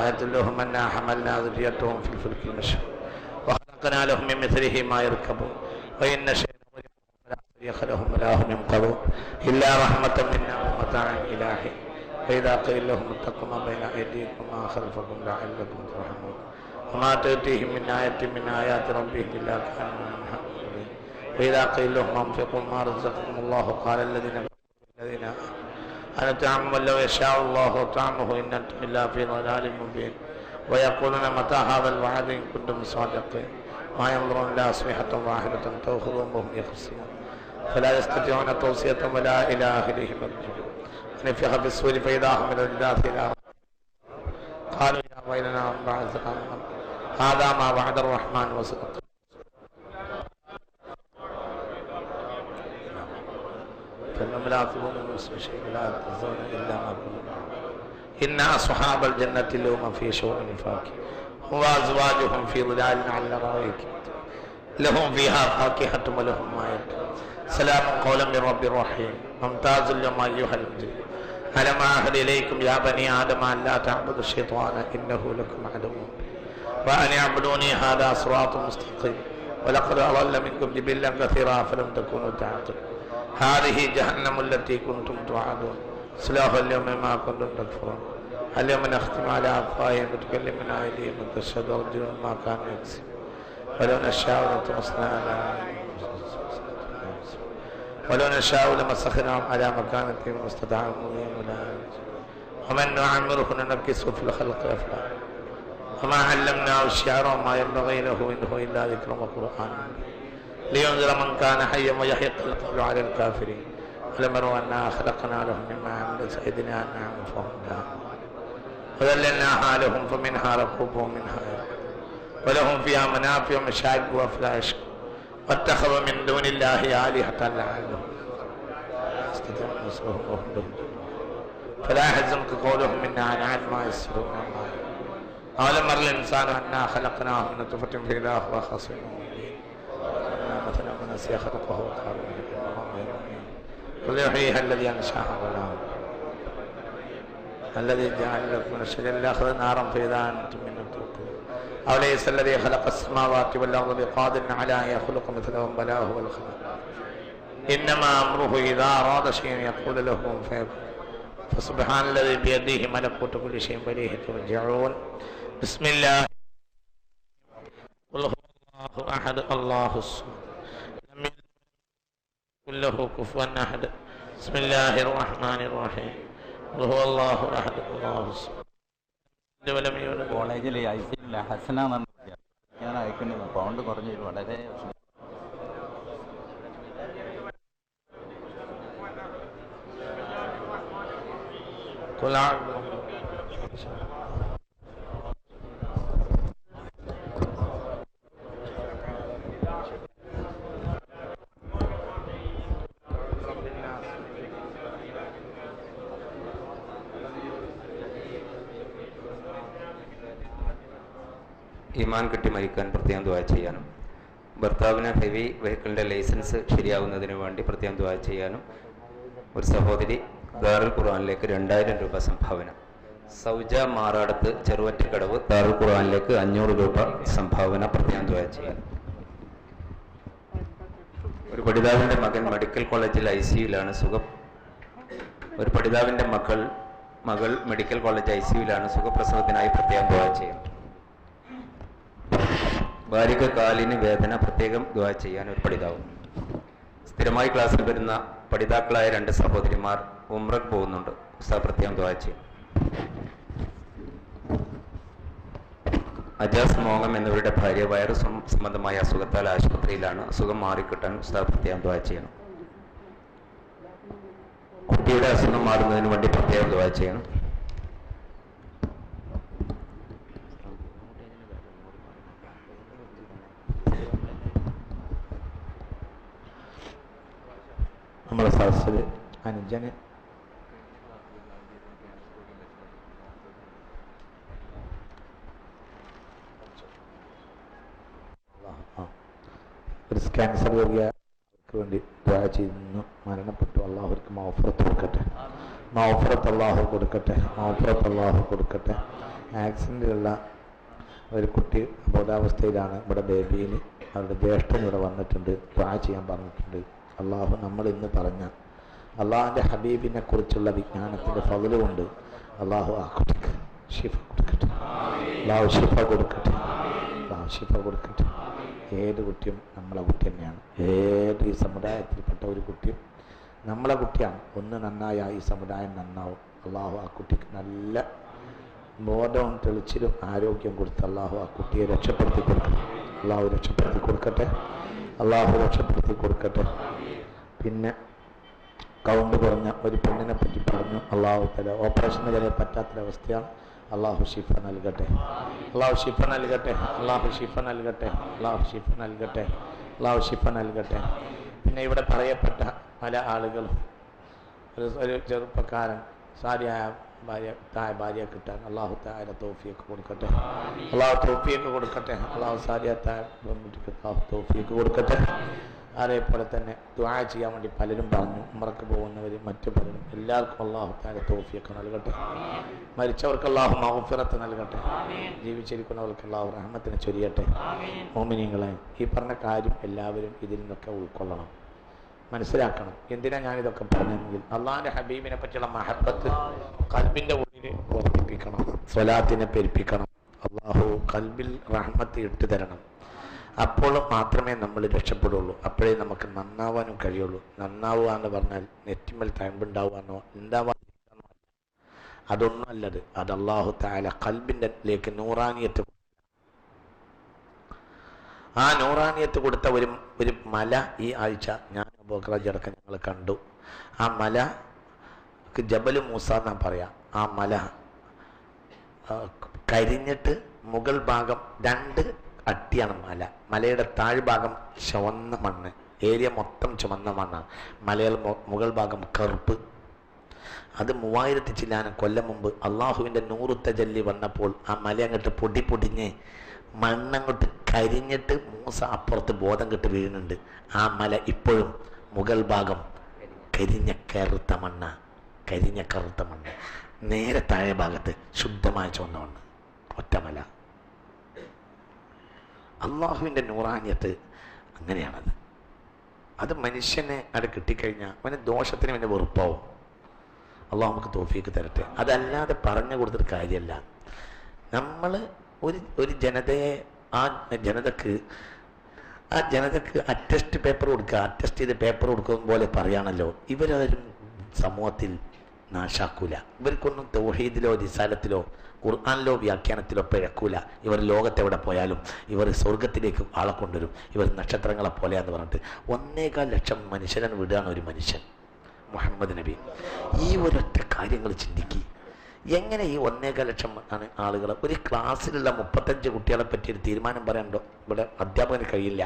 آية لهم أنا حملنا ذريتهم في الفلك المشحون وخلقنا لهم من مثله ما يركبون وإن شيء فلا صريخ لهم ولا هم ينقذون إلا رحمة منا ومتاعا إلى حين فإذا قيل لهم اتقوا ما بين أيديكم وما خلفكم لعلكم ترحمون وما تأتيهم من آية من آيات ربهم إلا كانوا عنها معرضين وإذا قيل لهم أنفقوا ما رزقكم الله قال الذين أنا طعام لو يشاء الله طعمه إن أنتم إلا في ضلال مبين ويقولون متى هذا الوعد إن كنتم صادقين ما ينظرون إلا صيحة واحدة تأخذهم وهم يخصمون فلا يستطيعون توصية ولا إلى أهلهم يرجعون ونفخ في الصور فإذا هم من الأجداث إلى قالوا يا ويلنا من بعثنا هذا ما وعد الرحمن وصدق. فإنهم لا يطلبون من شيء ولا يتزون إلا ما كنا إن أصحاب الجنة اليوم في شؤون فاكهة وأزواجهم في ظلال على الأرائك لهم فيها فاكهة ولهم ما يدعون سلام قولا من رب رحيم ممتاز اليوم أيها المجرمون ألم أعهد إليكم يا بني آدم أن لا تعبدوا الشيطان إنه لكم عدو وأن اعبدوني هذا صراط مستقيم ولقد أضل منكم جبلا كثيرا فلم تكونوا تعقلون هذه جهنم التي كنتم توعدون اصلوها اليوم ما كنتم تكفرون اليوم نختم على أفواههم وتكلمنا أيديهم وتشهد أرجلهم ما كانوا يكسبون ولو نشاء لطمسنا ولو نشاء لمسخناهم على مكانتهم واستطاعوا ولا ومن نعمره ننكسه في الخلق أفلا وما علمناه الشعر وما ينبغي له إنه إلا ذكر وقرآن لينذر من كان حيا ويحيق القول على الكافرين ولم يروا أنا خلقنا لهم مما عملت أيدينا أنعام فهم لها وذللناها لهم فمنها ركوبهم ومنها ولهم فيها منافع ومشارب وأفلا يشكرون واتخذوا من دون الله آلهة لعلهم يستطيعون نصرهم وهم لهم فلا يحزنك قولهم إنا عن ما يسرون الله أولم ير الإنسان أنا خلقناه من نطفة فإذا هو خصيم مبين مثلا من نسي خلقه وقال قل يحييها الذي أنشأها الذي جعل لكم من الشجر الأخضر نارا فإذا أنتم منه توقدون أوليس الذي خلق السماوات والأرض بقادر على أن يخلق مثلهم بلى هو الخلاق إنما أمره إذا أراد شيئا يقول له كن فيكون فسبحان الذي بيده ملكوت كل شيء وإليه ترجعون بسم الله قل هو الله أحد الله الصمد لم يلد ولم يكن له كفوا أحد بسم الله الرحمن الرحيم قل هو الله أحد الله الصمد ولم يولد കോളേജിൽ ഐ സി ഹസന ഞാൻ അയക്കുന്നത് പൗണ്ട് കുറഞ്ഞു വളരെ ഈമാൻ കിട്ടി മരിക്കാൻ പ്രത്യേകം ദുആ ചെയ്യാനും ഭർത്താവിന് ഹെവി വെഹിക്കിളിൻ്റെ ലൈസൻസ് ശരിയാവുന്നതിന് വേണ്ടി പ്രത്യേകം ദുആ ചെയ്യാനും ഒരു സഹോദരി ദാറുൽ ഖുർആനിലേക്ക് 2000 രൂപ സംഭാവന. സൗജ മാറാടത്ത് ചെറുവറ്റക്കടവ് ദാറുൽ ഖുർആനിലേക്ക് 500 രൂപ സംഭാവന പ്രത്യേകം ദുആ ചെയ്യാനും. ഒരു പഠിതാവിൻ്റെ മകൻ മെഡിക്കൽ കോളേജിൽ ICUവിലാണ് സുഖം. ഒരു പഠിതാവിൻ്റെ മകൾ മെഡിക്കൽ കോളേജ് ICUവിലാണ് സുഖപ്രസവത്തിനായി പ്രത്യേകം ദുആ ചെയ്യണം. ഭാര്യയ്ക്ക് കാലിന് വേദന പ്രത്യേകം ദുആ ചെയ്യാൻ ഒരു പഠിതാവ്. സ്ഥിരമായി ക്ലാസ്സിൽ വരുന്ന പഠിതാക്കളായ 2 സഹോദരിമാർ ഉംറക്ക് പോകുന്നുണ്ട്. ഉസ്താദ് പ്രത്യേകം ദുആ ചെയ്യും. അജാസ് മോങ്ങം എന്നിവരുടെ ഭാര്യ വയറു സംബന്ധമായ അസുഖത്താൽ ആശുപത്രിയിലാണ്. അസുഖം മാറിക്കിട്ടാൻ ഉസ്താദ് പ്രത്യേകം ദുആ ചെയ്യണം. കുട്ടിയുടെ അസുഖം മാറുന്നതിന് വേണ്ടി പ്രത്യേകം ദുആ ചെയ്യണം. നമ്മുടെ സദസ്സിൽ അനുജന് ഒരു ക്യാൻസർ രോഗിക്ക് വേണ്ടി ദുആ ചെയ്യുന്നു. മരണപ്പെട്ടു. അള്ളാഹു അവർക്ക് മഗ്ഫിറത്ത് കൊടുക്കട്ടെ. മഗ്ഫിറത്ത് അള്ളാഹു കൊടുക്കട്ടെ. ആക്സിഡൻറ്റിലുള്ള ഒരു കുട്ടി ബോധാവസ്ഥയിലാണ്. ഇവിടെ ബേബിയിൽ അവരുടെ ജ്യേഷ്ഠൻ ഇവിടെ വന്നിട്ടുണ്ട്. ദുആ ചെയ്യാൻ പറഞ്ഞിട്ടുണ്ട്. അള്ളാഹു നമ്മൾ ഇന്ന് പറഞ്ഞ അള്ളാഹുവിൻ്റെ ഹബീബിനെ കുറിച്ചുള്ള വിജ്ഞാനത്തിൻ്റെ ഫضل കൊണ്ട് അള്ളാഹു ആ കുട്ടിക്ക് ശിഫ കൊടുക്കട്ടെ. അള്ളാഹു ശിഫ കൊടുക്കട്ടെ. ഏത് കുട്ടിയും നമ്മളെ കുട്ടി തന്നെയാണ്. ഏത് ഈ സമുദായത്തിൽപ്പെട്ട ഒരു കുട്ടിയും നമ്മളെ കുട്ടിയാണ്. ഒന്ന് നന്നായ ഈ സമുദായം നന്നാവും. അള്ളാഹു ആ കുട്ടിക്ക് നല്ല ബോധവും തെളിച്ചിലും ആരോഗ്യം കൊടുത്ത് അള്ളാഹു ആ കുട്ടിയെ രക്ഷപ്പെടുത്തി കൊടുക്കട്ടെ. അള്ളാഹു രക്ഷപ്പെടുത്തി കൊടുക്കട്ടെ. പിന്നെ കൗണ്ട് കുറഞ്ഞ ഒരു പെണ്ണിനെ പറ്റി പറഞ്ഞു. അള്ളാഹു തല ഓപ്പറേഷന് വരെ പറ്റാത്തൊരവസ്ഥയാണ്. അള്ളാഹു ഷിഫ നൽകട്ടെ, അള്ളാഹു ഷിഫ നൽകട്ടെ, അള്ളാഹു ഷിഫ നൽകട്ടെ, അള്ളാഹു ഷിഫ നൽകട്ടെ, അള്ളാഹു ഷിഫ നൽകട്ടെ. പിന്നെ ഇവിടെ പറയപ്പെട്ട പല ആളുകളും ഒരു ചെറുപ്പക്കാരൻ സാരിയായ ഭാര്യ കിട്ടാൻ അള്ളാഹു താര തൗഫീഖ് കൊടുക്കട്ടെ, അള്ളാഹു തൗഫീഖ് കൊടുക്കട്ടെ, അള്ളാഹു സാരിയത്തായ തൗഫീഖ് കൊടുക്കട്ടെ. അതേപോലെ തന്നെ ദുആ ചെയ്യാൻ വേണ്ടി പലരും പറഞ്ഞു. ഉംറക്ക് പോകുന്നവർ മറ്റു പലരും എല്ലാവർക്കും അള്ളാഹു താര തൗഫീഖ് നൽകട്ടെ. മരിച്ചവർക്ക് അള്ളാഹു മഗ്ഫിറത്ത് നൽകട്ടെ. ജീവിച്ചിരിക്കുന്നവർക്ക് അള്ളാഹു റഹ്മത്തിനെ ചൊരിയട്ടെ. മോമിനീങ്ങളെ, ഈ പറഞ്ഞ കാര്യം എല്ലാവരും ഇതിൽ നിന്നൊക്കെ ഉൾക്കൊള്ളണം, മനസ്സിലാക്കണം. എന്തിനാ ഞാനിതൊക്കെ പറഞ്ഞെങ്കിൽ അള്ളാഹിന്റെ ഹബീബിനെ പറ്റിയുള്ള മഹബത്ത് ഖൽബിന്റെ ഉള്ളിൽ വർദ്ധിപ്പിക്കണം, സ്വലാത്തിനെ പെരുപ്പിക്കണം. അള്ളാഹു ഖൽബിൽ റഹ്മത്ത് ഇട്ട് തരണം. അപ്പോൾ മാത്രമേ നമ്മൾ രക്ഷപ്പെടുള്ളൂ. അപ്പോഴേ നമുക്ക് നന്നാവാനും കഴിയുള്ളൂ. നന്നാവുക എന്ന് പറഞ്ഞാൽ നെറ്റിമൽ തഴമ്പുണ്ടാവുകയെന്നോ ഉണ്ടാവാതിരിക്കാനോ അതൊന്നും അല്ലത്. അത് അള്ളാഹു തആല ഖൽബിൻ്റെലേക്ക് നൂറാനിയത്ത്, ആ നൂറാനിയത്ത് കൊടുത്ത ഒരു മല ഈ ആഴ്ച ഞാൻ അബൂബക്കർ ഞങ്ങൾ കണ്ടു. ആ മല ജബൽ മൂസ എന്നാ പറയാ. ആ മല കരിഞ്ഞിട്ട് മുകൾ ഭാഗം 2 അട്ടിയാണ് മല. മലയുടെ താഴ്ഭാഗം ചുവന്ന മണ്ണ്, ഏരിയ മൊത്തം ചുവന്ന മണ്ണാണ്. മലയുടെ മുകൾ ഭാഗം കറുപ്പ്. അത് 3000 ചില്ലാനം കൊല്ലം മുമ്പ് അള്ളാഹുവിൻ്റെ നൂറു തജല്ലി വന്നപ്പോൾ ആ മല അങ്ങോട്ട് പൊടിഞ്ഞ് മണ്ണങ്ങോട്ട് കരിഞ്ഞിട്ട് മൂസ അപ്പുറത്ത് ബോധം കെട്ട് വീഴുന്നുണ്ട്. ആ മല ഇപ്പോഴും മുകൾ ഭാഗം കരിഞ്ഞ കറുത്ത മണ്ണ്, നേരെ താഴെ ഭാഗത്ത് ശുദ്ധമായ ചുവന്ന മണ്ണ്, ഒറ്റമല. അള്ളാഹുവിൻ്റെ നൂറാനിയത്ത് അങ്ങനെയാണത്. അത് മനുഷ്യനെ അവിടെ കിട്ടിക്കഴിഞ്ഞാൽ അവന് ദോഷത്തിന് പിന്നെ വെറുപ്പാവും. അള്ളാഹു നമുക്ക് തൗഫീഖ് തരട്ടെ. അതല്ലാതെ പറഞ്ഞു കൊടുത്തൊരു കാര്യമല്ല. നമ്മൾ ഒരു ജനതയെ ആ ജനതക്ക് അറ്റസ്റ്റ് പേപ്പർ കൊടുക്കുക, അറ്റസ്റ്റ് ചെയ്ത് പേപ്പർ കൊടുക്കുന്ന പോലെ പറയാണല്ലോ. ഇവരാരും സമൂഹത്തിൽ നാശാക്കൂല. ഇവർക്കൊന്നും തൗഹീദിലോ റിസാലത്തിലോ ഖുർആനിലോ വ്യാഖ്യാനത്തിലോ പിഴക്കൂല. ഇവർ ലോകത്തെവിടെ പോയാലും ഇവർ സ്വർഗത്തിലേക്ക് ആളെ കൊണ്ടുവരും. ഇവർ നക്ഷത്രങ്ങളെ പോലെയാന്ന് പറഞ്ഞിട്ട് 1.25 ലക്ഷം മനുഷ്യനെ വിടുകയാണ് ഒരു മനുഷ്യൻ, മുഹമ്മദ് നബി. ഈ ഒരൊറ്റ കാര്യങ്ങൾ ചിന്തിക്കുക. എങ്ങനെ ഈ 1.25 ലക്ഷം ആളുകൾ ഒരു ക്ലാസ്സിലുള്ള 35 കുട്ടികളെ പറ്റി ഒരു തീരുമാനം പറയാനുണ്ടോ? ഇവിടെ അധ്യാപകന് കഴിയില്ല.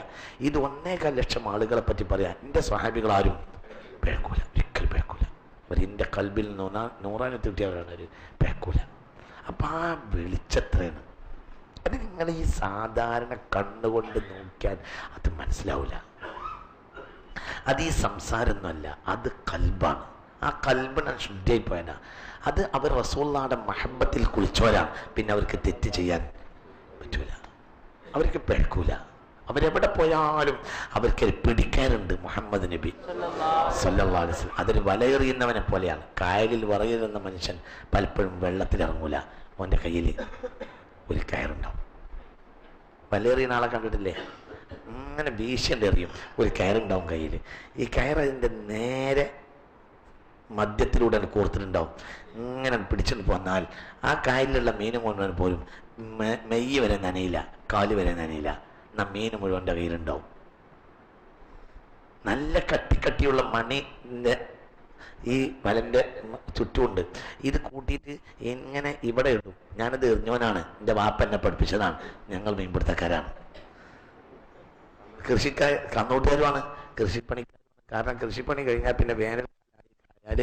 ഇത് 1.25 ലക്ഷം ആളുകളെ പറ്റി പറയാൻ എൻ്റെ സ്വഹാബികളാരും പിഴക്കൂല, ഒരിക്കലും പിഴക്കൂല. അവർ എൻ്റെ കൽബിൽ നൂറാനിയത്ത് കിട്ടിയവരാണ്, ഒരു പിഴക്കൂല. അപ്പം ആ വെളിച്ചെത്രയാണ് അത് നിങ്ങൾ ഈ സാധാരണ കണ്ണുകൊണ്ട് നോക്കിയാൽ അത് മനസ്സിലാവില്ല. അത് ഈ സംസാരമൊന്നുമല്ല, അത് കൽബാണ്. ആ കൽബിന് ശുദ്ധിയായി പോയനാ. അത് അവർ റസൂലുള്ളാഹിയുടെ മഹബത്തിൽ കുളിച്ചവരാണ്. പിന്നെ അവർക്ക് തെറ്റ് ചെയ്യാൻ പറ്റൂല, അവർക്ക് പിഴക്കൂല. അവരെവിടെ പോയാലും അവർക്ക് പിടിക്കാറുണ്ട്. മുഹമ്മദ് നബി സല്ലല്ലാഹു അലൈഹി വസല്ലം അതൊരു വലയെറിയുന്നവനെ പോലെയാണ്. കായലിൽ വറയുന്ന മനുഷ്യൻ പലപ്പോഴും വെള്ളത്തിലിറങ്ങൂല. അവൻ്റെ കയ്യിൽ ഒരു കയറുണ്ടാവും. വലയെറിയുന്ന ആളെ കണ്ടിട്ടില്ലേ? അങ്ങനെ വീശിൻ്റെ എറിയും, ഒരു കയറുണ്ടാവും കയ്യിൽ. ഈ കയർ അതിൻ്റെ നേരെ മധ്യത്തിലൂടെ കോർത്തിട്ടുണ്ടാവും. ഇങ്ങനെ പിടിച്ചിട്ട് പോന്നാൽ ആ കായലിലുള്ള മീൻ മുഴുവൻ പോലും മെയ്യ് വരെ നനയില്ല, കാല് വരെ നനയില്ല. എന്നാൽ മീൻ മുഴുവൻ്റെ കയ്യിലുണ്ടാവും. നല്ല കട്ടിയുള്ള മണിൻ്റെ ഈ വലൻ്റെ ചുറ്റുമുണ്ട്. ഇത് കൂട്ടിയിട്ട് ഇങ്ങനെ ഇവിടെ ഇടും. ഞാനത് എറിഞ്ഞവനാണ്, എൻ്റെ വാപ്പ എന്നെ പഠിപ്പിച്ചതാണ്. ഞങ്ങൾ മീൻപിടുത്തക്കാരാണ്, കണ്ണൂട്ടുകാരുമാണ്, കൃഷിപ്പണിക്കാരാണ്. കാരണം കൃഷിപ്പണി കഴിഞ്ഞാൽ പിന്നെ വേനൽ ആയാൽ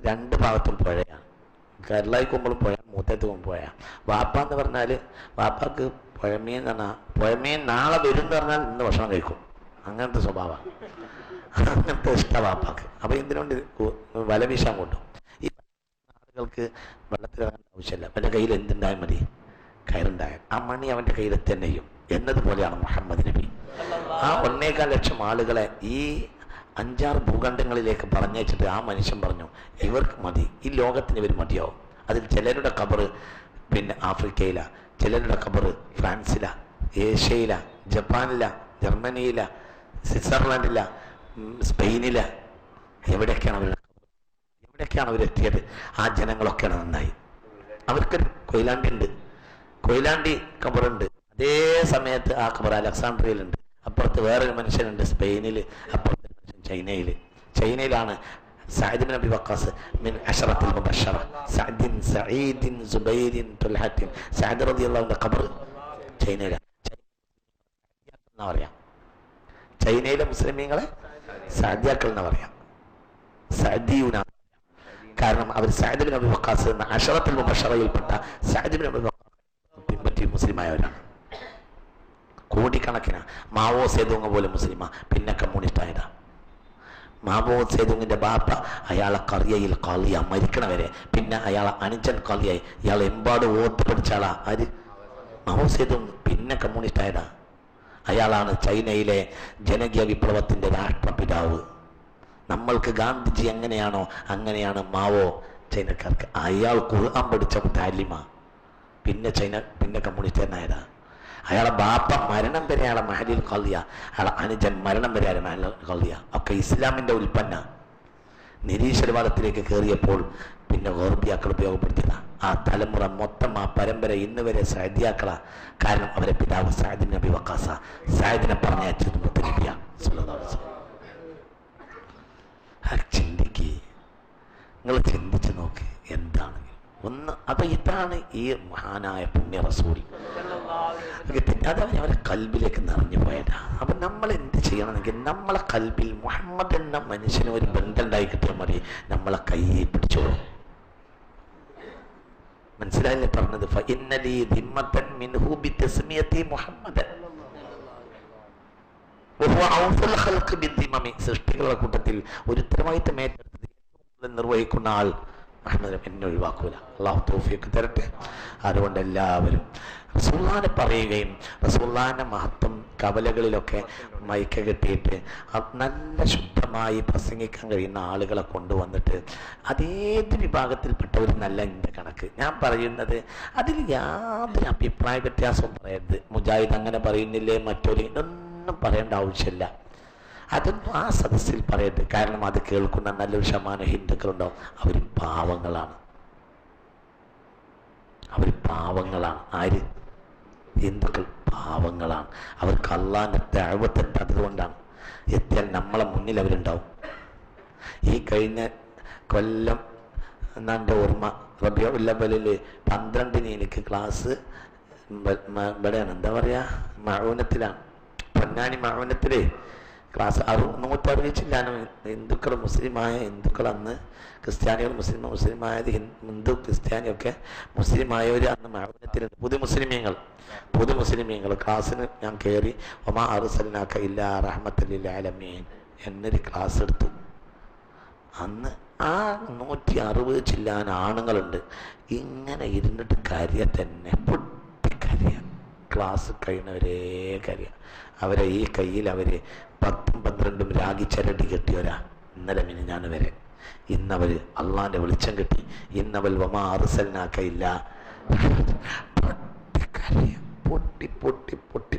2 ഭാഗത്തും പുഴയാണ്. കേരളായിക്കുമ്പോഴും പുഴ, മൂത്തേത്തും പുഴ. വാപ്പ എന്ന് പറഞ്ഞാൽ വാപ്പാക്ക് പുഴമീൻ എന്ന് പറഞ്ഞാൽ പുഴമീൻ നാളെ വരും എന്ന് പറഞ്ഞാൽ ഇന്ന് ഭക്ഷണം കഴിക്കും. അങ്ങനത്തെ സ്വഭാവമാണ്, അങ്ങനത്തെ ഇഷ്ട വാപ്പാക്ക്. അപ്പോൾ എന്തിനുകൊണ്ട് വല വീശാൻ കൊണ്ടു. ഈ ആളുകൾക്ക് വെള്ളത്തിലിറങ്ങേണ്ട ആവശ്യമില്ല. അവൻ്റെ കയ്യിൽ എന്തുണ്ടായാൽ മതി, കയറുണ്ടായാൽ ആ മണി അവൻ്റെ കയ്യിൽ തന്നെ ചെയ്യും എന്നതുപോലെയാണ് മുഹമ്മദ് നബി. ആ 1.25 ലക്ഷം ആളുകളെ ഈ 5-6 ഭൂഖണ്ഡങ്ങളിലേക്ക് പറഞ്ഞയച്ചിട്ട് ആ മനുഷ്യൻ പറഞ്ഞു, ഇവർക്ക് മതി, ഈ ലോകത്തിന് ഇവർ മതിയാവും. അതിൽ ചിലരുടെ ഖബറ് പിന്നെ ആഫ്രിക്കയിലാണ്, ചിലരുടെ ഖബറ് ഫ്രാൻസിലാണ്, ഏഷ്യയിലാണ്, ജപ്പാനിലാണ്, ജർമ്മനിയിലാണ്, സ്വിറ്റ്സർലൻഡിലാണ്, സ്പെയിനിലാണ്. എവിടെയൊക്കെയാണ് അവരെത്തിയത്? ആ ജനങ്ങളൊക്കെയാണ് നന്നായി. അവർക്കൊരു കൊയിലാണ്ടി ഖബറുണ്ട്. അതേ സമയത്ത് ആ ഖബർ അലക്സാണ്ട്രിയയിലുണ്ട്. അപ്പുറത്ത് വേറൊരു മനുഷ്യനുണ്ട് സ്പെയിനിൽ, അപ്പുറത്ത് മനുഷ്യൻ ചൈനയിലാണ് സഅദ് ബിൻ അബി വഖാസ് മിൻ അശറത്തിൽ മുബശ്ശറ സഅദിൻ സഈദിൻ സുബൈരിൻ തുൽഹത്തിൻ സഅദ് റളിയല്ലാഹു അൻഹു ഖബർ ചൈനയിലാണ് എന്നാ പറയാം. ചൈനയിലെ മുസ്ലിമീങ്ങളെ സഅദിയാക്കൾ എന്ന് പറയാം, സഅദിയൂന. കാരണം അവർ സഅദ് ബിൻ അബി വഖാസ് എന്ന അശറത്തുൽ മുബശ്ശറയിൽപ്പെട്ട സഅദ് ബിൻ അബി വഖാസ് പിൻപറ്റി മുസ്ലിമായവരാണ്. കോടിക്കണക്കിന് മാവോ സേതുങ് പോലെ മുസ്ലിമാ, പിന്നെ കമ്മ്യൂണിസ്റ്റ് ആയതാ. മാവോ സേതുങ്ങിന്റെ ബാപ്പ അയാളെ കറിയയിൽ കളിയ മരിക്കണവരെ, പിന്നെ അയാളെ അനുജൻ കളിയായി, ഇയാൾ എമ്പാട് ഓത്ത് പഠിച്ച ആളാ. ആര്? Mao Zedong. പിന്നെ കമ്മ്യൂണിസ്റ്റ് ആയതാ. അയാളാണ് ചൈനയിലെ ജനകീയ വിപ്ലവത്തിന്റെ രാഷ്ട്രപിതാവ്. നമ്മൾക്ക് ഗാന്ധിജി എങ്ങനെയാണോ അങ്ങനെയാണ് മാവോ ചൈനക്കാർക്ക്. അയാൾ ഖുർആൻ പഠിച്ച താലിമ, പിന്നെ കമ്മ്യൂണിസ്റ്റ് ആയതാ. അയാളെ ബാപ്പ മരണം വരെ അയാളെ മഹലിൽ കളിയ, അയാളെ അനുജൻ മരണം വരെ അയാളെ മഹലിൽ കളിയ. ഒക്കെ ഇസ്ലാമിന്റെ ഉൽപ്പന്ന. നിരീശ്വരവാദത്തിലേക്ക് കയറിയപ്പോൾ പിന്നെ ഗോർബിയാക്കൾ ഉപയോഗപ്പെടുത്തിയതാ. ആ തലമുറ മൊത്തം, ആ പരമ്പര ഇന്ന് വരെ സഅദിയാക്കളാ. കാരണം അവരെ പിതാവ് സഅദ് ബിൻ അബി വഖാസ. സഅദിനെ പറഞ്ഞയച്ചത് മുത്തനബിയ സല്ലല്ലാഹു അലൈഹി വസല്ലം. ചിന്തിക്ക്, നിങ്ങൾ ചിന്തിച്ച് നോക്ക് എന്താണ് ഒന്ന്. അപ്പൊ ഇതാണ് ഈ മഹാനായ പുണ്യ റസൂൽ. അത് അവരെ കൽബിലേക്ക് നിറഞ്ഞു പോയതാ. അപ്പൊ നമ്മൾ എന്ത് ചെയ്യണമെങ്കിൽ നമ്മളെ കൽബിൽ മുഹമ്മദ് എന്ന മനുഷ്യന് ഒരു ബന്ധം ഉണ്ടായി കിട്ടിയാൽ മതി. നമ്മളെ കയ്യെ പിടിച്ചോളൂ. മനസ്സിലായില്ലേ പറഞ്ഞത്? സൃഷ്ടികളുടെ കൂട്ടത്തിൽ ഒരു ഉത്തരവാദിത്തം ഏറ്റെടുത്ത് നിർവഹിക്കുന്ന ആൾ മുഹമ്മദ് എന്നെ ഒഴിവാക്കൂല. അള്ളാഹു തൗഫീഖ് തരട്ടെ. അതുകൊണ്ട് എല്ലാവരും റസൂലുള്ളാഹിനെ പറയുകയും റസൂലുള്ളാഹിന്റെ മഹത്വം കവലകളിലൊക്കെ മൈക്ക് കെട്ടിയിട്ട് നല്ല ശുദ്ധമായി പ്രസംഗിക്കാൻ കഴിയുന്ന ആളുകളെ കൊണ്ടുവന്നിട്ട് അതേത് വിഭാഗത്തിൽപ്പെട്ടവരെന്നല്ല എൻ്റെ കണക്ക്. ഞാൻ പറയുന്നത് അതിൽ യാതൊരു അഭിപ്രായ വ്യത്യാസവും പറയരുത്. മുജാഹിദ് അങ്ങനെ പറയുന്നില്ലേ, മറ്റൊരു ഒന്നും പറയേണ്ട ആവശ്യമില്ല. അതൊന്നും ആ സദസ്സിൽ പറയരുത്. കാരണം അത് കേൾക്കുന്ന നല്ലൊരു ശതമാനം ഹിന്ദുക്കളുണ്ടാവും. അവർ പാവങ്ങളാണ്. ആര്? ഹിന്ദുക്കൾ പാവങ്ങളാണ്. അവർക്ക് അള്ളാഹിന്റെ ദഅവത്തെത്താത്തത് കൊണ്ടാണ്. എത്തിയാൽ നമ്മളെ മുന്നിൽ അവരുണ്ടാവും. ഈ കഴിഞ്ഞ കൊല്ലം എൻ്റെ ഓർമ്മ റബീഉൽ അവ്വലിൽ 12 എനിക്ക് ക്ലാസ് ഇവിടെയാണ്, എന്താ പറയാ, മഅൂനത്തിലാണ്, പൊന്നാനി മഅൂനത്തിലെ ക്ലാസ് 160 ഹിന്ദുക്കൾ മുസ്ലിമായ ഹിന്ദുക്കൾ അന്ന് ക്രിസ്ത്യാനികൾ മുസ്ലിമായത് ഹിന്ദു ക്രിസ്ത്യാനിയൊക്കെ മുസ്ലിമായവർ അന്ന് മഅൂനത്തിലുണ്ട്. പുതു മുസ്ലിമീങ്ങൾ ക്ലാസ്സിന് ഞാൻ കയറി വമാ അർസൽനാക ഇല്ലാ റഹ്മത്തൽ ലിൽ ആലമീൻ എന്നൊരു ക്ലാസ് എടുത്തു. അന്ന് ആ 160 ആണുങ്ങളുണ്ട്. ഇങ്ങനെ ഇരുന്നിട്ട് കരയ തന്നെ, പൊട്ടിക്കരയ. ക്ലാസ് കഴിയുന്നവരേ കരയ. അവരെ ഈ കയ്യിൽ അവർ 10ഉം 12ഉം രാഗി ചരടി കെട്ടിയവരാ ഇന്നലെ ഞാൻ വരെ. ഇന്നവര് അള്ളാന്റെ വെളിച്ചം കിട്ടി. ഇന്നവൽ വമാ അർസൽനാക ഇല്ലാ പൊട്ടി പൊട്ടി പൊട്ടി പൊട്ടി.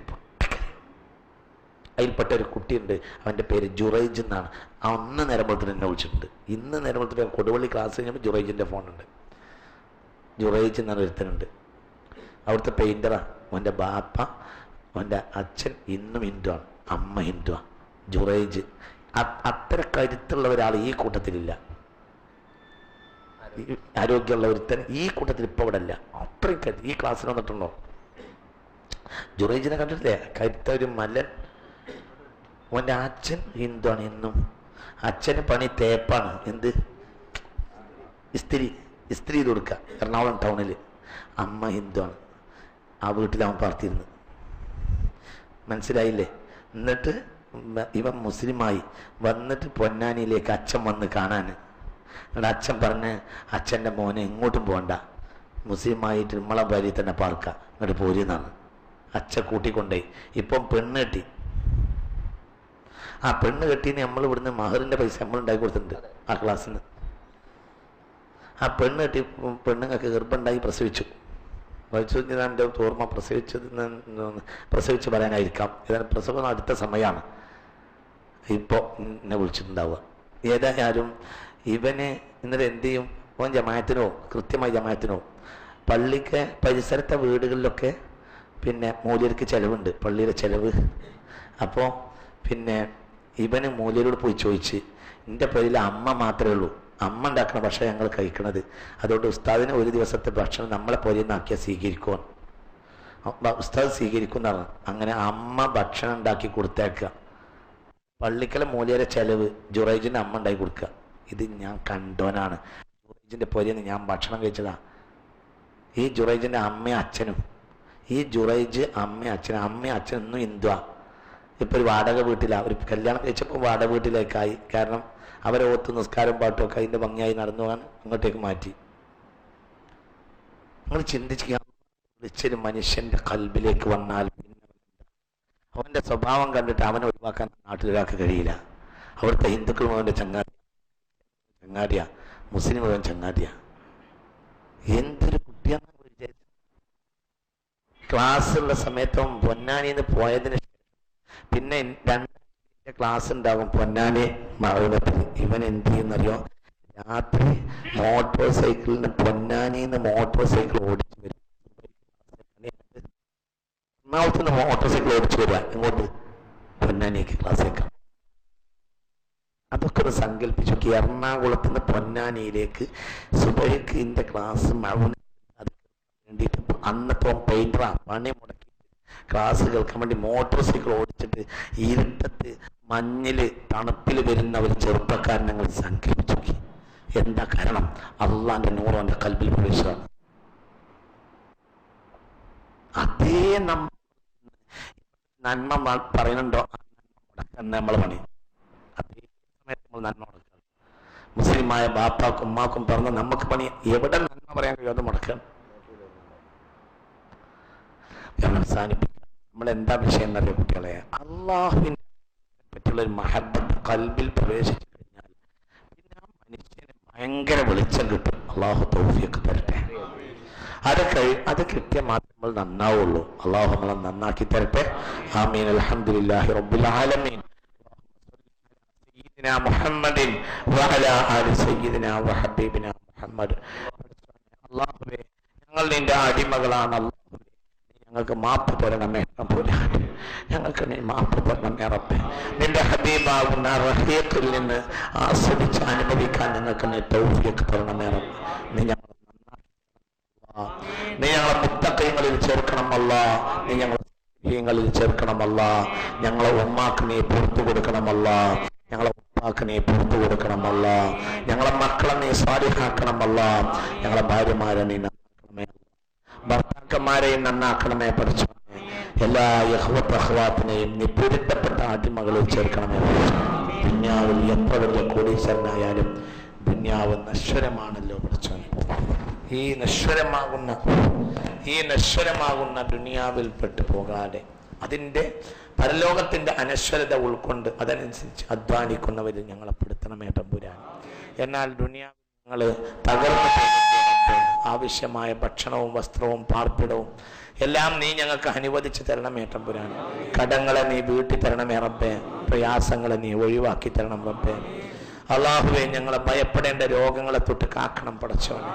അതിൽപ്പെട്ട ഒരു കുട്ടിയുണ്ട്, അവൻ്റെ പേര് ജുറൈജ് എന്നാണ്. ആ ഒന്ന് നേരമ്പോഴത്തിന് എന്നെ വിളിച്ചിട്ടുണ്ട്. ഇന്ന് നേരമ്പോഴത്തിന് കൊടുവള്ളി ക്ലാസ് കഴിഞ്ഞപ്പോൾ ജുറൈജിൻ്റെ ഫോണുണ്ട്. ജുറൈജ് എന്നാണ് ഒരുത്തനുണ്ട്. അവിടുത്തെ പെയിൻറ്ററാ. അവൻ്റെ ബാപ്പ, അവൻ്റെ അച്ഛൻ ഇന്നും ഹിന്ദുവാണ്, അമ്മ ഹിന്ദുവാണ്. ജുറൈജ് അത്ര കരുത്തുള്ള ഒരാൾ ഈ കൂട്ടത്തിലില്ല. ആരോഗ്യമുള്ള ഒരുത്തൻ ഈ കൂട്ടത്തിൽ ഇപ്പോൾ ഇവിടെ ഇല്ല. അത്രയും കരുത്ത്. ഈ ക്ലാസ്സിൽ വന്നിട്ടുണ്ടോ? ജുറൈജിനെ കണ്ടിട്ടില്ലേ? കരുത്ത ഒരു മലൻ. അവൻ്റെ അച്ഛൻ ഹിന്ദുവാണ് ഇന്നും. അച്ഛന് പണി തേപ്പാണ്. എന്ത്? ഇസ്തിരി ചെയ്ത് കൊടുക്കുക എറണാകുളം ടൗണിൽ. അമ്മ ഹിന്ദുവാണ്. ആ വീട്ടിൽ അവൻ പാർത്തിരുന്നു. മനസ്സിലായില്ലേ? എന്നിട്ട് ഇവൻ മുസ്ലിമായി വന്നിട്ട് പൊന്നാനിയിലേക്ക് അച്ഛൻ വന്ന് കാണാൻ. എന്നിട്ട് അച്ഛൻ പറഞ്ഞ്, അച്ഛൻ്റെ മോനെ എങ്ങോട്ടും പോകണ്ട, മുസ്ലിമായിട്ട് നമ്മളെ ഭാര്യ തന്നെ പാർക്കുക, എന്നിട്ട് പോരുന്നാണ്. അച്ഛൻ കൂട്ടിക്കൊണ്ടേ. ഇപ്പം പെണ്ണ് കെട്ടി. ആ പെണ്ണ് കെട്ടീന് നമ്മൾ ഇവിടുന്ന് മഹറിൻ്റെ പൈസ നമ്മൾ ഉണ്ടാക്കി കൊടുത്തിട്ടുണ്ട് ആ ക്ലാസ്സിൽ നിന്ന്. ആ പെണ്ണ് കെട്ടി പെണ്ണുങ്ങൾക്ക് ഗർഭമുണ്ടായി പ്രസവിച്ചു. എൻ്റെ ഓർമ്മ പ്രസവിച്ച് പറയാനായിരിക്കാം. ഏതായാലും പ്രസവം അടുത്ത സമയമാണ് ഇപ്പോൾ എന്നെ വിളിച്ചിട്ടുണ്ടാവുക. ഏതായാലും ഇവന് ഇന്നലെ എന്ത് ചെയ്യും? അവൻ ജമാഅത്തിനോ കൃത്യമായി ജമാഅത്തിനോ പള്ളിക്ക് പരിസരത്തെ വീടുകളിലൊക്കെ പിന്നെ മൂല്യർക്ക് ചിലവുണ്ട്, പള്ളിയുടെ ചിലവ്. അപ്പോൾ പിന്നെ ഇവന് മൂല്യരോട് പോയി ചോദിച്ച്, എൻ്റെ പേരിൽ അമ്മ മാത്രമേ ഉള്ളൂ, അമ്മ ഉണ്ടാക്കണം പക്ഷേ ഞങ്ങൾ കഴിക്കണത്, അതുകൊണ്ട് ഉസ്താദിന് ഒരു ദിവസത്തെ ഭക്ഷണം നമ്മളെ പോലെ നാക്കിയാൽ സ്വീകരിക്കുവാൻ ഉസ്താദ് സ്വീകരിക്കുന്നതാണ്. അങ്ങനെ അമ്മ ഭക്ഷണം ഉണ്ടാക്കി കൊടുത്തേക്കുക. പള്ളിക്കലെ മൂല്യരെ ചെലവ് ജുറൈജിൻ്റെ അമ്മ ഉണ്ടാക്കി കൊടുക്കുക. ഇത് ഞാൻ കണ്ടോനാണ്. ജുറൈജിൻ്റെ പൊരിയെന്ന് ഞാൻ ഭക്ഷണം കഴിച്ചതാ. ഈ ജുറൈജിൻ്റെ അമ്മയും അച്ഛനും, ഈ ജുറൈജ് അമ്മയും അച്ഛനും ഇന്നും ഹിന്ദുവാ. ഇപ്പോൾ ഒരു വാടക വീട്ടിലാണ്, ഒരു കല്യാണം കഴിച്ചപ്പോൾ വാടക വീട്ടിലേക്കായി. കാരണം അവരെ ഓത്ത് നിസ്കാരം പാട്ടും ഒക്കെ അതിൻ്റെ ഭംഗിയായി നടന്നു പോകാൻ അങ്ങോട്ടേക്ക് മാറ്റി. നിങ്ങൾ ചിന്തിക്കുക, വിളിച്ചൊരു മനുഷ്യൻ്റെ കൽബിലേക്ക് വന്നാൽ അവൻ്റെ സ്വഭാവം കണ്ടിട്ട് അവനെ ഒഴിവാക്കാൻ നാട്ടിലൊരാൾക്ക് കഴിയില്ല. അവിടുത്തെ ഹിന്ദുക്കൾ മുഴുവൻ ചങ്ങാടിയാ, മുസ്ലിം മുഴുവൻ ചങ്ങാടിയാ. എന്തൊരു കുട്ടിയാണെന്ന് വിചാരിച്ചു. ക്ലാസ്സുള്ള സമയത്തും പൊന്നാനിന്ന് പോയതിന് ശേഷം പിന്നെ 2 ക്ലാസ് ഉണ്ടാകും പൊന്നാനി മറവിടത്തിൽ. ഇവൻ എന്ത് ചെയ്യുന്നറിയോ, രാത്രി മോട്ടോർ സൈക്കിളിന് പൊന്നാനിന്ന് മോട്ടോർ സൈക്കിൾ ഓടിച്ചു വരും. എറണാകുളത്ത് മോട്ടോർ സൈക്കിൾ ഓടിച്ചു വരിക ഇങ്ങോട്ട് പൊന്നാനിക്ക് ക്ലാസ്സിലേക്ക്. അതൊക്കെ ഒന്ന് സങ്കല്പിച്ചു നോക്കി. എറണാകുളത്ത് നിന്ന് പൊന്നാനിയിലേക്ക് സുബൈക്ക് ഇന്റെ ക്ലാസ് വേണ്ടിയിട്ട് അന്നത്തെ പെയിന്ററാ പണി മുടക്കി ക്ലാസ് കേൾക്കാൻ വേണ്ടി മോട്ടോർ സൈക്കിൾ ഓടിച്ചിട്ട് ഇരുട്ടത്ത് മഞ്ഞില് തണുപ്പിൽ വരുന്ന ഒരു ചെറുപ്പക്കാരൻ ഞങ്ങൾ സങ്കല്പിച്ചു നോക്കി. എന്താ കാരണം? അള്ളാന്റെ നൂറ് അവന്റെ കൽബിൽ പ്രവേശിച്ചതാണ്. അതേ നന്മ പറയുന്നുണ്ടോ, നമ്മൾ പണി അതേ സമയത്ത് നമ്മൾ നന്മ മുടക്കണം. മുസ്ലിമായ ബാപ്പാക്കും ഉമ്മാക്കും പറഞ്ഞ നമുക്ക് പണി എവിടെ നന്മ പറയാൻ കഴിയാതെ മുടക്കണം. അവസാനിപ്പിക്കാം. നമ്മൾ എന്താ വിഷയം എന്നറിയ കുട്ടികളെ, അള്ളാഹുവിനെ പറ്റിയുള്ള ഒരു മഹബത്ത് കൽബിൽ പ്രവേശിച്ചു കഴിഞ്ഞാൽ പിന്നെ ആ മനുഷ്യന് ഭയങ്കര വെളിച്ചം കിട്ടും. അള്ളാഹു തൗഫീഖ് തരട്ടെ. അത് കിട്ടിയാൽ മാത്രമേ നമ്മൾ നന്നാവുള്ളൂ. അള്ളാഹു നമ്മളെ നന്നാക്കി തരട്ടെ. ആമീൻ. അൽഹംദുലില്ലാഹി റബ്ബിൽ ആലമീൻ. സയ്യിദിനാ മുഹമ്മദിൻ വഅലാ ആലി സയ്യിദിനാ വഹബീബിനാ മുഹമ്മദ്. അല്ലാഹുവേ, ഞങ്ങൾ നിന്റെ അടിമകളാണ്. അല്ലാഹുവേ, ഞങ്ങൾക്ക് മാപ്പ് തരണമേ റബ്ബുനാഥ്. ഞങ്ങൾക്ക് നീ മാപ്പ് തരണമേ റബ്ബേ. നിന്റെ ഹബീബാകുന്ന റഹീഖിൽ നിന്ന് ആസ്വദിച്ച് അനുഭവിക്കാൻ ഞങ്ങൾക്ക് നീ തൗഫീഖ് തരണമേ റബ്ബേ. നീ ഞങ്ങളെ മുത്തഖീങ്ങളിൽ ചേർക്കണമല്ല. നീ ഞങ്ങളെ ചേർക്കണമല്ല. ഞങ്ങളെ ഉമ്മാക്ക് നീ പുറത്തു കൊടുക്കണമല്ല. ഞങ്ങളെ ഉപ്പാക്ക് നീ പുറത്തു കൊടുക്കണമല്ല. ഞങ്ങളെ മക്കളെ നീ സ്വാലിഹാക്കണമല്ല. ഞങ്ങളെ ഭാര്യമാരെ നീ നന്നാക്കണമേ. ഭർത്താക്കന്മാരെയും നന്നാക്കണമേ പഠിച്ചു. എല്ലാ യഹ്വത്തഹ്വാത്തിനെയും നീ പൊരുത്തപ്പെട്ട അടിമകളിൽ ചേർക്കണമേ. ദുന്യാവിൽ എത്ര വലിയ കോടീശ്വരനായാലും ദുന്യാവ് നശ്വരമാണല്ലോ പഠിച്ചോനെ. ഈ നശ്വരമാകുന്ന ദുനിയാവിൽ പെട്ടു പോകാതെ അതിൻ്റെ പരലോകത്തിന്റെ അനശ്വരത ഉൾക്കൊണ്ട് അതനുസരിച്ച് അധ്വാനിക്കുന്നവരിൽ ഞങ്ങളെ പെടുത്തണമേ തമ്പുരാൻ. എന്നാൽ ദുനിയാവിൽ ഞങ്ങൾ തകർന്നു ആവശ്യമായ ഭക്ഷണവും വസ്ത്രവും പാർപ്പിടവും എല്ലാം നീ ഞങ്ങൾക്ക് അനുവദിച്ചു തരണമേ തമ്പുരാൻ. കടങ്ങളെ നീ വീട്ടി തരണമേ റബ്ബേ. പ്രയാസങ്ങളെ നീ ഒഴിവാക്കി തരണം റബ്ബേ. അള്ളാഹുവെ, ഞങ്ങളെ ഭയപ്പെടേണ്ട രോഗങ്ങളെ തൊട്ട് കാക്കണം പടച്ചോനെ.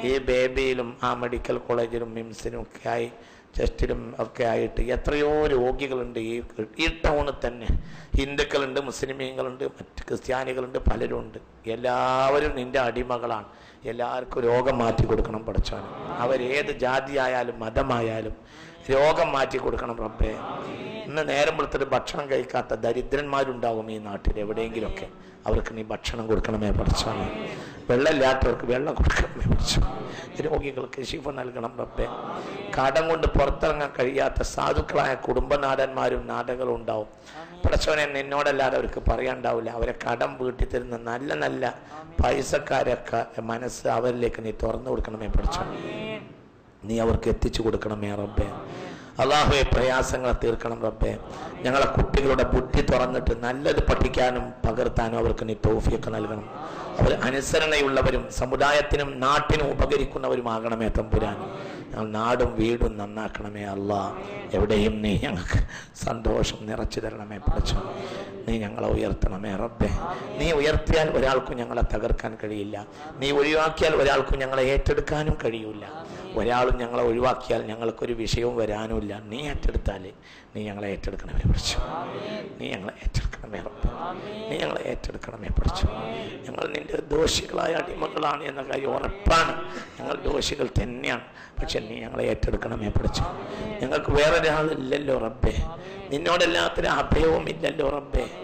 ഈ ബേബിയിലും ആ മെഡിക്കൽ കോളേജിലും മിംസിലും ഒക്കെ ആയി ചെസ്റ്റിലും ഒക്കെ ആയിട്ട് എത്രയോ രോഗികളുണ്ട്. ഈ ടൗണിൽ തന്നെ ഹിന്ദുക്കളുണ്ട്, മുസ്ലിമീങ്ങളുണ്ട്, മറ്റ് ക്രിസ്ത്യാനികളുണ്ട്, പലരും ഉണ്ട്. എല്ലാവരും നിന്റെ അടിമകളാണ്. എല്ലാവർക്കും രോഗം മാറ്റി കൊടുക്കണം പടച്ചോനെ. അവരേത് ജാതിയായാലും മതമായാലും രോഗം മാറ്റി കൊടുക്കണം റബ്ബേ. ഇന്ന് നേരം വെളുത്തിട്ട് ഭക്ഷണം കഴിക്കാത്ത ദരിദ്രന്മാരുണ്ടാകും ഈ നാട്ടിൽ എവിടെയെങ്കിലുമൊക്കെ. അവർക്ക് നീ ഭക്ഷണം കൊടുക്കണമേ പഠിച്ചോനെ. വെള്ളമില്ലാത്തവർക്ക് വെള്ളം കൊടുക്കണമേ പഠിച്ചോനെ. രോഗികൾക്ക് ശിഫ നൽകണം റബ്ബേ. കടം കൊണ്ട് പുറത്തിറങ്ങാൻ കഴിയാത്ത സാധുക്കളായ കുടുംബനാഥന്മാരും നാഥകളും ഉണ്ടാവും പഠിച്ചോനെ. നിന്നോടല്ലാതെ അവർക്ക് പറയാണ്ടാവില്ല. അവരെ കടം വീട്ടി തരുന്ന നല്ല നല്ല പൈസക്കാരൊക്കെ മനസ്സ് അവരിലേക്ക് നീ തുറന്നു കൊടുക്കണമേ പഠിച്ചോനെ. നീ അവർക്ക് എത്തിച്ചു കൊടുക്കണമേ റബ്ബേ. അള്ളാഹുവെ, പ്രയാസങ്ങളെ തീർക്കണം റബ്ബേ. ഞങ്ങളെ കുട്ടികളുടെ ബുദ്ധി തുറന്നിട്ട് നല്ലത് പഠിക്കാനും പകർത്താനും അവർക്ക് നീ തൗഫീഖ് നൽകണം. അവർ അനുസരണയുള്ളവരും സമുദായത്തിനും നാട്ടിനും ഉപകരിക്കുന്നവരുമാകണമേ തമ്പുരാൻ. ഞങ്ങൾ നാടും വീടും നന്നാക്കണമേ അല്ലാ. എവിടെയും നീ ഞങ്ങൾക്ക് സന്തോഷം നിറച്ചു തരണമേ പഠിച്ചു. നീ ഞങ്ങളെ ഉയർത്തണമേ റബ്ബേ. നീ ഉയർത്തിയാൽ ഒരാൾക്കും ഞങ്ങളെ തകർക്കാൻ കഴിയില്ല. നീ ഒഴിവാക്കിയാൽ ഒരാൾക്കും ഞങ്ങളെ ഏറ്റെടുക്കാനും കഴിയില്ല. ഒരാളും ഞങ്ങളെ ഒഴിവാക്കിയാൽ ഞങ്ങൾക്കൊരു വിഷയവും വരാനുമില്ല. നീ ഏറ്റെടുത്താൽ നീ ഞങ്ങളെ ഏറ്റെടുക്കണമേ പഠിച്ചു. നീ ഞങ്ങളെ ഏറ്റെടുക്കണമേ റബ്ബേ. നീ ഞങ്ങളെ ഏറ്റെടുക്കണമേ പഠിച്ചു. ഞങ്ങൾ നിന്റെ ദോഷികളായ അടിമകളാണ് എന്ന കാര്യം ഉറപ്പാണ്. ഞങ്ങൾ ദോഷികൾ തന്നെയാണ്. പക്ഷെ നീ ഞങ്ങളെ ഏറ്റെടുക്കണമേ പഠിച്ചു. ഞങ്ങൾക്ക് വേറൊരാളില്ലല്ലോ റബ്ബേ. നിന്നോടല്ലാത്തൊരു അഭയവും ഇല്ലല്ലോ റബ്ബേ.